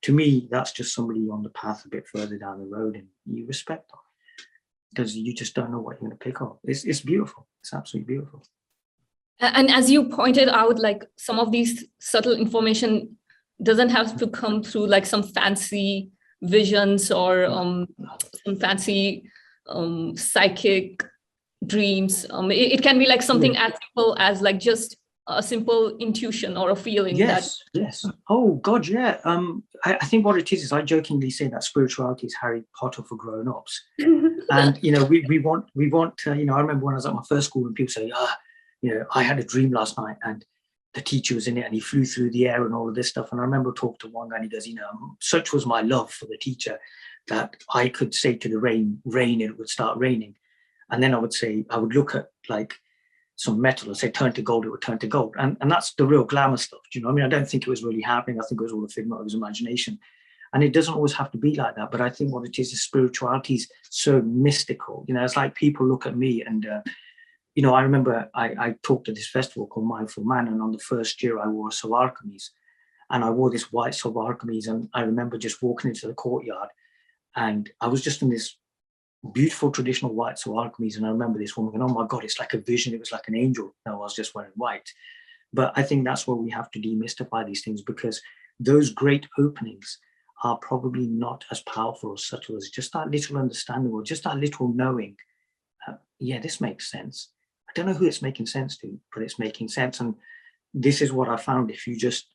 to me, that's just somebody on the path a bit further down the road and you respect them because you just don't know what you're going to pick up. It's beautiful. It's absolutely beautiful. And as you pointed out, like some of these subtle information doesn't have to come through like some fancy visions or some fancy psychic dreams. It can be like something as simple as like just a simple intuition or a feeling. Yes. Oh God, yeah. I think what it is I jokingly say that spirituality is Harry Potter for grown-ups. And we want I remember when I was at my first school and people say, I had a dream last night and the teacher was in it and he flew through the air and all of this stuff. And I remember talking to one guy and he goes, such was my love for the teacher that I could say to the rain, and it would start raining. And then I would look at like some metal and say, turn to gold, it would turn to gold. And that's the real glamour stuff. Do you know what I mean? I don't think it was really happening. I think it was all a figment of his imagination. And it doesn't always have to be like that. But I think what it is spirituality is so mystical. It's like people look at me and, I remember I talked at this festival called Mindful Man. And on the first year I wore a salwar kameez. And I wore this white salwar kameez. And I remember just walking into the courtyard and I was just in this beautiful traditional white salwar kameez. And I remember this woman going, oh my God, it's like a vision. It was like an angel. And I was just wearing white. But I think that's where we have to demystify these things because those great openings are probably not as powerful or subtle as just that little understanding or just that little knowing. This makes sense. I don't know who it's making sense to, but it's making sense. And this is what I found. If you just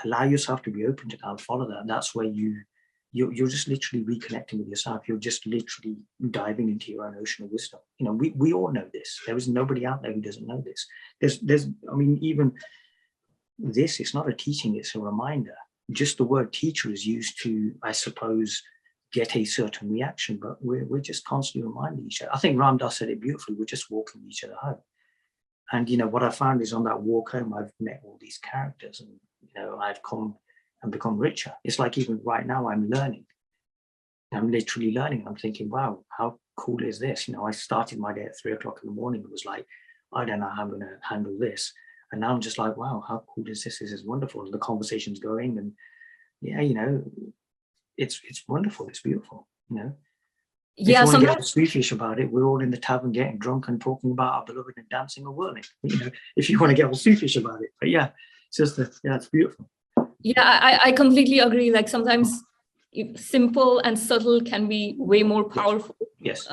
allow yourself to be open to that and follow that, that's where you're just literally reconnecting with yourself. You're just literally diving into your own ocean of wisdom. We all know this. There is nobody out there who doesn't know this. Even this, it's not a teaching, it's a reminder. Just the word teacher is used to, I suppose, get a certain reaction, but we're just constantly reminding each other. I think Ram Dass said it beautifully. We're just walking each other home. And, what I found is on that walk home, I've met all these characters and, I've come and become richer. It's like even right now I'm learning. I'm literally learning. I'm thinking, wow, how cool is this? I started my day at 3:00 in the morning. It was like, I don't know how I'm going to handle this. And now I'm just like, wow, how cool is this? This is wonderful. And the conversation's going and it's wonderful. It's beautiful, If you want to get Sufi-ish about it, we're all in the tavern getting drunk and talking about our beloved and dancing or whirling, if you want to get all Sufi-ish about it. But it's just, it's beautiful. Yeah, I completely agree. Like sometimes simple and subtle can be way more powerful. Yes.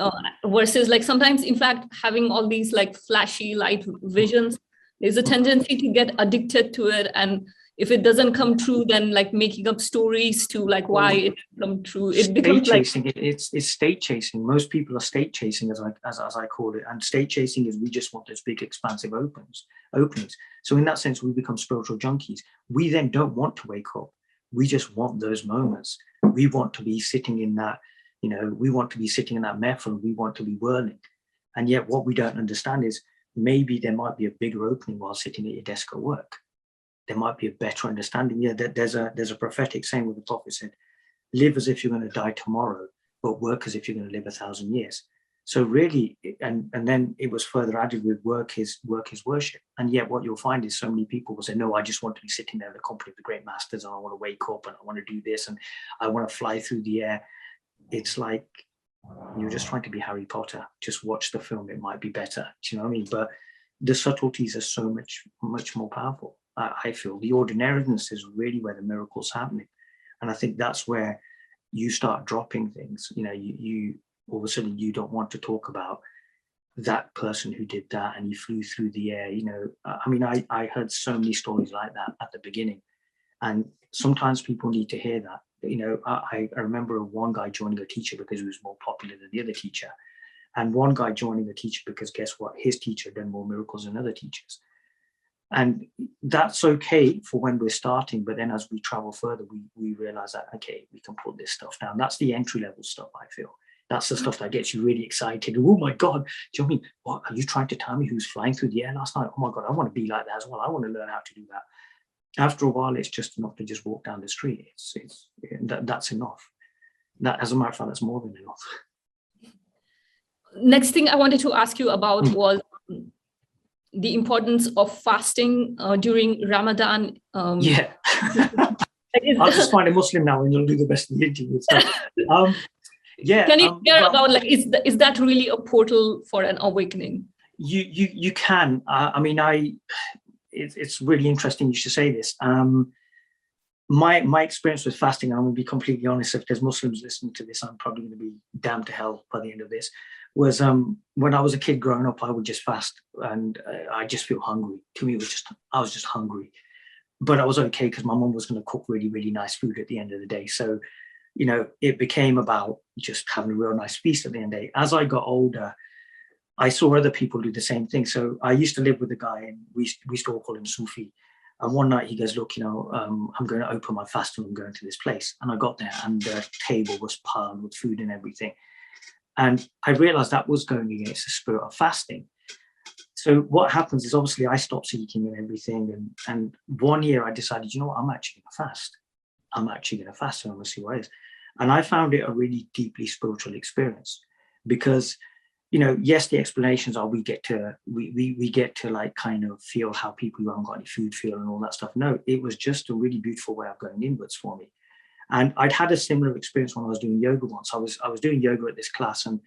Versus like sometimes, in fact, having all these like flashy light visions, there's a tendency to get addicted to it. And if it doesn't come true, then like making up stories to like why it didn't come true. It becomes state chasing. It's state chasing. Most people are state chasing, as I call it. And state chasing is we just want those big expansive openings. So in that sense, we become spiritual junkies. We then don't want to wake up. We just want those moments. We want to be sitting in that, we want to be sitting in that mehfil. We want to be whirling. And yet what we don't understand is maybe there might be a bigger opening while sitting at your desk at work. There might be a better understanding. Yeah, there's a prophetic saying where the prophet said, live as if you're going to die tomorrow, but work as if you're going to live 1,000 years. So really, and then it was further added with work is worship. And yet what you'll find is so many people will say, no, I just want to be sitting there in the company of the great masters, and I want to wake up and I want to do this and I want to fly through the air. It's like you're just trying to be Harry Potter. Just watch the film, it might be better. Do you know what I mean? But the subtleties are so much more powerful. I feel the ordinariness is really where the miracle's happening. And I think that's where you start dropping things. You all of a sudden you don't want to talk about that person who did that and he flew through the air. I heard so many stories like that at the beginning, and sometimes people need to hear that. I remember one guy joining a teacher because he was more popular than the other teacher, and one guy joining a teacher because guess what, his teacher done more miracles than other teachers. And that's okay for when we're starting, but then as we travel further, we realize that, okay, we can put this stuff down. That's the entry level stuff, I feel. That's the stuff that gets you really excited. Oh my God, do you know what I mean? What, are you trying to tell me who's flying through the air last night? Oh my God, I want to be like that as well. I want to learn how to do that. After a while, it's just enough to just walk down the street. That's enough. That, as a matter of fact, that's more than enough. Next thing I wanted to ask you about was the importance of fasting during Ramadan. Yeah. I'll just find a Muslim now and you'll do the best of the interview. Yeah. Can you share about like is that really a portal for an awakening? You can. It's really interesting you should say this. My experience with fasting, I'm going to be completely honest, if there's Muslims listening to this, I'm probably going to be damned to hell by the end of this, was when I was a kid growing up, I would just fast and I just feel hungry. To me, I was just hungry. But I was okay because my mom was going to cook really, really nice food at the end of the day. So, it became about just having a real nice feast at the end of the day. As I got older, I saw other people do the same thing. So I used to live with a guy and we used to all call him Sufi. And one night he goes, look, I'm going to open my fast and I'm going to this place. And I got there and the table was piled with food and everything. And I realized that was going against the spirit of fasting. So what happens is obviously I stopped eating and everything. And one year I decided, I'm actually going to fast. I'm actually going to fast and I'm going to see what it is. And I found it a really deeply spiritual experience because, yes, the explanations are we get to like kind of feel how people who haven't got any food feel and all that stuff. No, it was just a really beautiful way of going inwards for me. And I'd had a similar experience when I was doing yoga once. I was doing yoga at this class and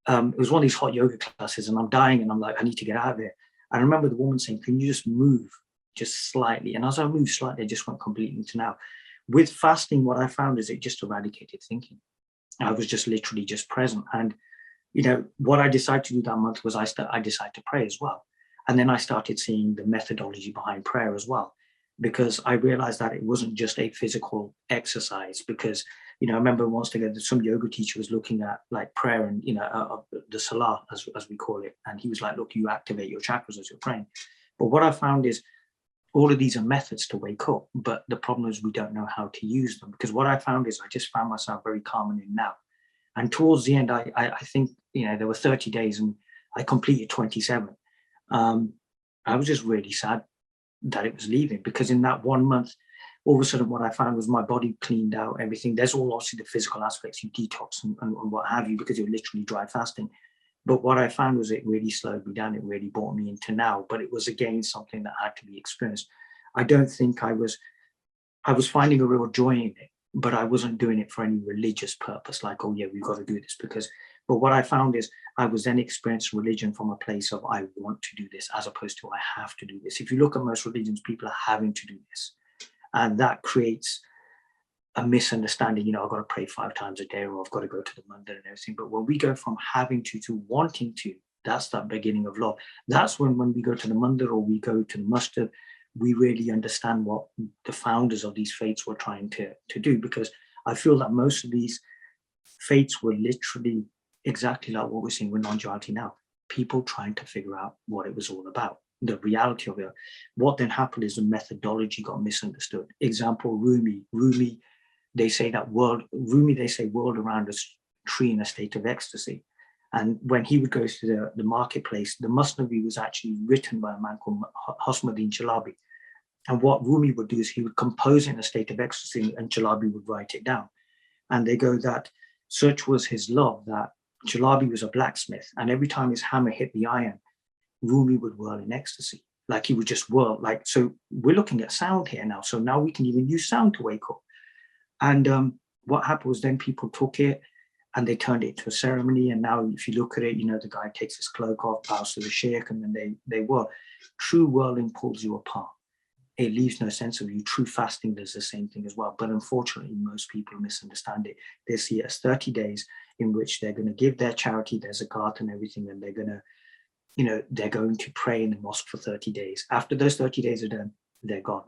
it was one of these hot yoga classes and I'm dying and I'm like, I need to get out of here. And I remember the woman saying, can you just move just slightly? And as I moved slightly, I just went completely into now. With fasting, what I found is it just eradicated thinking. I was just literally just present. And, what I decided to do that month was I decided to pray as well. And then I started seeing the methodology behind prayer as well, because I realized that it wasn't just a physical exercise. Because, I remember once together, some yoga teacher was looking at like prayer and, the salah, as we call it. And he was like, look, you activate your chakras as you're praying. But what I found is all of these are methods to wake up. But the problem is we don't know how to use them. Because what I found is I just found myself very calm and in now. And towards the end, I think, there were 30 days and I completed 27. I was just really sad that it was leaving, because in that 1 month, all of a sudden what I found was my body cleaned out everything. There's all obviously the physical aspects, you detox and what have you, because you're literally dry fasting. But what I found was it really slowed me down. It really brought me into now, but it was again something that had to be experienced. I don't think I was finding a real joy in it, but I wasn't doing it for any religious purpose, like, oh yeah, we've got to do this but what I found is I was then experiencing religion from a place of I want to do this, as opposed to I have to do this. If you look at most religions, people are having to do this. And that creates a misunderstanding, I've got to pray 5 times a day, or I've got to go to the mandir and everything. But when we go from having to wanting to, that's that beginning of love. That's when we go to the mandir or we go to the masjid, we really understand what the founders of these faiths were trying to do. Because I feel that most of these faiths were literally exactly like what we're seeing with non-duality now. People trying to figure out what it was all about, the reality of it. What then happened is the methodology got misunderstood. Example, Rumi, they say world around a tree in a state of ecstasy. And when he would go to the marketplace, the Masnavi was actually written by a man called Hosmuddin Chalabi. And what Rumi would do is he would compose it in a state of ecstasy, and Chalabi would write it down. And they go that such was his love that Chalabi was a blacksmith, and every time his hammer hit the iron, Rumi would whirl in ecstasy. Like he would just whirl. So we're looking at sound here now. So now we can even use sound to wake up. And what happened was then people took it and they turned it into a ceremony. And now if you look at it, the guy takes his cloak off, bows to the sheikh, and then they whirl. True whirling pulls you apart. It leaves no sense of you. True fasting does the same thing as well. But unfortunately, most people misunderstand it. They see it as 30 days in which they're going to give their charity, there's a zakat and everything, and they're going to pray in the mosque for 30 days. After those 30 days are done, they're gone.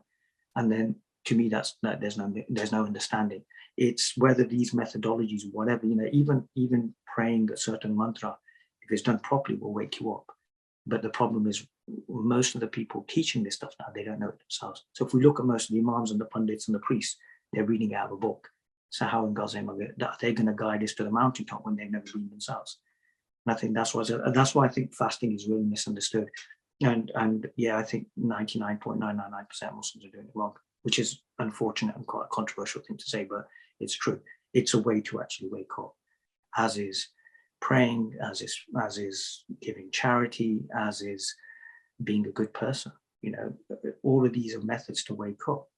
And then to me, there's no understanding. It's whether these methodologies, whatever, even praying a certain mantra, if it's done properly, will wake you up. But the problem is most of the people teaching this stuff now, they don't know it themselves. So if we look at most of the imams and the pundits and the priests, they're reading out of a book. So how in God's name are they going to guide us to the mountaintop when they've never been themselves? And I think that's why I think fasting is really misunderstood. And yeah, I think 99.999% Muslims are doing it wrong, which is unfortunate and quite a controversial thing to say, but it's true. It's a way to actually wake up, as is praying, as is giving charity, as is being a good person. All of these are methods to wake up.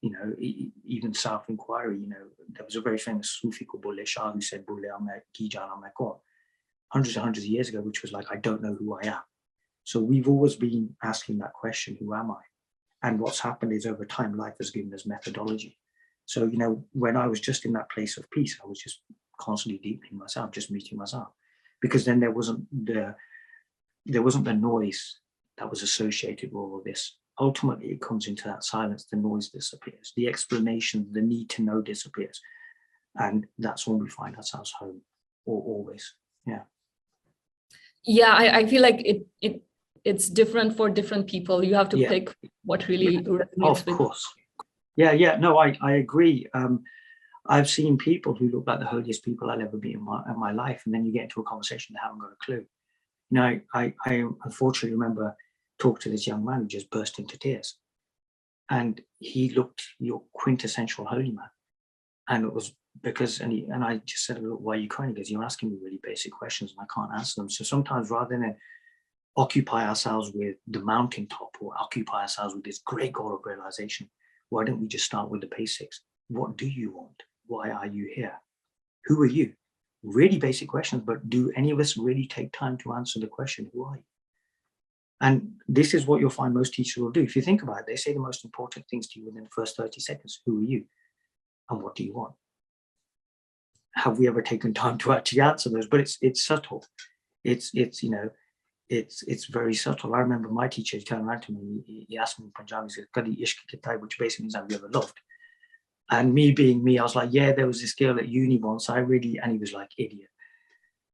Even self-inquiry. There was a very famous Sufi called Bulle Shah who said, "Bulle ame ki jana mein kaun," hundreds and hundreds of years ago, which was like, I don't know who I am. So we've always been asking that question, who am I? And what's happened is over time, life has given us methodology. So, when I was just in that place of peace, I was just constantly deepening myself, just meeting myself, because then there wasn't the noise that was associated with all of this. Ultimately, it comes into that silence, the noise disappears, the explanation, the need to know disappears. And that's when we find ourselves home, or always. Yeah. Yeah, I feel like it's different for different people. You have to pick what really resonates with. Of course. Yeah. No, I agree. I've seen people who look like the holiest people I'll ever be in my life, and then you get into a conversation, they haven't got a clue. I unfortunately remember talking to this young man who just burst into tears, and he looked your quintessential holy man, and it was because and I just said, "Look, why are you crying?" He goes, "You're asking me really basic questions, and I can't answer them." So sometimes, rather than occupy ourselves with the mountaintop or occupy ourselves with this great goal of realization, why don't we just start with the basics? What do you want? Why are you here? Who are you? Really basic questions, but do any of us really take time to answer the question, who are you? And this is what you'll find most teachers will do. If you think about it, they say the most important things to you within the first 30 seconds. Who are you? And what do you want? Have we ever taken time to actually answer those? But it's subtle. It's very subtle. I remember my teacher turned around to me, he asked me in Punjabi, he said, "Kadi ishq kita," which basically means, have you ever loved? And me being me, I was like, yeah, there was this girl at uni once, and he was like, idiot.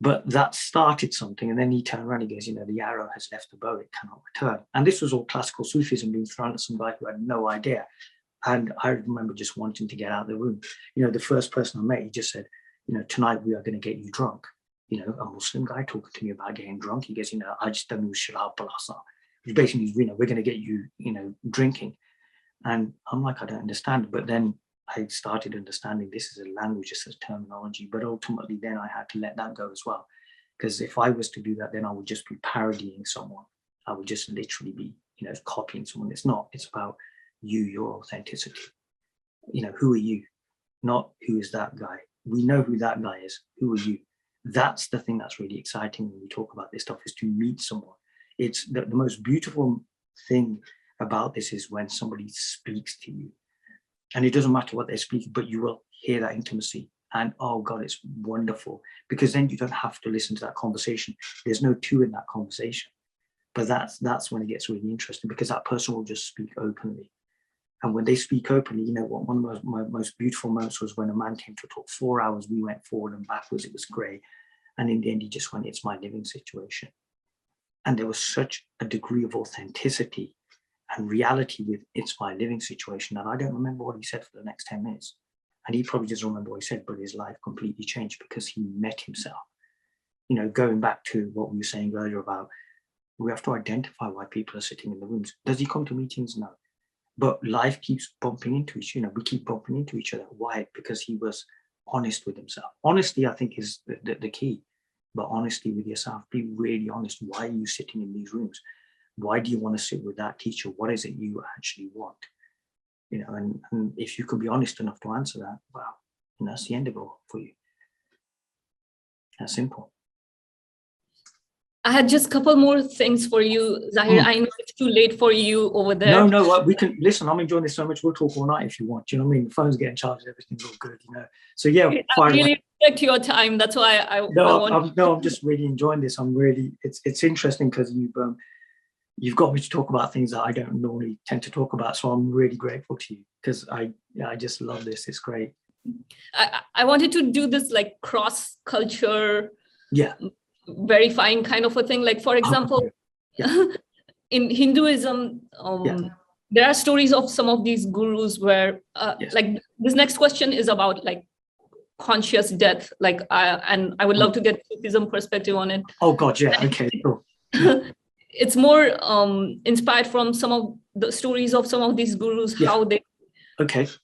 But that started something. And then he turned around, he goes, the arrow has left the bow, it cannot return. And this was all classical Sufism being thrown at some guy who had no idea. And I remember just wanting to get out of the room. The first person I met, he just said, tonight we are going to get you drunk. A Muslim guy talking to me about getting drunk. He goes, I just don't know sharab palasa, which basically means, we're going to get you, drinking. And I'm like, I don't understand. But then I started understanding this is a language, it's a terminology. But ultimately, then I had to let that go as well. Because if I was to do that, then I would just be parodying someone. I would just literally be, copying someone. It's not. It's about you, your authenticity. Who are you? Not who is that guy. We know who that guy is. Who are you? That's the thing that's really exciting when we talk about this stuff, is to meet someone. It's the most beautiful thing about this is when somebody speaks to you. And it doesn't matter what they're speaking, but you will hear that intimacy. And oh God, it's wonderful, because then you don't have to listen to that conversation. There's no two in that conversation. But that's when it gets really interesting, because that person will just speak openly. And when they speak openly, you know what, one of my most beautiful moments was when a man came to talk 4 hours. We went forward and backwards. It was great. And in the end, he just went, it's my living situation. And there was such a degree of authenticity and reality with it's my living situation. And I don't remember what he said for the next 10 minutes. And he probably doesn't remember what he said, but his life completely changed because he met himself. You know, going back to what we were saying earlier about, we have to identify why people are sitting in the rooms. Does he come to meetings? No. But life keeps bumping into each, we keep bumping into each other. Why? Because he was honest with himself. Honesty, I think, is the key. But honesty with yourself, be really honest. Why are you sitting in these rooms? Why do you want to sit with that teacher? What is it you actually want? You know, and if you can be honest enough to answer that, wow, and that's the end of it all for you. That's simple. I had just a couple more things for you, Zahir. I know it's too late for you over there. No, we can listen. I'm enjoying this so much. We'll talk all night if you want. Do you know what I mean? The phone's getting charged, everything's all good, you know. So yeah, I really respect your time. That's why I'm just really enjoying this. I'm really, it's interesting because you've got me to talk about things that I don't normally tend to talk about. So I'm really grateful to you because I just love this. It's great. I wanted to do this like cross culture. Yeah. Verifying kind of a thing, like for example, in Hinduism, there are stories of some of these gurus where like this next question is about like conscious death, like and I would love to get Sufism perspective on it. Oh God, yeah, okay, cool. It's more inspired from some of the stories of some of these gurus, how they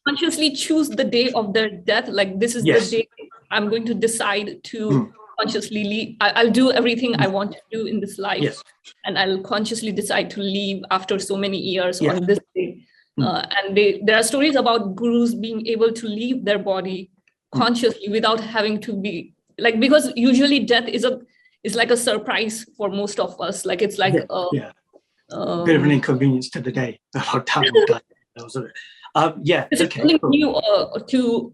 consciously choose the day of their death, like this is the day I'm going to decide to consciously leave. I'll do everything I want to do in this life, and I'll consciously decide to leave after so many years on this day. And there are stories about gurus being able to leave their body consciously without having to be like, because usually death is like a surprise for most of us. Like it's like a bit of an inconvenience to the day. Is it something new to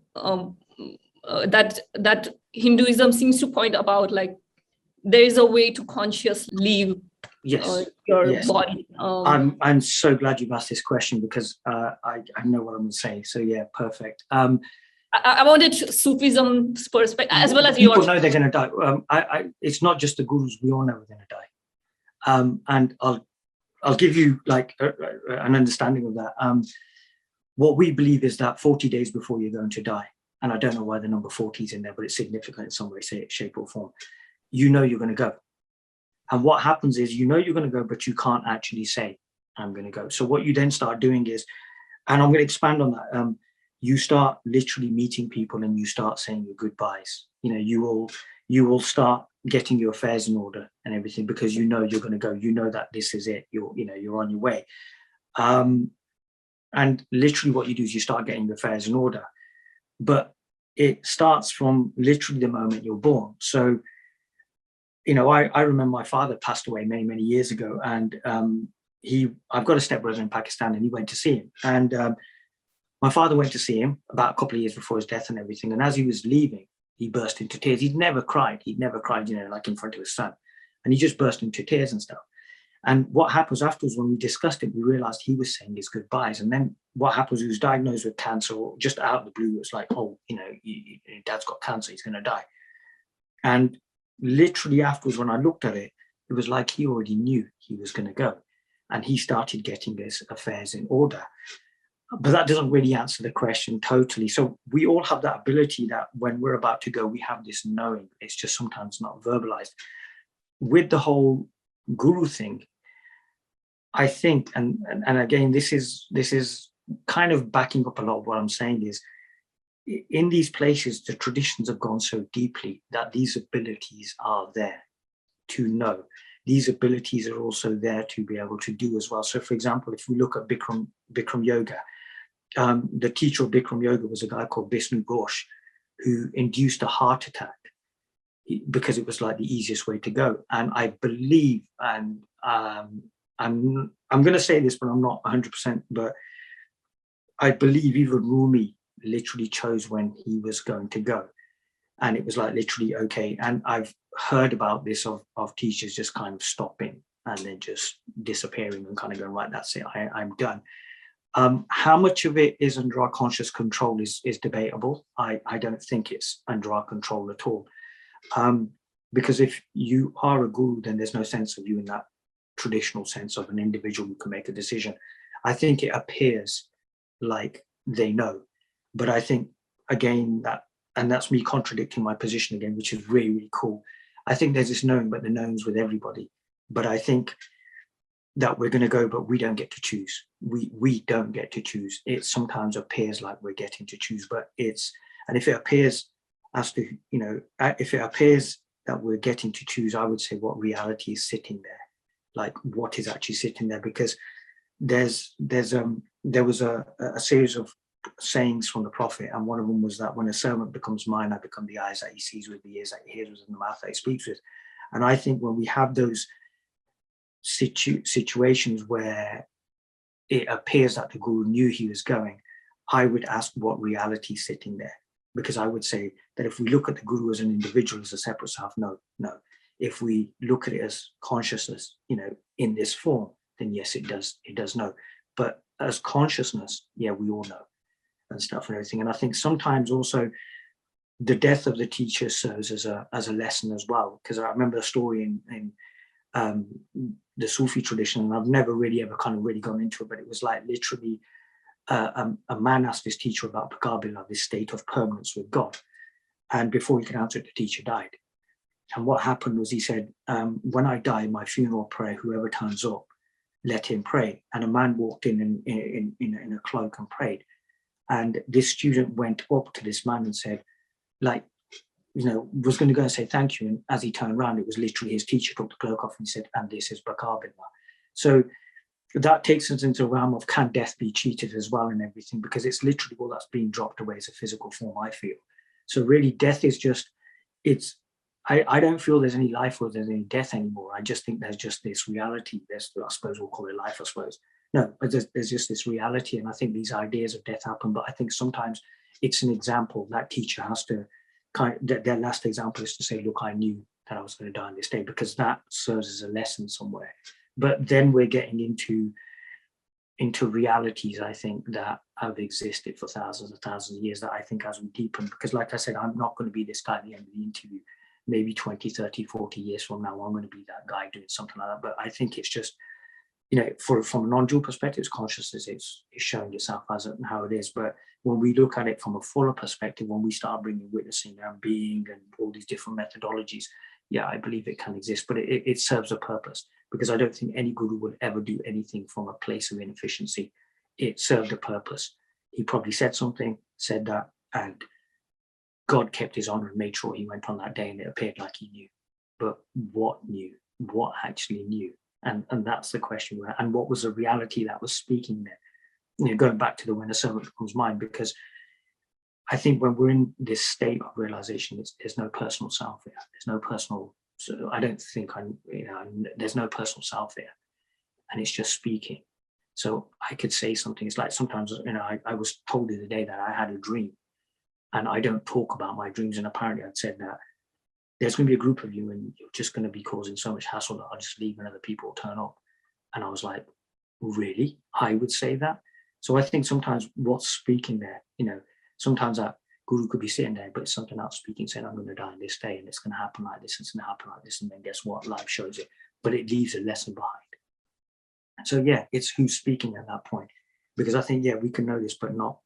that Hinduism seems to point about, like there is a way to consciously leave your body. I'm so glad you've asked this question because I know what I'm going to say. So yeah, perfect. I wanted Sufism's perspective as well as people yours. Know they're going to die. It's not just the gurus. We all know we're going to die. And I'll give you like an understanding of that. What we believe is that 40 days before you're going to die, and I don't know why the number 40 is in there, but it's significant in some way, shape or form. You know you're going to go. And what happens is you're going to go, but you can't actually say, I'm going to go. So what you then start doing is, and I'm going to expand on that, you start literally meeting people and you start saying your goodbyes. You know, you will start getting your affairs in order and everything because you know you're going to go. You know that this is it. You're on your way. And literally what you do is you start getting your affairs in order. But it starts from literally the moment you're born. So, I remember my father passed away many, many years ago, and I've got a stepbrother in Pakistan, and he went to see him. And my father went to see him about a couple of years before his death and everything. And as he was leaving, he burst into tears. He'd never cried, like in front of his son. And he just burst into tears and stuff. And what happens afterwards, when we discussed it, we realized he was saying his goodbyes. And then what happens, he was diagnosed with cancer, or just out of the blue, it's like, oh, dad's got cancer, he's going to die. And literally afterwards, when I looked at it, it was like he already knew he was going to go. And he started getting his affairs in order. But that doesn't really answer the question totally. So we all have that ability that when we're about to go, we have this knowing. It's just sometimes not verbalized. With the whole guru thing, I think, and again, this is kind of backing up a lot of what I'm saying is, in these places, the traditions have gone so deeply that these abilities are there to know. These abilities are also there to be able to do as well. So, for example, if we look at Bikram Yoga, the teacher of Bikram Yoga was a guy called Vishnu Ghosh, who induced a heart attack because it was like the easiest way to go. And I believe, and I'm going to say this, but I'm not 100%, but I believe even Rumi literally chose when he was going to go. And it was like literally, okay. And I've heard about this of teachers just kind of stopping and then just disappearing and kind of going, right, that's it, I'm done. How much of it is under our conscious control is debatable. I don't think it's under our control at all. Because if you are a guru, then there's no sense of you in that traditional sense of an individual who can make a decision. I think it appears like they know. But I think, again, and that's me contradicting my position again, which is really, really cool. I think there's this knowing, but the knowing's with everybody. But I think that we're going to go, but we don't get to choose. We don't get to choose. It sometimes appears like we're getting to choose, but and if it appears as to, if it appears that we're getting to choose, I would say what reality is sitting there, like what is actually sitting there, because there was a series of sayings from the Prophet, and one of them was that when a servant becomes mine, I become the eyes that he sees with, the ears that he hears with, and the mouth that he speaks with. And I think when we have those situations where it appears that the guru knew he was going, I would ask what reality is sitting there, because I would say that if we look at the guru as an individual, as a separate self, no. If we look at it as consciousness, in this form, then yes, it does know. But as consciousness, yeah, we all know and stuff and everything. And I think sometimes also the death of the teacher serves as a lesson as well, because I remember a story in the Sufi tradition, and I've never really ever kind of really gone into it, but it was like literally a man asked his teacher about Baqabila, this state of permanence with God, and before he could answer it, the teacher died. And what happened was he said, when I die, my funeral prayer, whoever turns up, let him pray. And a man walked in a cloak and prayed. And this student went up to this man and said, was going to go and say thank you. And as he turned around, it was literally his teacher took the cloak off and he said, and this is Baqabila. So that takes us into the realm of, can death be cheated as well and everything? Because it's literally all that's being dropped away as a physical form, I feel. So really death is just, I don't feel there's any life or there's any death anymore. I just think there's just this reality. I suppose we'll call it life, I suppose. No, but there's just this reality. And I think these ideas of death happen, but I think sometimes it's an example that teacher has to their last example is to say, look, I knew that I was going to die on this day, because that serves as a lesson somewhere. But then we're getting into realities, I think, that have existed for thousands and thousands of years, that I think as we deepen, because like I said, I'm not going to be this guy at the end of the interview. Maybe 20, 30, 40 years from now, I'm going to be that guy doing something like that. But I think it's just, from a non-dual perspective, consciousness is showing itself as how it is. But when we look at it from a fuller perspective, when we start bringing witnessing and being and all these different methodologies, yeah, I believe it can exist, but it serves a purpose, because I don't think any guru would ever do anything from a place of inefficiency. It served a purpose. He probably said that, and God kept his honor and made sure he went on that day, and it appeared like he knew. But what knew? What actually knew? And that's the question. And what was the reality that was speaking there? Going back to the when a servant becomes mine, because I think when we're in this state of realization, there's no personal self there. There's no personal. So I don't think there's no personal self there, and it's just speaking. So I could say something. It's like sometimes I was told the other day that I had a dream, and I don't talk about my dreams. And apparently I'd said that there's going to be a group of you and you're just going to be causing so much hassle that I'll just leave and other people turn up. And I was like, really? I would say that? So I think sometimes what's speaking there, sometimes that guru could be sitting there, but it's something else speaking, saying, I'm going to die on this day and it's going to happen like this, it's going to happen like this. And then guess what? Life shows it, but it leaves a lesson behind. So yeah, it's who's speaking at that point. Because I think, yeah, we can know this, but not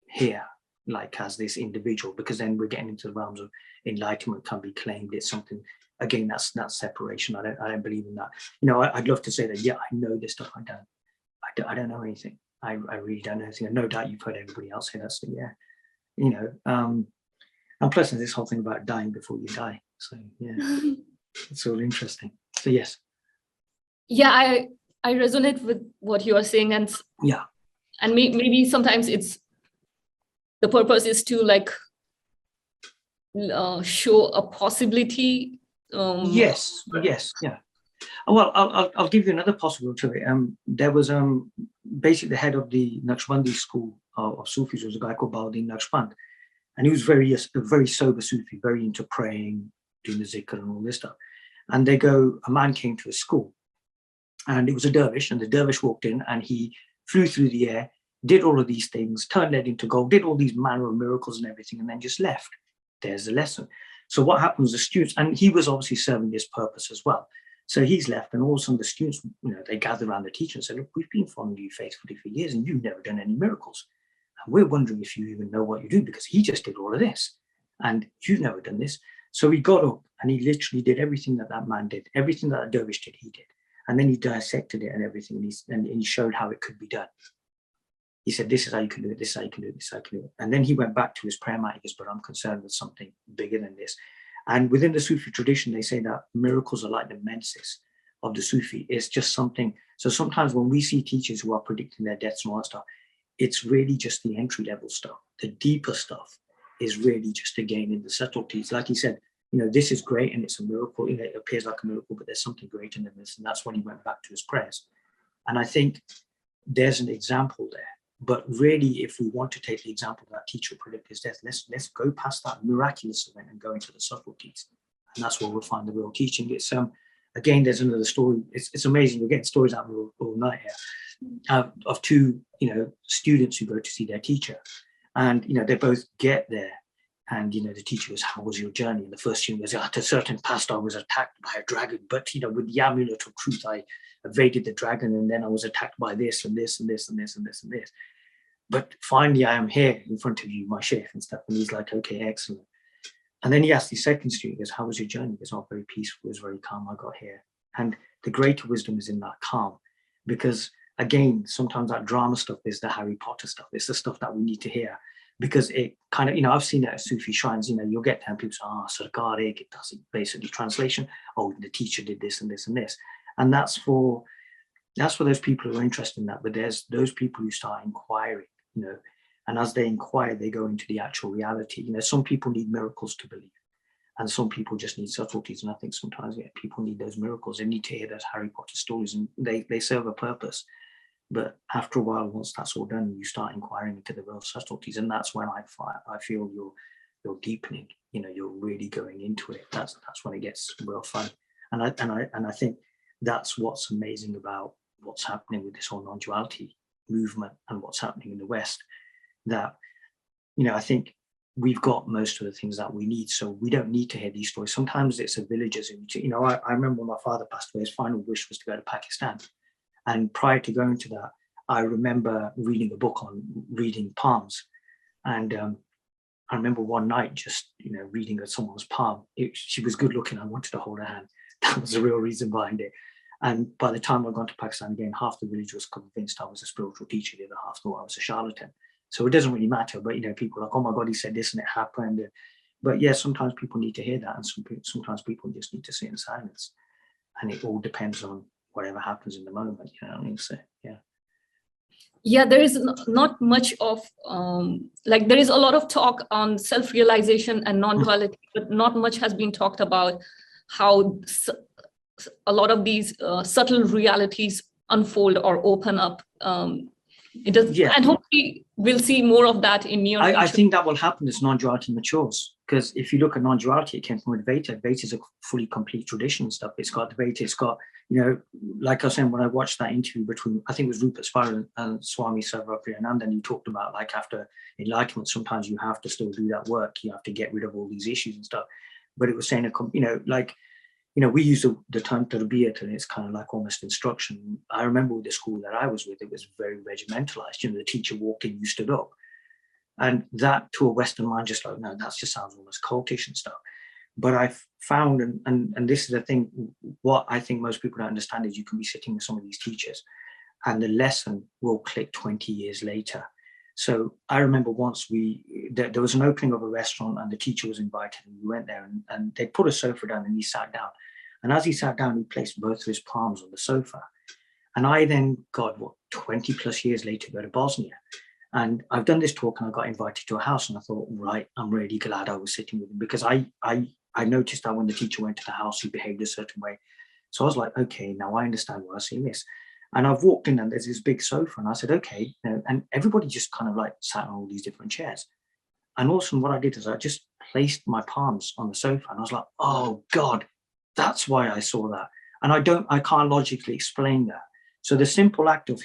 here, like as this individual, because then we're getting into the realms of enlightenment can be claimed. It's something, again, that's separation. I don't believe in that. I'd love to say that, yeah, I know this stuff. I don't know anything. I really don't know anything. And no doubt you've heard everybody else say that. So yeah, and plus there's this whole thing about dying before you die. So yeah, it's all interesting. So yes. Yeah, I resonate with what you are saying, and yeah, and maybe sometimes it's the purpose is to show a possibility. Yes, yeah. Well, I'll give you another possible to it. There was basically the head of the Naqshbandi school of Sufis was a guy called Baldin Naqshband. And he was a very sober Sufi, very into praying, doing the zikr and all this stuff. And a man came to his school, and it was a dervish, and the dervish walked in and he flew through the air, did all of these things, turned lead into gold, did all these manner of miracles and everything, and then just left. There's the lesson. So what happens, the students, and he was obviously serving this purpose as well. So he's left, and all of a sudden the students, they gather around the teacher and say, look, we've been following you faithfully for years and you've never done any miracles. And we're wondering if you even know what you do, because he just did all of this and you've never done this. So he got up and he literally did everything that man did, everything that dervish did, he did. And then he dissected it and everything, and he showed how it could be done. He said, this is how you can do it, this is how you can do it, this is how you can do it. And then he went back to his prayer mat. He goes, but I'm concerned with something bigger than this. And within the Sufi tradition, they say that miracles are like the menses of the Sufi. It's just something. So sometimes when we see teachers who are predicting their deaths and all that stuff, it's really just the entry level stuff. The deeper stuff is really just again in the subtleties. Like he said, this is great and it's a miracle. It appears like a miracle, but there's something greater than this. And that's when he went back to his prayers. And I think there's an example there. But really, if we want to take the example of that teacher who predicted his death, let's go past that miraculous event and go into the subtleties. And that's where we'll find the real teaching. It's again, there's another story. It's amazing. We're getting stories out all night here of two, students who go to see their teacher. And, they both get there. And, the teacher goes, how was your journey? And the first student goes, at a certain past, I was attacked by a dragon. But, with the amulet of truth, I evaded the dragon. And then I was attacked by this and this and this and this and this and this. But finally, I am here in front of you, my sheikh and stuff. And he's like, okay, excellent. And then he asked the second student, he goes, how was your journey? He goes, oh, very peaceful. It was very calm. I got here. And the greater wisdom is in that calm. Because, again, sometimes that drama stuff is the Harry Potter stuff. It's the stuff that we need to hear. Because it kind of, I've seen it at Sufi shrines, you'll get there and people say, Sarkar, it does it basically translation. Oh, the teacher did this and this and this. And that's for those people who are interested in that. But there's those people who start inquiring, and as they inquire, they go into the actual reality. Some people need miracles to believe, and some people just need subtleties. And I think sometimes people need those miracles. They need to hear those Harry Potter stories, and they serve a purpose. But after a while, once that's all done, you start inquiring into the real subtleties, and that's when I feel you're deepening. You're really going into it. That's when it gets real fun. And I think that's what's amazing about what's happening with this whole non-duality movement and what's happening in the West. That I think we've got most of the things that we need, so we don't need to hear these stories. Sometimes it's a villager's. I remember when my father passed away, his final wish was to go to Pakistan. And prior to going to that, I remember reading a book on reading palms. And I remember one night just, reading someone's palm. She was good looking. I wanted to hold her hand. That was the real reason behind it. And by the time I'd gone to Pakistan again, half the village was convinced I was a spiritual teacher. The other half thought I was a charlatan. So it doesn't really matter. But, people are like, oh my God, he said this and it happened. But yeah, sometimes people need to hear that. And sometimes people just need to sit in silence. And it all depends on whatever happens in the moment, you know what I mean? So, yeah. Yeah, there is not much of, there is a lot of talk on self-realization and non-duality, but not much has been talked about how a lot of these subtle realities unfold or open up. It does, yeah. And hopefully we'll see more of that in near future. I think that will happen as non-duality matures. Because if you look at non-duality, it came from Advaita. Advaita is a fully complete tradition and stuff. It's got Advaita, it's got, like I was saying, when I watched that interview between, I think it was Rupert Spira and Swami Sarvapriyananda, and you talked about like after enlightenment, sometimes you have to still do that work. You have to get rid of all these issues and stuff. But it was saying, we use the term tarbiyat, and it's kind of like almost instruction. I remember with the school that I was with, it was very regimentalized. The teacher walked in, you stood up. And that to a Western mind, just like, no, that just sounds almost cultish and stuff. But I've found, and this is the thing, what I think most people don't understand is you can be sitting with some of these teachers and the lesson will click 20 years later. So I remember once there was an opening of a restaurant and the teacher was invited and we went there and they put a sofa down and he sat down. And as he sat down, he placed both of his palms on the sofa. And I then, 20 plus years later, go to Bosnia. And I've done this talk and I got invited to a house and I thought, right, I'm really glad I was sitting with him, because I noticed that when the teacher went to the house, he behaved a certain way. So I was like, okay, now I understand why I see this. And I've walked in and there's this big sofa, and I said, okay, and everybody just kind of like sat on all these different chairs. And also what I did is I just placed my palms on the sofa, and I was like, oh God, that's why I saw that. And I can't logically explain that. So the simple act of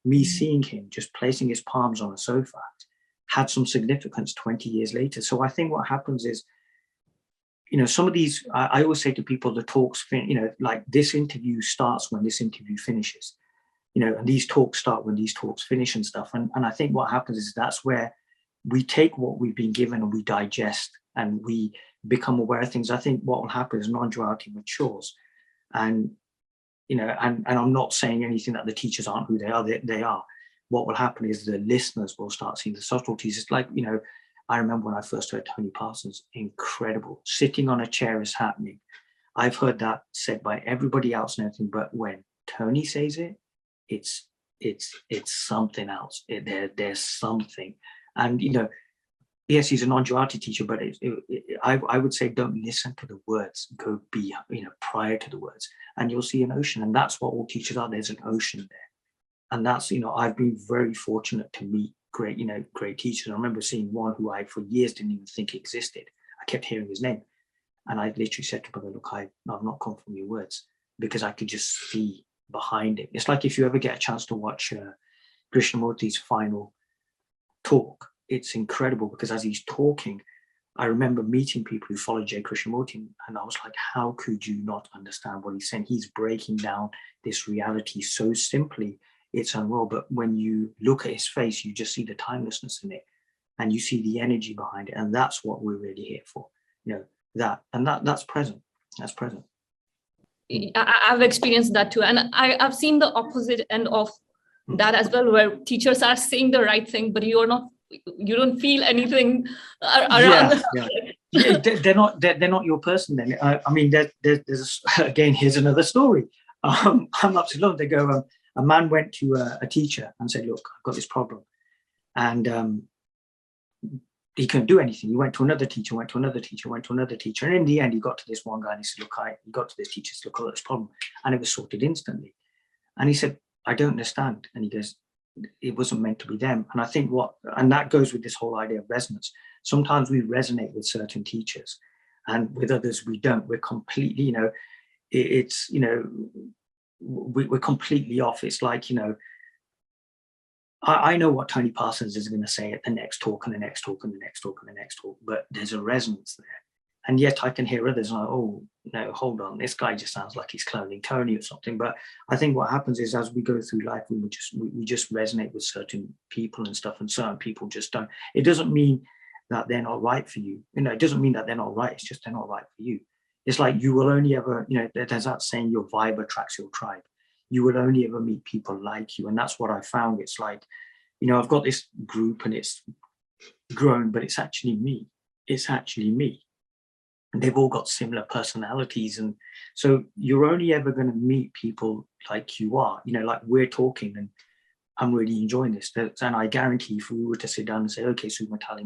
me seeing him just placing his palms on a sofa had some significance 20 years later. So I think what happens is, some of these, I always say to people, the talks, like this interview starts when this interview finishes, and these talks start when these talks finish and stuff. And I think what happens is that's where we take what we've been given and we digest and we become aware of things. I think what will happen is non-duality matures. And, and I'm not saying anything that the teachers aren't who they are. They are. What will happen is the listeners will start seeing the subtleties. It's like, I remember when I first heard Tony Parsons, incredible. Sitting on a chair is happening. I've heard that said by everybody else and everything, but when Tony says it, it's something else. There's something. And, yes, he's a non-duality teacher, but I would say don't listen to the words. Go be, prior to the words, and you'll see an ocean. And that's what all teachers are. There's an ocean there. And that's, I've been very fortunate to meet great teachers. I remember seeing one who I, for years, didn't even think existed. I kept hearing his name. And I literally said to him, look, I've not come from your words, because I could just see behind it. It's like if you ever get a chance to watch Krishnamurti's final talk, it's incredible, because as he's talking, I remember meeting people who follow J. Krishnamurti, and I was like, how could you not understand what he's saying? He's breaking down this reality so simply, it's unreal. But when you look at his face, you just see the timelessness in it, and you see the energy behind it. And that's what we're really here for, that's present. That's present. I've experienced that too. And I've seen the opposite end of that as well, where teachers are saying the right thing, but you don't feel anything around. Yeah, they're not your person then. I mean, there's again, here's another story. I'm absolutely. They go, a man went to a teacher and said, look, I've got this problem. And he couldn't do anything. He went to another teacher, went to another teacher, went to another teacher. And in the end, he got to this one guy and he said, look, he got to this teacher, said, look, I've got this problem. And it was sorted instantly. And he said, I don't understand. And he goes, it wasn't meant to be them. And I think and that goes with this whole idea of resonance. Sometimes we resonate with certain teachers and with others we don't. We're completely, we're completely off. It's like, I know what Tony Parsons is going to say at the next talk and the next talk and the next talk and the next talk, but there's a resonance there. And yet I can hear others like, oh, no, hold on, this guy just sounds like he's cloning Tony or something. But I think what happens is as we go through life, we just resonate with certain people and stuff, and certain people just don't. It doesn't mean that they're not right for you. It doesn't mean that they're not right. It's just they're not right for you. It's like you will only ever, there's that saying, your vibe attracts your tribe. You will only ever meet people like you. And that's what I found. It's like, I've got this group and it's grown, but it's actually me. It's actually me. And they've all got similar personalities. And so you're only ever going to meet people like you are, like we're talking, and I'm really enjoying this. And I guarantee if we were to sit down and say, okay, Suma, tell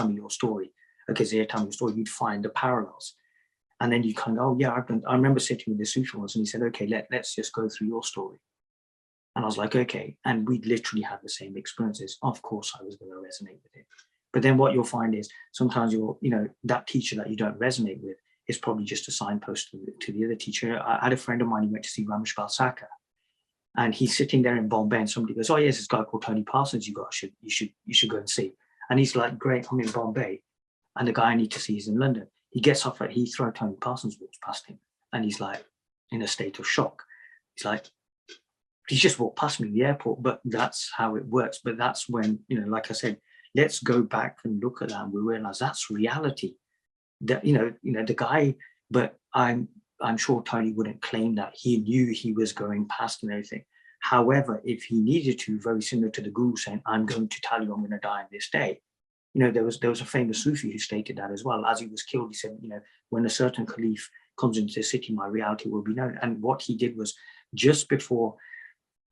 me your story. Okay, Zahir, tell me your story. You'd find the parallels. And then you kind of go, oh, yeah, I remember sitting with the Sufi once and he said, okay, let's just go through your story. And I was like, okay. And we literally had the same experiences. Of course, I was going to resonate with it. But then what you'll find is sometimes that teacher that you don't resonate with is probably just a signpost to the other teacher. I had a friend of mine who went to see Ramesh Balsaka, and he's sitting there in Bombay, and somebody goes, oh, yes, this guy called Tony Parsons, you should go and see. And he's like, great, I'm in Bombay. And the guy I need to see is in London. He gets off at Heathrow, Tony Parsons walks past him, and he's like in a state of shock. He's just walked past me in the airport, but that's how it works. But that's when, like I said, let's go back and look at that, and we realize that's reality. That the guy, but I'm sure Tony wouldn't claim that. He knew he was going past and everything. However, if he needed to, very similar to the Guru saying, I'm going to tell you I'm going to die on this day. There was a famous Sufi who stated that as well. As he was killed, he said, when a certain caliph comes into the city, my reality will be known. And what he did was, just before,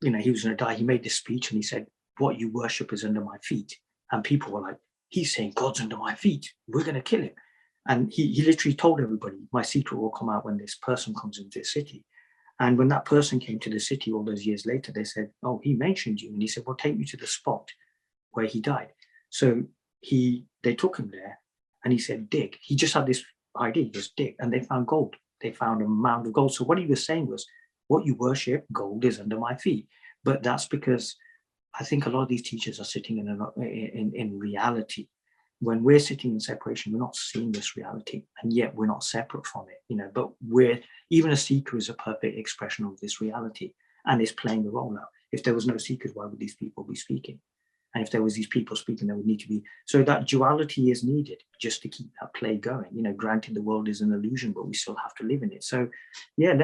he was going to die, he made this speech and he said, what you worship is under my feet. And people were like, he's saying God's under my feet. We're going to kill him. And he literally told everybody, my secret will come out when this person comes into the city. And when that person came to the city all those years later, they said, oh, he mentioned you. And he said, well, take me to the spot where he died. So they took him there and he said, dig. He just had this idea, just dig. And they found gold. They found a mound of gold. So what he was saying was, what you worship, gold is under my feet. But that's because I think a lot of these teachers are sitting in reality. When we're sitting in separation, we're not seeing this reality, and yet we're not separate from it, but even a seeker is a perfect expression of this reality and is playing the role now. If there was no seekers, why would these people be speaking? And if there was these people speaking, there would need to be. So that duality is needed just to keep that play going. Granted, the world is an illusion, but we still have to live in it. So yeah,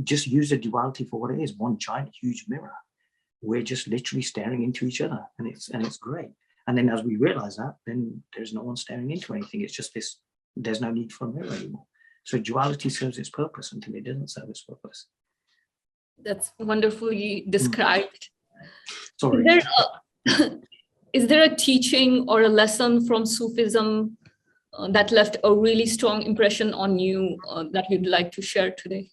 just use the duality for what it is, one giant, huge mirror. We're just literally staring into each other, and it's great. And then as we realize that, then there's no one staring into anything. It's just this, there's no need for a mirror anymore. So duality serves its purpose until it doesn't serve its purpose. That's wonderfully described. Sorry. Is there a teaching or a lesson from Sufism that left a really strong impression on you that you'd like to share today?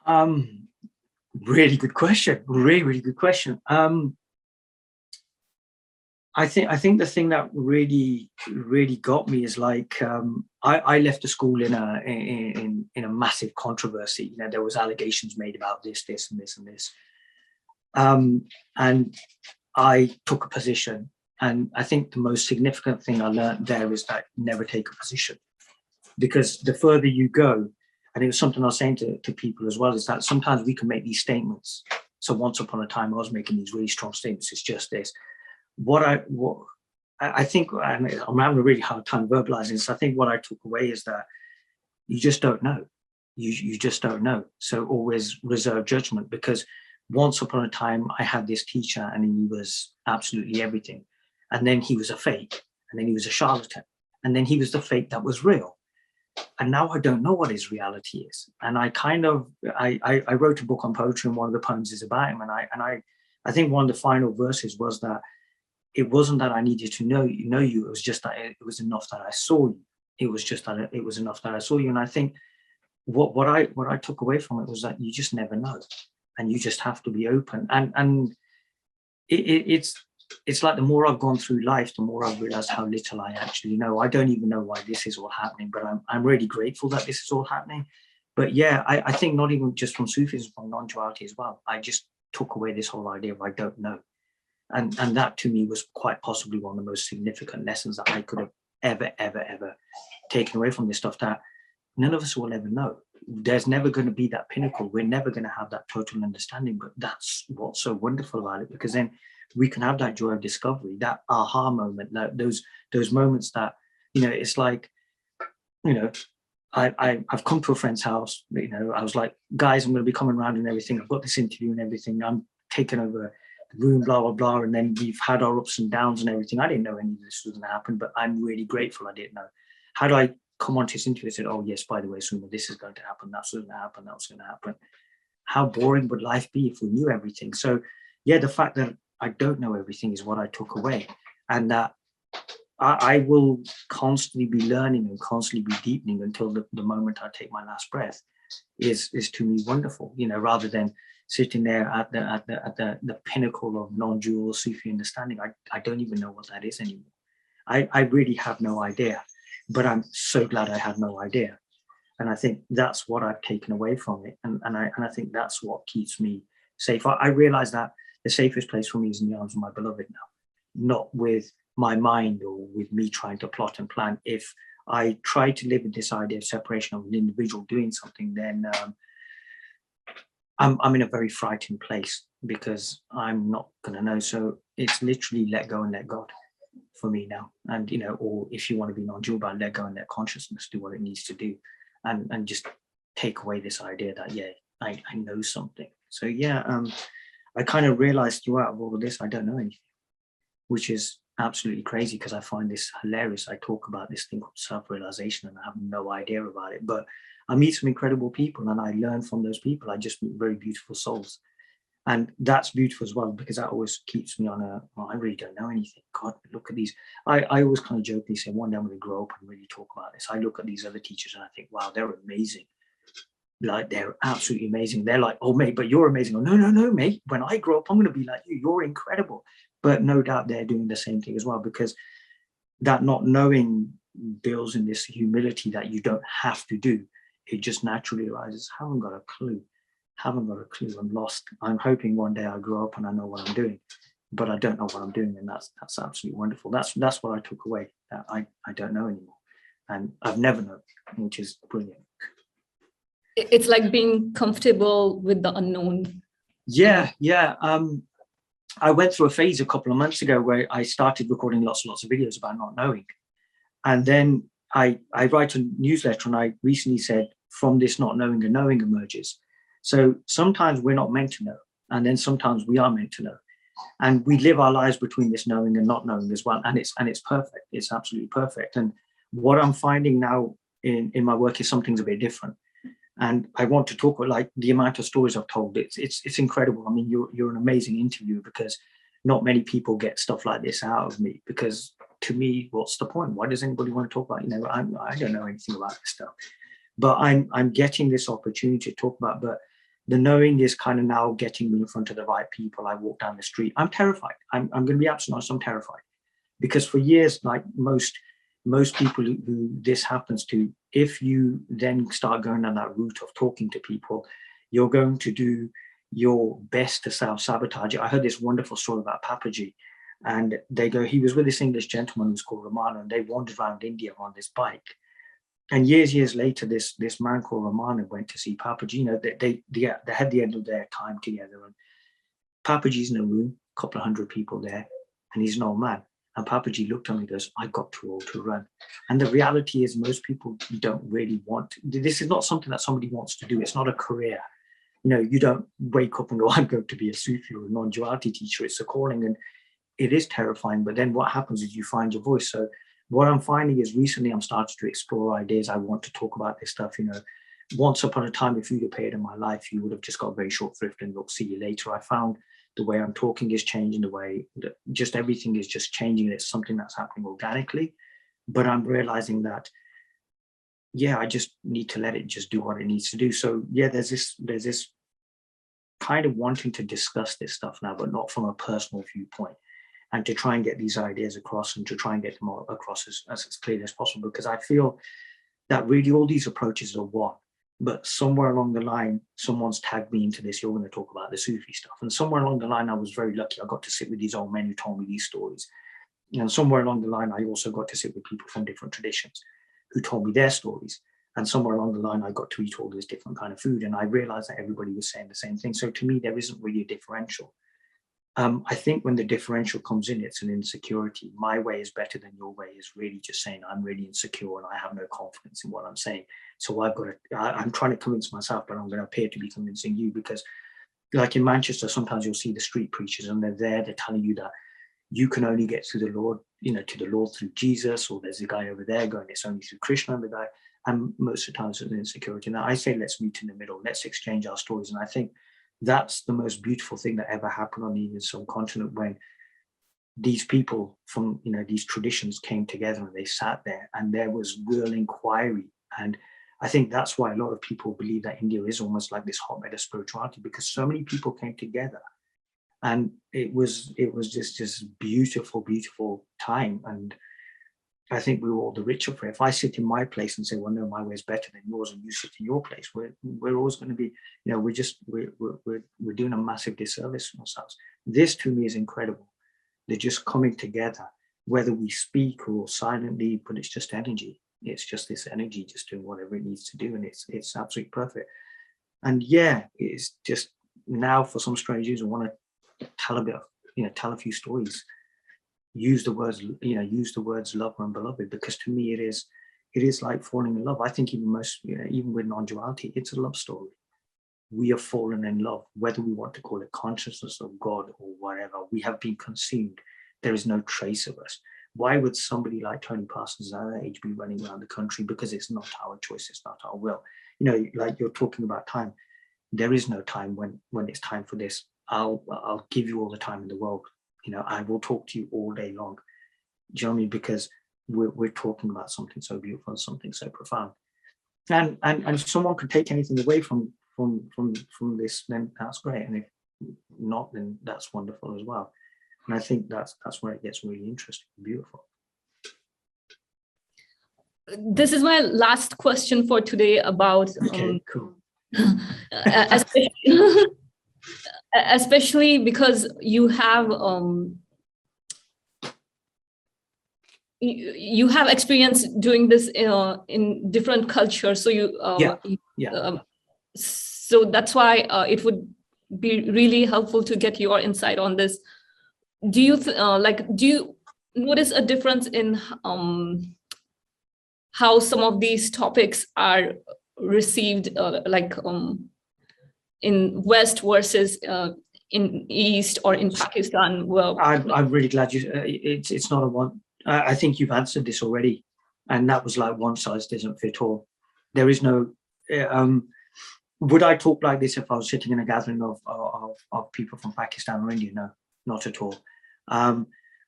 Really good question. Really, really good question. I think the thing that really got me is like I left the school in a massive controversy. There was allegations made about this, and this, and this, and I took a position. And I think the most significant thing I learned there is that never take a position, because the further you go, and it was something I was saying to people as well, is that sometimes we can make these statements. So once upon a time, I was making these really strong statements. It's just this. What I think, and I'm having a really hard time verbalizing this. I think what I took away is that you just don't know. You just don't know. So always reserve judgment, because once upon a time, I had this teacher and he was absolutely everything. And then he was a fake, and then he was a charlatan, and then he was the fake that was real. And now I don't know what his reality is. And I wrote a book on poetry, and one of the poems is about him. And I think one of the final verses was that it wasn't that I needed to know you. It was just that it was enough that I saw you. It was just that it was enough that I saw you. And I think what I took away from it was that you just never know, and you just have to be open. And it's like the more I've gone through life, the more I've realized how little I actually know. I don't even know why this is all happening, but I'm really grateful that this is all happening. But yeah, I think not even just from Sufism, from non-duality as well, I just took away this whole idea of I don't know. And that to me was quite possibly one of the most significant lessons that I could have ever taken away from this stuff, that none of us will ever know. There's never going to be that pinnacle. We're never going to have that total understanding, but that's what's so wonderful about it, because then we can have that joy of discovery, that aha moment, that those moments that, it's like, I've come to a friend's house, I was like, guys, I'm going to be coming around and everything. I've got this interview and everything. I'm taking over the room, blah, blah, blah. And then we've had our ups and downs and everything. I didn't know any of this was going to happen, but I'm really grateful I didn't know. How do I come onto this interview and said, oh, yes, by the way, Suma, this is going to happen. That's going to happen. That's going to happen. How boring would life be if we knew everything? So, yeah, the fact that I don't know everything is what I took away. And that I will constantly be learning and constantly be deepening until the moment I take my last breath is to me wonderful, rather than sitting there at the pinnacle of non-dual Sufi understanding. I don't even know what that is anymore. I really have no idea, but I'm so glad I had no idea. And I think that's what I've taken away from it. And I think that's what keeps me safe. I realize that the safest place for me is in the arms of my beloved now, not with my mind or with me trying to plot and plan. If I try to live with this idea of separation of an individual doing something, then I'm in a very frightened place, because I'm not going to know. So it's literally let go and let God for me now. And, or if you want to be non-dual, but let go and let consciousness do what it needs to do, and just take away this idea that, yeah, I know something. So yeah, I kind of realized throughout all of this, I don't know anything, which is absolutely crazy, because I find this hilarious. I talk about this thing called self-realization and I have no idea about it, but I meet some incredible people and I learn from those people. I just meet very beautiful souls. And that's beautiful as well, because that always keeps me on I really don't know anything. God, look at these. I always kind of jokingly say, one day I'm going to grow up and really talk about this. I look at these other teachers and I think, wow, they're amazing. Like, they're absolutely amazing. They're like, oh, mate, but you're amazing. Oh, no, mate. When I grow up, I'm going to be like you. You're incredible. But no doubt they're doing the same thing as well, because that not knowing builds in this humility that you don't have to do. It just naturally arises. Haven't got a clue. Haven't got a clue. I'm lost. I'm hoping one day I grow up and I know what I'm doing, but I don't know what I'm doing. And that's absolutely wonderful. That's what I took away. I don't know anymore. And I've never known, which is brilliant. It's like being comfortable with the unknown. Yeah. I went through a phase a couple of months ago where I started recording lots and lots of videos about not knowing. And then I write a newsletter, and I recently said, from this not knowing, a knowing emerges. So sometimes we're not meant to know, and then sometimes we are meant to know. And we live our lives between this knowing and not knowing as well. And it's perfect. It's absolutely perfect. And what I'm finding now in my work is something's a bit different. And I want to talk about, like, the amount of stories I've told. It's incredible. I mean, you're an amazing interviewer, because not many people get stuff like this out of me. Because to me, what's the point? Why does anybody want to talk about? I don't know anything about this stuff, but I'm getting this opportunity to talk about. But the knowing is kind of now getting me in front of the right people. I walk down the street. I'm terrified. I'm going to be absolutely honest. I'm terrified, because for years, like most people who this happens to, if you then start going down that route of talking to people, you're going to do your best to self-sabotage it. I heard this wonderful story about Papaji, and they go, he was with this English gentleman who's called Ramana, and they wandered around India on this bike. And years later, this man called Ramana went to see Papaji. You know, they had the end of their time together, and Papaji's in a room, a couple of hundred people there, and he's an old man. And Papaji looked at me and goes, I got too old to run. And the reality is, most people don't really want to. This is not something that somebody wants to do. It's not a career. You know, you don't wake up and go, I'm going to be a Sufi or a non-duality teacher. It's a calling, and it is terrifying. But then what happens is you find your voice. So what I'm finding is, recently I'm starting to explore ideas. I want to talk about this stuff. You know, once upon a time, if you'd appeared in my life, you would have just got very short thrift and look, see you later. I found the way I'm talking is changing, the way that just everything is just changing. It's something that's happening organically. But I'm realizing that, yeah, I just need to let it just do what it needs to do. So yeah, there's this kind of wanting to discuss this stuff now, but not from a personal viewpoint, and to try and get these ideas across, and to try and get them across as clearly as possible. Because I feel that really all these approaches are one. But somewhere along the line, someone's tagged me into this. You're going to talk about the Sufi stuff. And somewhere along the line, I was very lucky. I got to sit with these old men who told me these stories. And somewhere along the line, I also got to sit with people from different traditions who told me their stories. And somewhere along the line, I got to eat all this different kind of food. And I realized that everybody was saying the same thing. So to me, there isn't really a differential. I think when the differential comes in, it's an insecurity. My way is better than your way is really just saying I'm really insecure and I have no confidence in what I'm saying. So I'm trying to convince myself, but I'm going to appear to be convincing you, because like in Manchester, sometimes you'll see the street preachers, and they're telling you that you can only get to the Lord, to the Lord through Jesus, or there's a guy over there going, it's only through Krishna, the guy. And most of the times it's an insecurity. Now I say, let's meet in the middle, let's exchange our stories. And I think that's the most beautiful thing that ever happened on the Indian subcontinent, when these people from these traditions came together and they sat there, and there was real inquiry. And I think that's why a lot of people believe that India is almost like this hotbed of spirituality, because so many people came together, and it was just beautiful time. And I think we were all the richer for it. If I sit in my place and say, well, no, my way is better than yours, and you sit in your place, we're always going to be, we're doing a massive disservice to ourselves. This to me is incredible. They're just coming together, whether we speak or silently, but it's just energy. It's just this energy just doing whatever it needs to do, and it's absolutely perfect. And yeah, it's just now for some strange reason, I want to tell a few stories. Use the words lover and beloved, because to me it is like falling in love. I think even with non-duality, it's a love story. We have fallen in love, whether we want to call it consciousness of God or whatever. We have been consumed. There is no trace of us. Why would somebody like Tony Parsons at that age be running around the country? Because it's not our choice, it's not our will. Like you're talking about time. There is no time when it's time for this. I'll give you all the time in the world. I will talk to you all day long. Do you know what I mean? Because we're talking about something so beautiful and something so profound. And someone could take anything away from this, then that's great. And if not, then that's wonderful as well. And I think that's where it gets really interesting and beautiful. This is my last question for today about okay, cool. Especially because you have you have experience doing this in different cultures, so you so that's why it would be really helpful to get your insight on this. Do you do you notice a difference in how some of these topics are received, in West versus in East or in Pakistan? Well, I'm really glad you. It's not a one. I think you've answered this already, and that was like one size doesn't fit all. There is no. Would I talk like this if I was sitting in a gathering of people from Pakistan or India? No, not at all.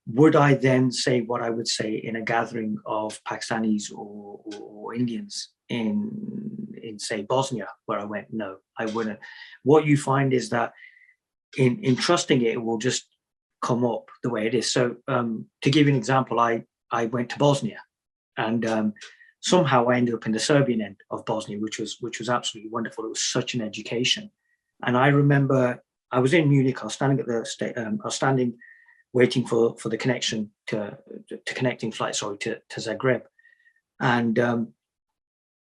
Would I then say what I would say in a gathering of Pakistanis or Indians in say Bosnia, where I went? No, I wouldn't. What you find is that in trusting it, it will just come up the way it is. So to give you an example, I went to Bosnia, and somehow I ended up in the Serbian end of Bosnia, which was absolutely wonderful. It was such an education. And I remember I was in Munich. I was standing at the waiting for the connection to connecting flight, to Zagreb. And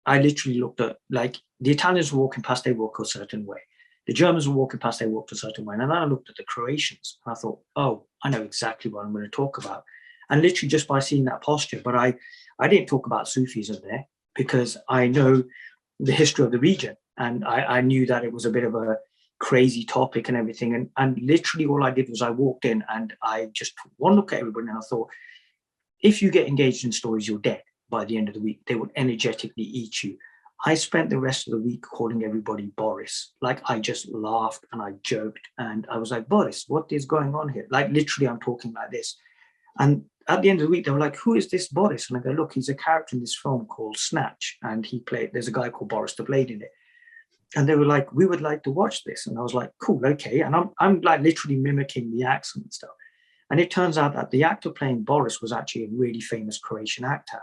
I literally looked at, like, the Italians were walking past, they walk a certain way. The Germans were walking past, they walked a certain way. And then I looked at the Croatians and I thought, oh, I know exactly what I'm going to talk about. And literally just by seeing that posture, but I didn't talk about Sufism there because I know the history of the region. And I knew that it was a bit of a crazy topic and everything. And literally all I did was I walked in and I just took one look at everybody and I thought, if you get engaged in stories, you're dead by the end of the week. They would energetically eat you. I spent the rest of the week calling everybody Boris. Like, I just laughed and I joked and I was like, Boris, what is going on here? Like, literally, I'm talking like this. And at the end of the week, they were like, who is this Boris? And I go, look, he's a character in this film called Snatch. And there's a guy called Boris the Blade in it. And they were like, we would like to watch this. And I was like, cool, okay. And I'm like literally mimicking the accent and stuff. And it turns out that the actor playing Boris was actually a really famous Croatian actor.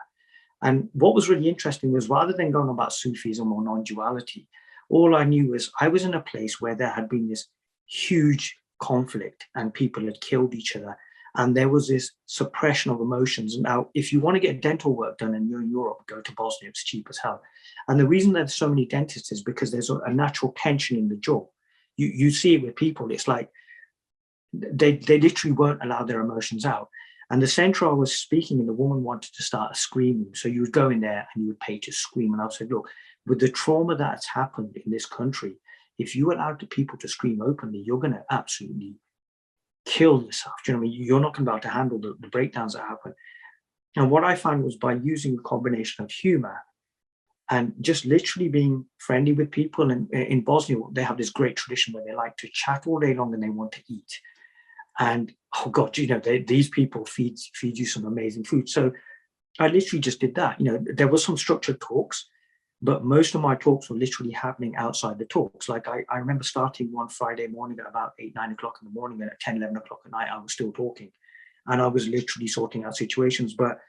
And what was really interesting was, rather than going about Sufism or non-duality, all I knew was I was in a place where there had been this huge conflict and people had killed each other. And there was this suppression of emotions. Now, if you want to get dental work done and you're in Europe, go to Bosnia, it's cheap as hell. And the reason there's so many dentists is because there's a natural tension in the jaw. You see it with people. It's like they literally won't allow their emotions out. And the center I was speaking in, the woman wanted to start a scream room. So you would go in there and you would pay to scream. And I said, look, with the trauma that's happened in this country, if you allow the people to scream openly, you're going to absolutely kill yourself. Do you know what I mean? You're not going to be able to handle the breakdowns that happen. And what I found was, by using a combination of humor and just literally being friendly with people. And in Bosnia, they have this great tradition where they like to chat all day long and they want to eat. And oh God, these people feed you some amazing food. So I literally just did that. There was some structured talks, but most of my talks were literally happening outside the talks. Like I remember starting one Friday morning at about 8, 9 o'clock in the morning, and at 10, 11 o'clock at night, I was still talking. And I was literally sorting out situations. But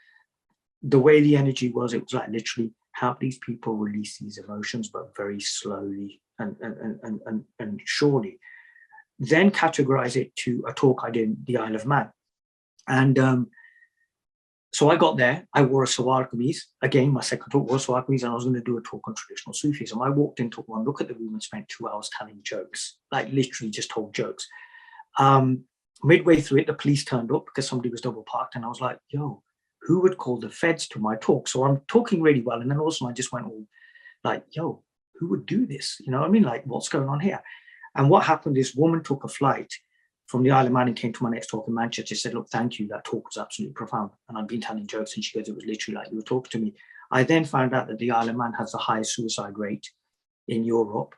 the way the energy was, it was like literally help these people release these emotions, but very slowly and surely. Then categorize it to a talk I did in the Isle of Man. And so I got there, I wore a Sawar kameez. Again, my second talk was Sawar kameez, and I was going to do a talk on traditional Sufism. I walked in, took one look at the room and spent 2 hours telling jokes, like literally just told jokes. Midway through it, the police turned up because somebody was double parked, and I was like, yo, who would call the feds to my talk? So I'm talking really well, and then also I just went all like, yo, who would do this? You know what I mean? Like, what's going on here? And what happened is, woman took a flight from the Isle of Man and came to my next talk in Manchester. She said, look, thank you. That talk was absolutely profound. And I'd been telling jokes. And she goes, it was literally like you were talking to me. I then found out that the Isle of Man has the highest suicide rate in Europe.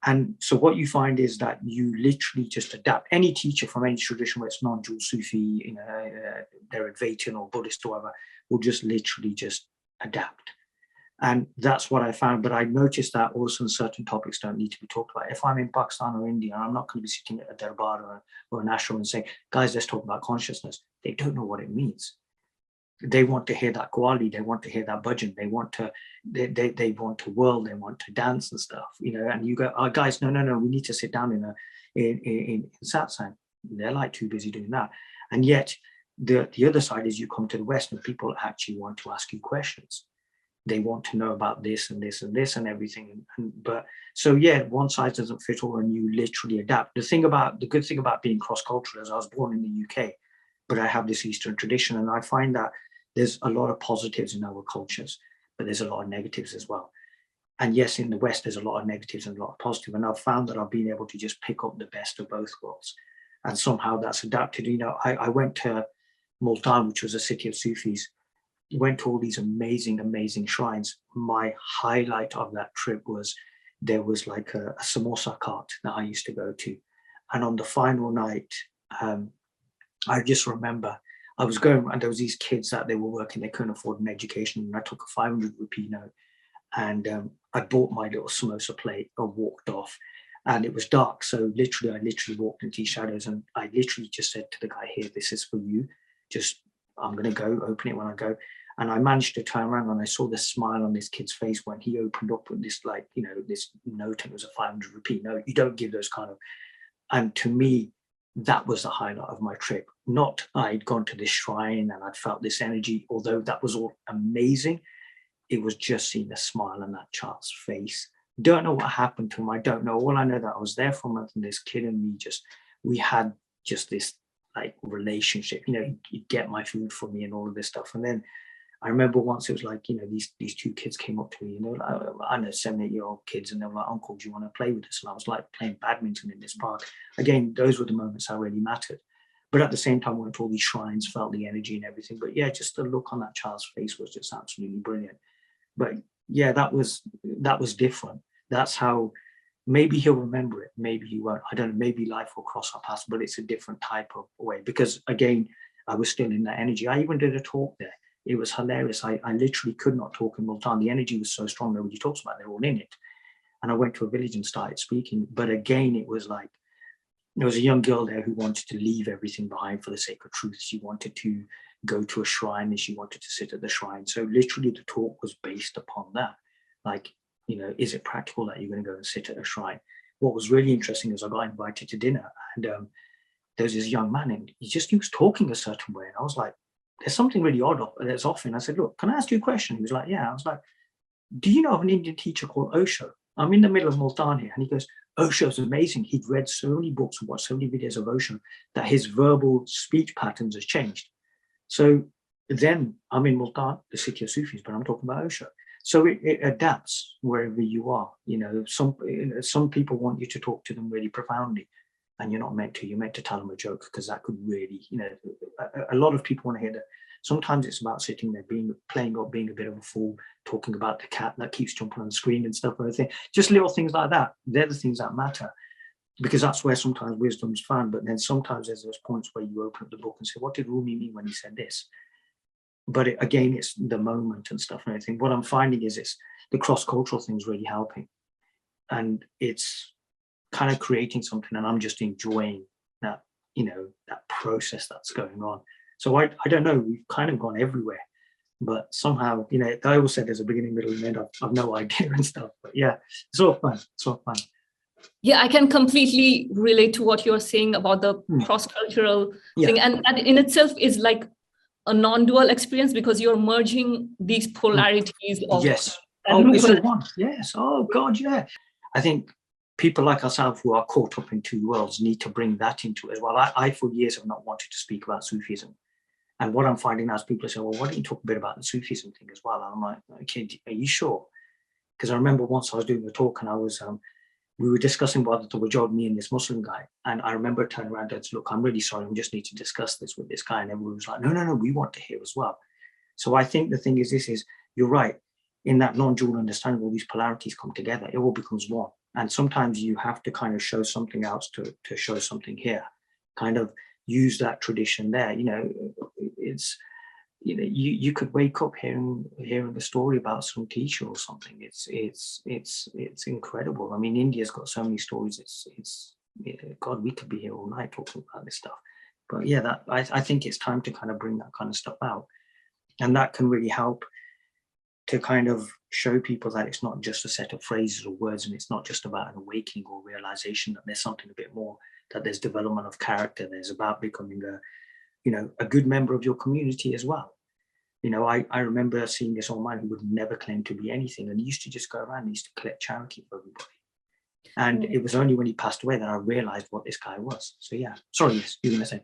And so what you find is that you literally just adapt. Any teacher from any tradition, whether it's non-dual Sufi, they're Advaita or Buddhist or whatever, will just literally just adapt. And that's what I found. But I noticed that also certain topics don't need to be talked about. If I'm in Pakistan or India, I'm not going to be sitting at a darbar or an ashram and saying, guys, let's talk about consciousness. They don't know what it means. They want to hear that qawwali, they want to hear that bhajan, they want to whirl, they want to dance and stuff, and you go, oh, guys, no, we need to sit down in satsang. They're like too busy doing that. And yet the other side is you come to the West and people actually want to ask you questions. They want to know about this and this and this and everything. But so yeah, one size doesn't fit all, and you literally adapt. The good thing about being cross-cultural is I was born in the UK, but I have this Eastern tradition, and I find that there's a lot of positives in our cultures, but there's a lot of negatives as well. And yes, in the West, there's a lot of negatives and a lot of positive. And I've found that I've been able to just pick up the best of both worlds. And somehow that's adapted. I went to Multan, which was a city of Sufis, went to all these amazing, amazing shrines. My highlight of that trip was there was like a samosa cart that I used to go to. And on the final night, I just remember I was going, and there was these kids that they were working, they couldn't afford an education, and I took a 500 rupee note, and I bought my little samosa plate and walked off, and it was dark, so I literally walked into shadows, and I literally just said to the guy, here, this is for you, I'm going to go open it when I go. And I managed to turn around, and I saw the smile on this kid's face when he opened up with this, this note, and it was a 500 rupee note. You don't give those kind of, and to me, that was the highlight of my trip. Not I'd gone to this shrine and I'd felt this energy, although that was all amazing. It was just seeing the smile on that child's face. Don't know what happened to him. I don't know. All I know that I was there for a month, and this kid and me we had just this like relationship. He'd get my food for me and all of this stuff. And then I remember once it was like, these two kids came up to me, I know 7-8-year-old kids, and they were like, uncle, do you want to play with us? And I was like playing badminton in this park. Again, those were the moments that really mattered. But at the same time, I went to all these shrines, felt the energy and everything. But yeah, just the look on that child's face was just absolutely brilliant. But yeah, that was different. That's how, maybe he'll remember it, maybe he won't. I don't know, maybe life will cross our paths, but it's a different type of way. Because again, I was still in that energy. I even did a talk there. It was hilarious. I literally could not talk in Multan. The energy was so strong. Nobody talks about it. They're all in it. And I went to a village and started speaking. But again, it was like, there was a young girl there who wanted to leave everything behind for the sake of truth. She wanted to go to a shrine, and she wanted to sit at the shrine. So literally the talk was based upon that. Like, is it practical that you're going to go and sit at a shrine? What was really interesting is I got invited to dinner, and there was this young man, and he was talking a certain way. And I was like, there's something really odd that's off. And I said, look, can I ask you a question? He was like, yeah. I was like, do you know of an Indian teacher called Osho? I'm in the middle of Multan here. And he goes, Osho's amazing. He'd read so many books and watched so many videos of Osho that his verbal speech patterns has changed. So then I'm in Multan, the city of Sufis, but I'm talking about Osho. So it adapts wherever you are. Some people want you to talk to them really profoundly, and you're not meant to. You're meant to tell them a joke, because that could really, a lot of people want to hear that. Sometimes it's about sitting there, playing up, being a bit of a fool, talking about the cat that keeps jumping on the screen and stuff, and everything. Just little things like that. They're the things that matter, because that's where sometimes wisdom's found. But then sometimes there's those points where you open up the book and say, what did Rumi mean when he said this? But again, it's the moment and stuff and everything. What I'm finding is it's the cross-cultural thing's really helping. And it's kind of creating something, and I'm just enjoying that, that process that's going on. So I don't know, we've kind of gone everywhere, but somehow, I always said there's a beginning, middle, and end. I've no idea and stuff, but yeah, it's all fun. It's all fun. Yeah, I can completely relate to what you're saying about the cross-cultural thing. And that in itself is like a non-dual experience, because you're merging these polarities of yes. It's a one. Yes. Oh God, yeah. I think people like ourselves who are caught up in two worlds need to bring that into it as well. I for years have not wanted to speak about Sufism. And what I'm finding now is people say, well, why don't you talk a bit about the Sufism thing as well? And I'm like, okay, are you sure? Because I remember once I was doing a talk, and I was we were discussing whether to wajod me and this Muslim guy. And I remember turning around and said, look, I'm really sorry. We just need to discuss this with this guy. And everyone was like, no, we want to hear as well. So I think the thing is you're right. In that non-dual understanding, all these polarities come together. It all becomes one. And sometimes you have to kind of show something else to show something here. Kind of use that tradition there. you know, you could wake up hearing a story about some teacher or something. It's incredible. I mean, India's got so many stories. It's God, we could be here all night talking about this stuff. But yeah, that I think it's time to kind of bring that kind of stuff out, and that can really help to kind of show people that it's not just a set of phrases or words, and it's not just about an awakening or realization that there's something a bit more, that there's development of character. There's about becoming a good member of your community as well. You know, I remember seeing this old man who would never claim to be anything, and he used to just go around and he used to collect charity for everybody. And it was only when he passed away that I realized what this guy was. So yeah, sorry, yes, you were going to say.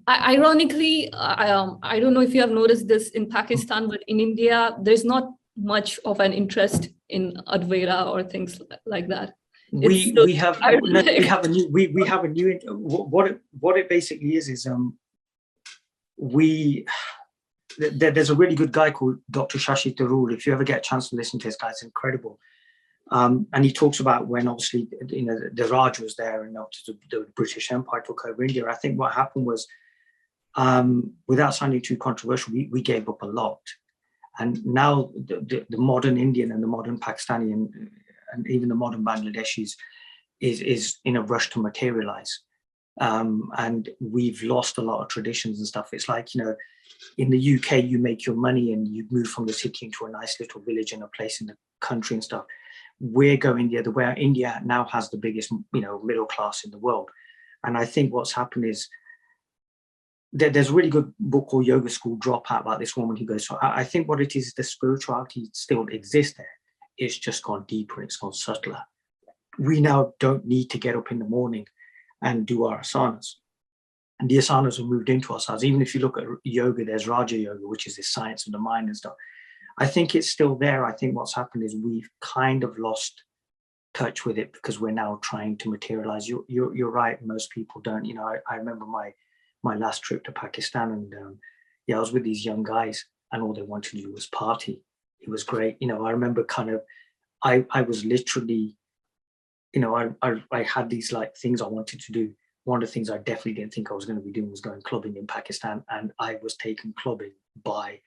Ironically, I don't know if you have noticed this in Pakistan, but in India, there's not much of an interest in Advaita or things like that. We have a new what it basically is there's a really good guy called Dr. Shashi Tharoor. If you ever get a chance to listen to this guy, it's incredible. And he talks about when obviously, you know, the Raj was there and the British Empire took over India. I think what happened was, without sounding too controversial, we gave up a lot. And now the modern Indian and the modern Pakistani and even the modern Bangladeshis is in a rush to materialize. And we've lost a lot of traditions and stuff. It's like, you know, in the UK, you make your money and you move from the city into a nice little village and a place in the country and stuff. We're going the other way. India now has the biggest, you know, middle class in the world. And I think what's happened is there's a really good book called Yoga School Dropout about this woman who goes, so I think what it is the spirituality still exists there. It's just gone deeper. It's gone subtler. We now don't need to get up in the morning and do our asanas. And the asanas have moved into ourselves. Even if you look at yoga, there's Raja Yoga, which is the science of the mind and stuff. I think it's still there. I think what's happened is we've kind of lost touch with it because we're now trying to materialize. You're right. Most people don't. You know, I remember my last trip to Pakistan, and I was with these young guys, and all they wanted to do was party. It was great. You know, I remember kind of, I was literally, you know, I had these like things I wanted to do. One of the things I definitely didn't think I was going to be doing was going clubbing in Pakistan, and I was taken clubbing by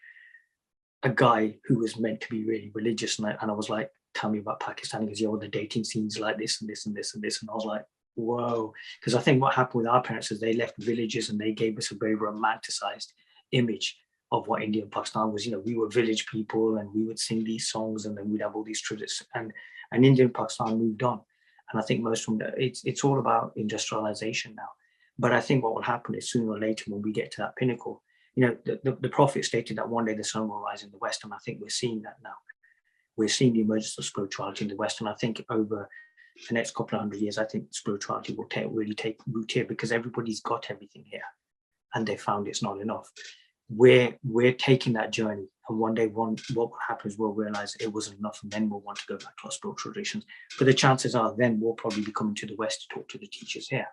a guy who was meant to be really religious, and I was like, tell me about Pakistan. He goes, yeah, well, the dating scene's like this and this and this and this. And I was like, whoa. Because I think what happened with our parents is they left villages and they gave us a very romanticized image of what India and Pakistan was. You know, we were village people and we would sing these songs and then we'd have all these traditions. And India and Pakistan moved on. And I think most of them, it's all about industrialization now. But I think what will happen is sooner or later when we get to that pinnacle, you know, the prophet stated that one day the sun will rise in the West. And I think we're seeing that now. We're seeing the emergence of spirituality in the West. And I think over the next couple of 100 years, I think spirituality will really take root here because everybody's got everything here and they found it's not enough. We're taking that journey. And one day, what will happen is we'll realize it wasn't enough and then we'll want to go back to our spiritual traditions. But the chances are then we'll probably be coming to the West to talk to the teachers here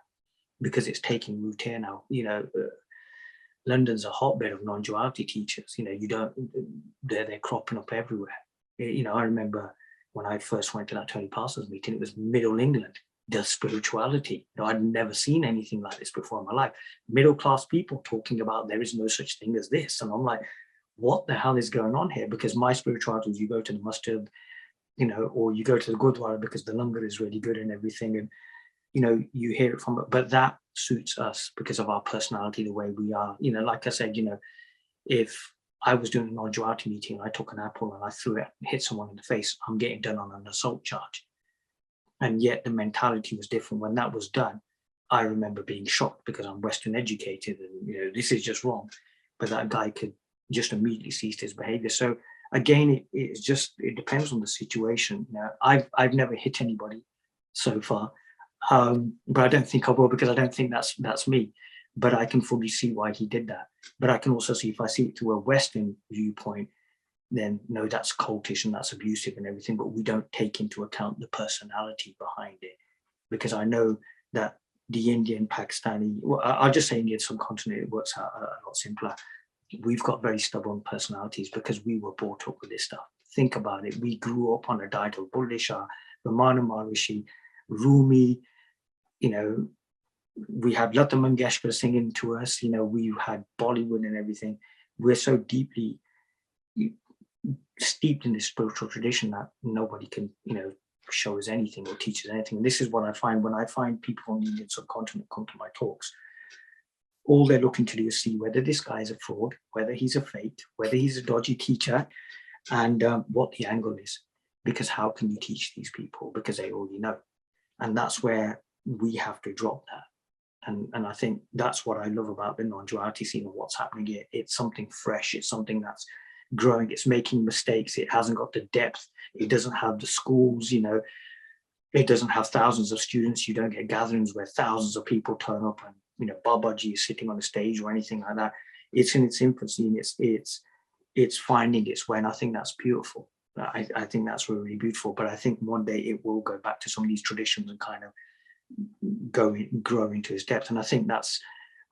because it's taking root here now. You know, London's a hotbed of non-duality teachers. You know, they're cropping up everywhere. You know, I remember when I first went to that Tony Parsons meeting, it was Middle England, the spirituality. You know, I'd never seen anything like this before in my life. Middle-class people talking about there is no such thing as this. And I'm like, what the hell is going on here? Because my spirituality is you go to the masjid, you know, or you go to the Gurdwara because the langar is really good and everything. And, you know, you hear it from, but that suits us because of our personality, the way we are. You know, like I said, you know, if I was doing a non-duality meeting and I took an apple and I threw it and hit someone in the face, I'm getting done on an assault charge. And yet the mentality was different. When that was done, I remember being shocked because I'm Western educated and, you know, this is just wrong. But that guy could just immediately cease his behavior. So again, it depends on the situation. You know, I've never hit anybody so far, but I don't think I will because I don't think that's me. But I can fully see why he did that. But I can also see if I see it through a Western viewpoint, then no, that's cultish and that's abusive and everything. But we don't take into account the personality behind it, because I know that the Indian, Pakistani, well, I'll just say Indian subcontinent, it works out a lot simpler. We've got very stubborn personalities because we were brought up with this stuff. Think about it. We grew up on a diet of Bulleh Shah, Ramana Maharishi, Rumi, you know, we had Lata Mangeshkar singing to us, you know, we had Bollywood and everything. we're so deeply steeped in this spiritual tradition that nobody can, show us anything or teach us anything. And this is what I find when I find people from the Indian subcontinent come to my talks. All they're looking to do is see whether this guy is a fraud, whether he's a fake, whether he's a dodgy teacher, and what the angle is. Because how can you teach these people? Because they already know. And that's where we have to drop that. And I think that's what I love about the non-duality scene and what's happening here. It's something fresh. It's something that's growing. It's making mistakes. It hasn't got the depth. It doesn't have the schools, it doesn't have thousands of students. You don't get gatherings where thousands of people turn up and, Babaji is sitting on the stage or anything like that. It's in its infancy and it's finding its way. And I think that's beautiful. I think that's really beautiful. But I think one day it will go back to some of these traditions and kind of grow into its depth. And I think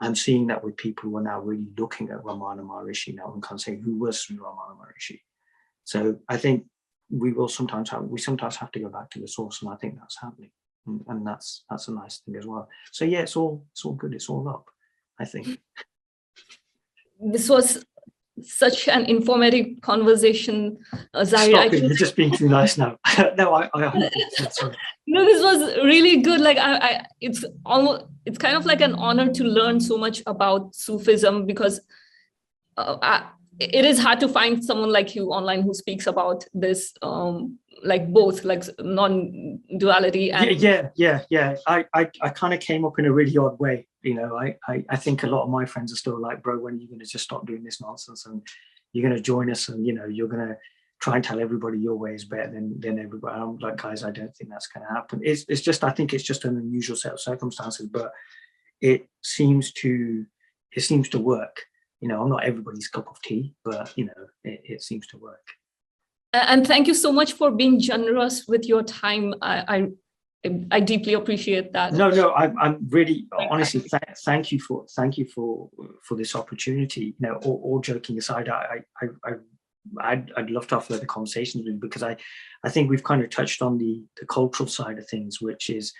I'm seeing that with people who are now really looking at Ramana Maharishi now and can say, who was Sri Ramana Maharishi? So I think we sometimes have to go back to the source, and I think that's happening. And that's a nice thing as well. So yeah, it's all good. It's all up, I think. This was such an informative conversation, Zahir. Stop it, you're just being too nice now. No, I No, this was really good. Like it's kind of like an honor to learn so much about Sufism, because it is hard to find someone like you online who speaks about this, like both, like non-duality and yeah. I kind of came up in a really odd way. I think a lot of my friends are still like, bro, when are you going to just stop doing this nonsense and you're going to join us and you're going to try and tell everybody your way is better than everybody. I'm like, guys, I don't think that's going to happen. It's just, I think it's just an unusual set of circumstances, but it seems to work. I'm not everybody's cup of tea, but it seems to work. And thank you so much for being generous with your time. I deeply appreciate that. No, I'm really honestly thank you for this opportunity. All joking aside, I'd love to have further conversations with you, because I think we've kind of touched on the cultural side of things, which is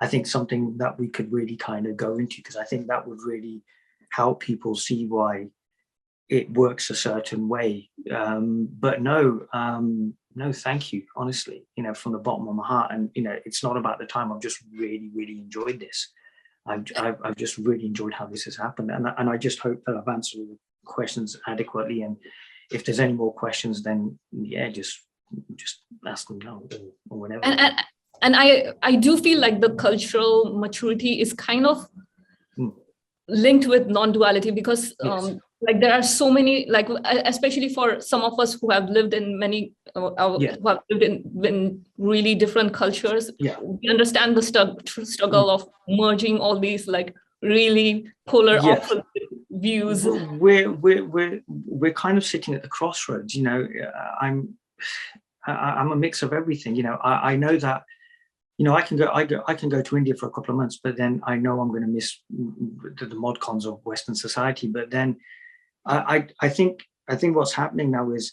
I think something that we could really kind of go into, because I think that would really help people see why it works a certain way. But no, thank you, honestly, from the bottom of my heart. And, it's not about the time. I've just really, really enjoyed this. I've just really enjoyed how this has happened. And I just hope that I've answered the questions adequately. And if there's any more questions, then yeah, just ask them now or whenever. And I do feel like the cultural maturity is kind of linked with non-duality, because Yes. Like there are so many, like especially for some of us who have lived in many, who have lived in really different cultures, we understand the struggle of merging all these like really polar opposite views. We're kind of sitting at the crossroads. I'm a mix of everything. I know that. I can go to India for a couple of months, but then I know I'm going to miss the mod cons of Western society. But then I think what's happening now is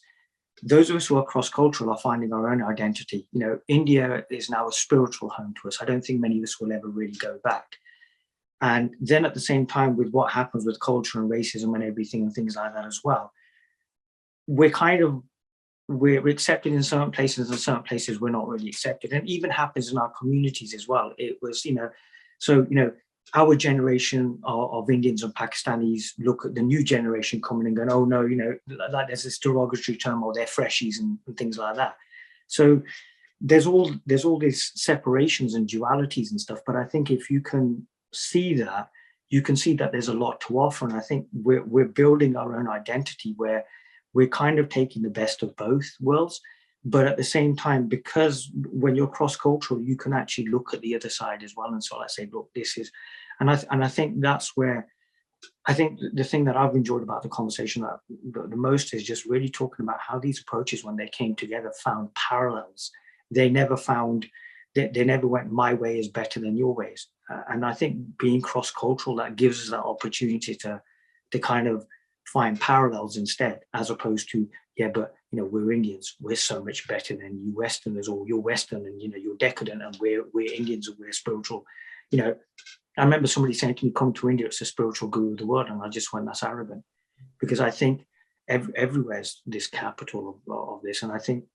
those of us who are cross-cultural are finding our own identity. India is now a spiritual home to us. I don't think many of us will ever really go back. And then at the same time, with what happens with culture and racism and everything and things like that as well, we're accepted in certain places, and certain places we're not really accepted. And it even happens in our communities as well. It was, our generation of Indians and Pakistanis look at the new generation coming and going, oh no, like there's this derogatory term, or they're freshies and things like that. So there's all these separations and dualities and stuff. But I think if you can see that, you can see that there's a lot to offer. And I think we're building our own identity where we're kind of taking the best of both worlds. But at the same time, because when you're cross-cultural, you can actually look at the other side as well. And so I say, look, this is, and I think that's where, I think the thing that I've enjoyed about the conversation the most is just really talking about how these approaches, when they came together, found parallels. They never went, my way is better than your ways. And I think being cross-cultural, that gives us that opportunity to kind of find parallels instead, as opposed to, but we're Indians, we're so much better than you Westerners, or you're Western and you're decadent, and we're Indians and we're spiritual. I remember somebody saying to me, come to India, it's the spiritual guru of the world. And I just went, that's arrogant. Because I think everywhere's this capital of this, and I think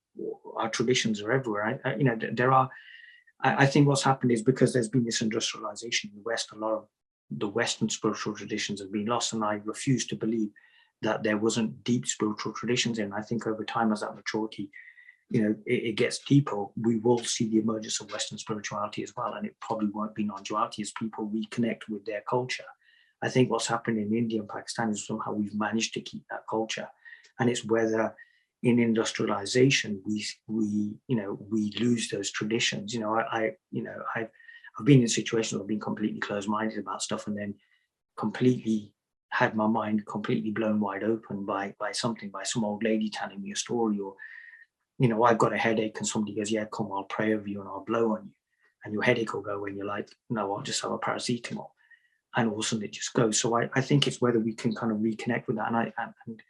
our traditions are everywhere. You know, there are. I think what's happened is because there's been this industrialization in the West, a lot of the Western spiritual traditions have been lost, and I refuse to believe that there wasn't deep spiritual traditions in. I think over time, as that maturity, you know, it gets deeper, we will see the emergence of Western spirituality as well, and it probably won't be non-duality as people reconnect with their culture. I think what's happened in India and Pakistan is somehow we've managed to keep that culture, and it's whether in industrialization we you know, we lose those traditions. You know, I've been in situations where I've been completely closed-minded about stuff, and then completely had my mind completely blown wide open by some old lady telling me a story, or, you know, I've got a headache and somebody goes, yeah, come, I'll pray over you and I'll blow on you, and your headache will go, and you're like, no, I'll just have a paracetamol, and all of a sudden it just goes. So I think it's whether we can kind of reconnect with that, and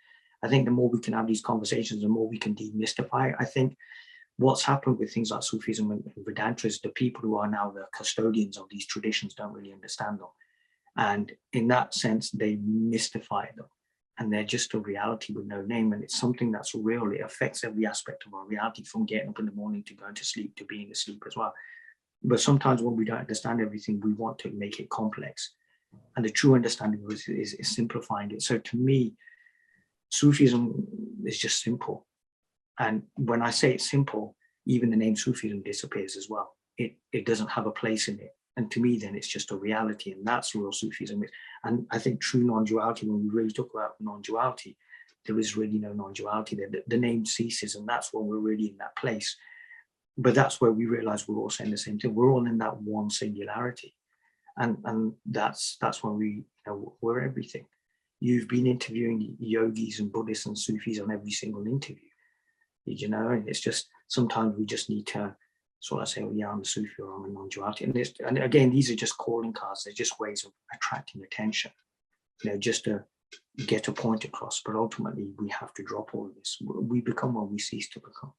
I think the more we can have these conversations, the more we can demystify. I think what's happened with things like Sufism and Vedanta is the people who are now the custodians of these traditions don't really understand them. And in that sense, they mystify them. And they're just a reality with no name. And it's something that's real. It affects every aspect of our reality, from getting up in the morning to going to sleep to being asleep as well. But sometimes when we don't understand everything, we want to make it complex. And the true understanding is simplifying it. So to me, Sufism is just simple. And when I say it's simple, even the name Sufism disappears as well. It doesn't have a place in it. And to me, then it's just a reality, and that's real Sufism. And I think true non-duality, when we really talk about non-duality, there is really no non-duality there. The name ceases, and that's when we're really in that place. But that's where we realize we're all saying the same thing. We're all in that one singularity. And that's when we, you know, we're everything. You've been interviewing yogis and Buddhists and Sufis on every single interview, you know, and it's just, sometimes we just need to sort of say, oh yeah, I'm a Sufi or I'm a non-duality. And again, these are just calling cards. They're just ways of attracting attention, you know, just to get a point across. But ultimately, we have to drop all of this. We become what we cease to become.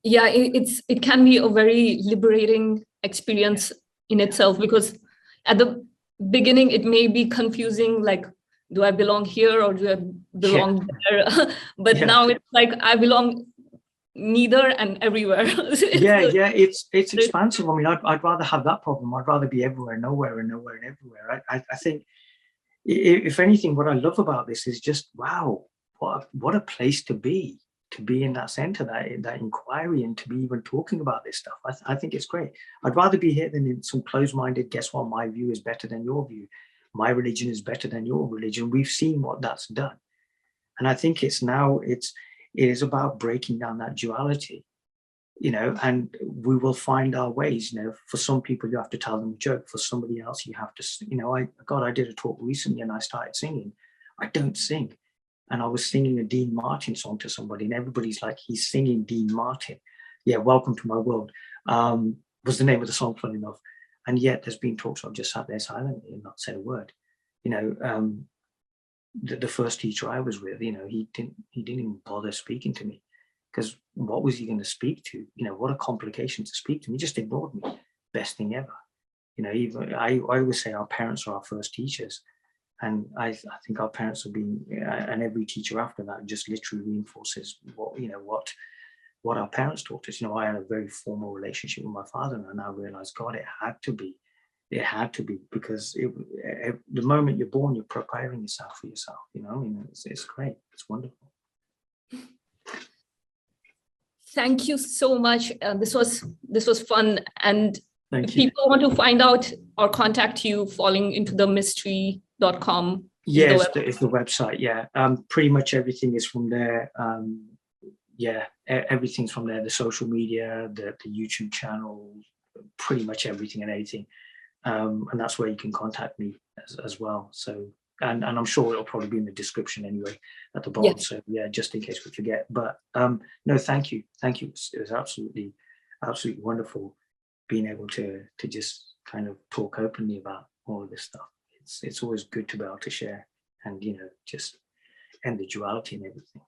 Yeah, it can be a very liberating experience in itself, because at the beginning, it may be confusing, like, do I belong here or do I belong there? But now it's like I belong neither and everywhere. It's expansive. I mean, I'd rather have that problem. I'd rather be everywhere, nowhere, and nowhere and everywhere. I think, if anything, what I love about this is just, wow, what a place to be in that center, that inquiry, and to be even talking about this stuff. I think it's great. I'd rather be here than in some closed-minded, guess what, my view is better than your view. My religion is better than your religion. We've seen what that's done. And I think it is about breaking down that duality, you know, and we will find our ways. You know, for some people, you have to tell them a joke. For somebody else, you have to, you know, I did a talk recently and I started singing. I don't sing. And I was singing a Dean Martin song to somebody, and everybody's like, he's singing Dean Martin. Yeah, Welcome to My World was the name of the song, funny enough. And yet there's been talks I've just sat there silently and not said a word. You know, the first teacher I was with, you know, he didn't even bother speaking to me, because what was he going to speak to? You know, what a complication to speak to me. He just ignored me. Best thing ever. You know, even I always say our parents are our first teachers. And I think our parents have been, and every teacher after that just literally reinforces what our parents taught us. You know, I had a very formal relationship with my father, and I realized, God, it had to be, because the moment you're born, you're preparing yourself for yourself. You know, I mean, it's great. It's wonderful. Thank you so much. This was fun. And Thank if you. people want to find out or contact you, falling into the mystery.com. Yes, it's the website. Yeah, pretty much everything is from there. Everything's from there. The social media, the YouTube channel, pretty much everything and anything. And that's where you can contact me as well. So, and I'm sure it'll probably be in the description anyway at the bottom. Yes. So yeah, just in case we forget. But no, thank you. It was absolutely wonderful being able to just kind of talk openly about all of this stuff. It's always good to be able to share and, you know, just end the duality and everything.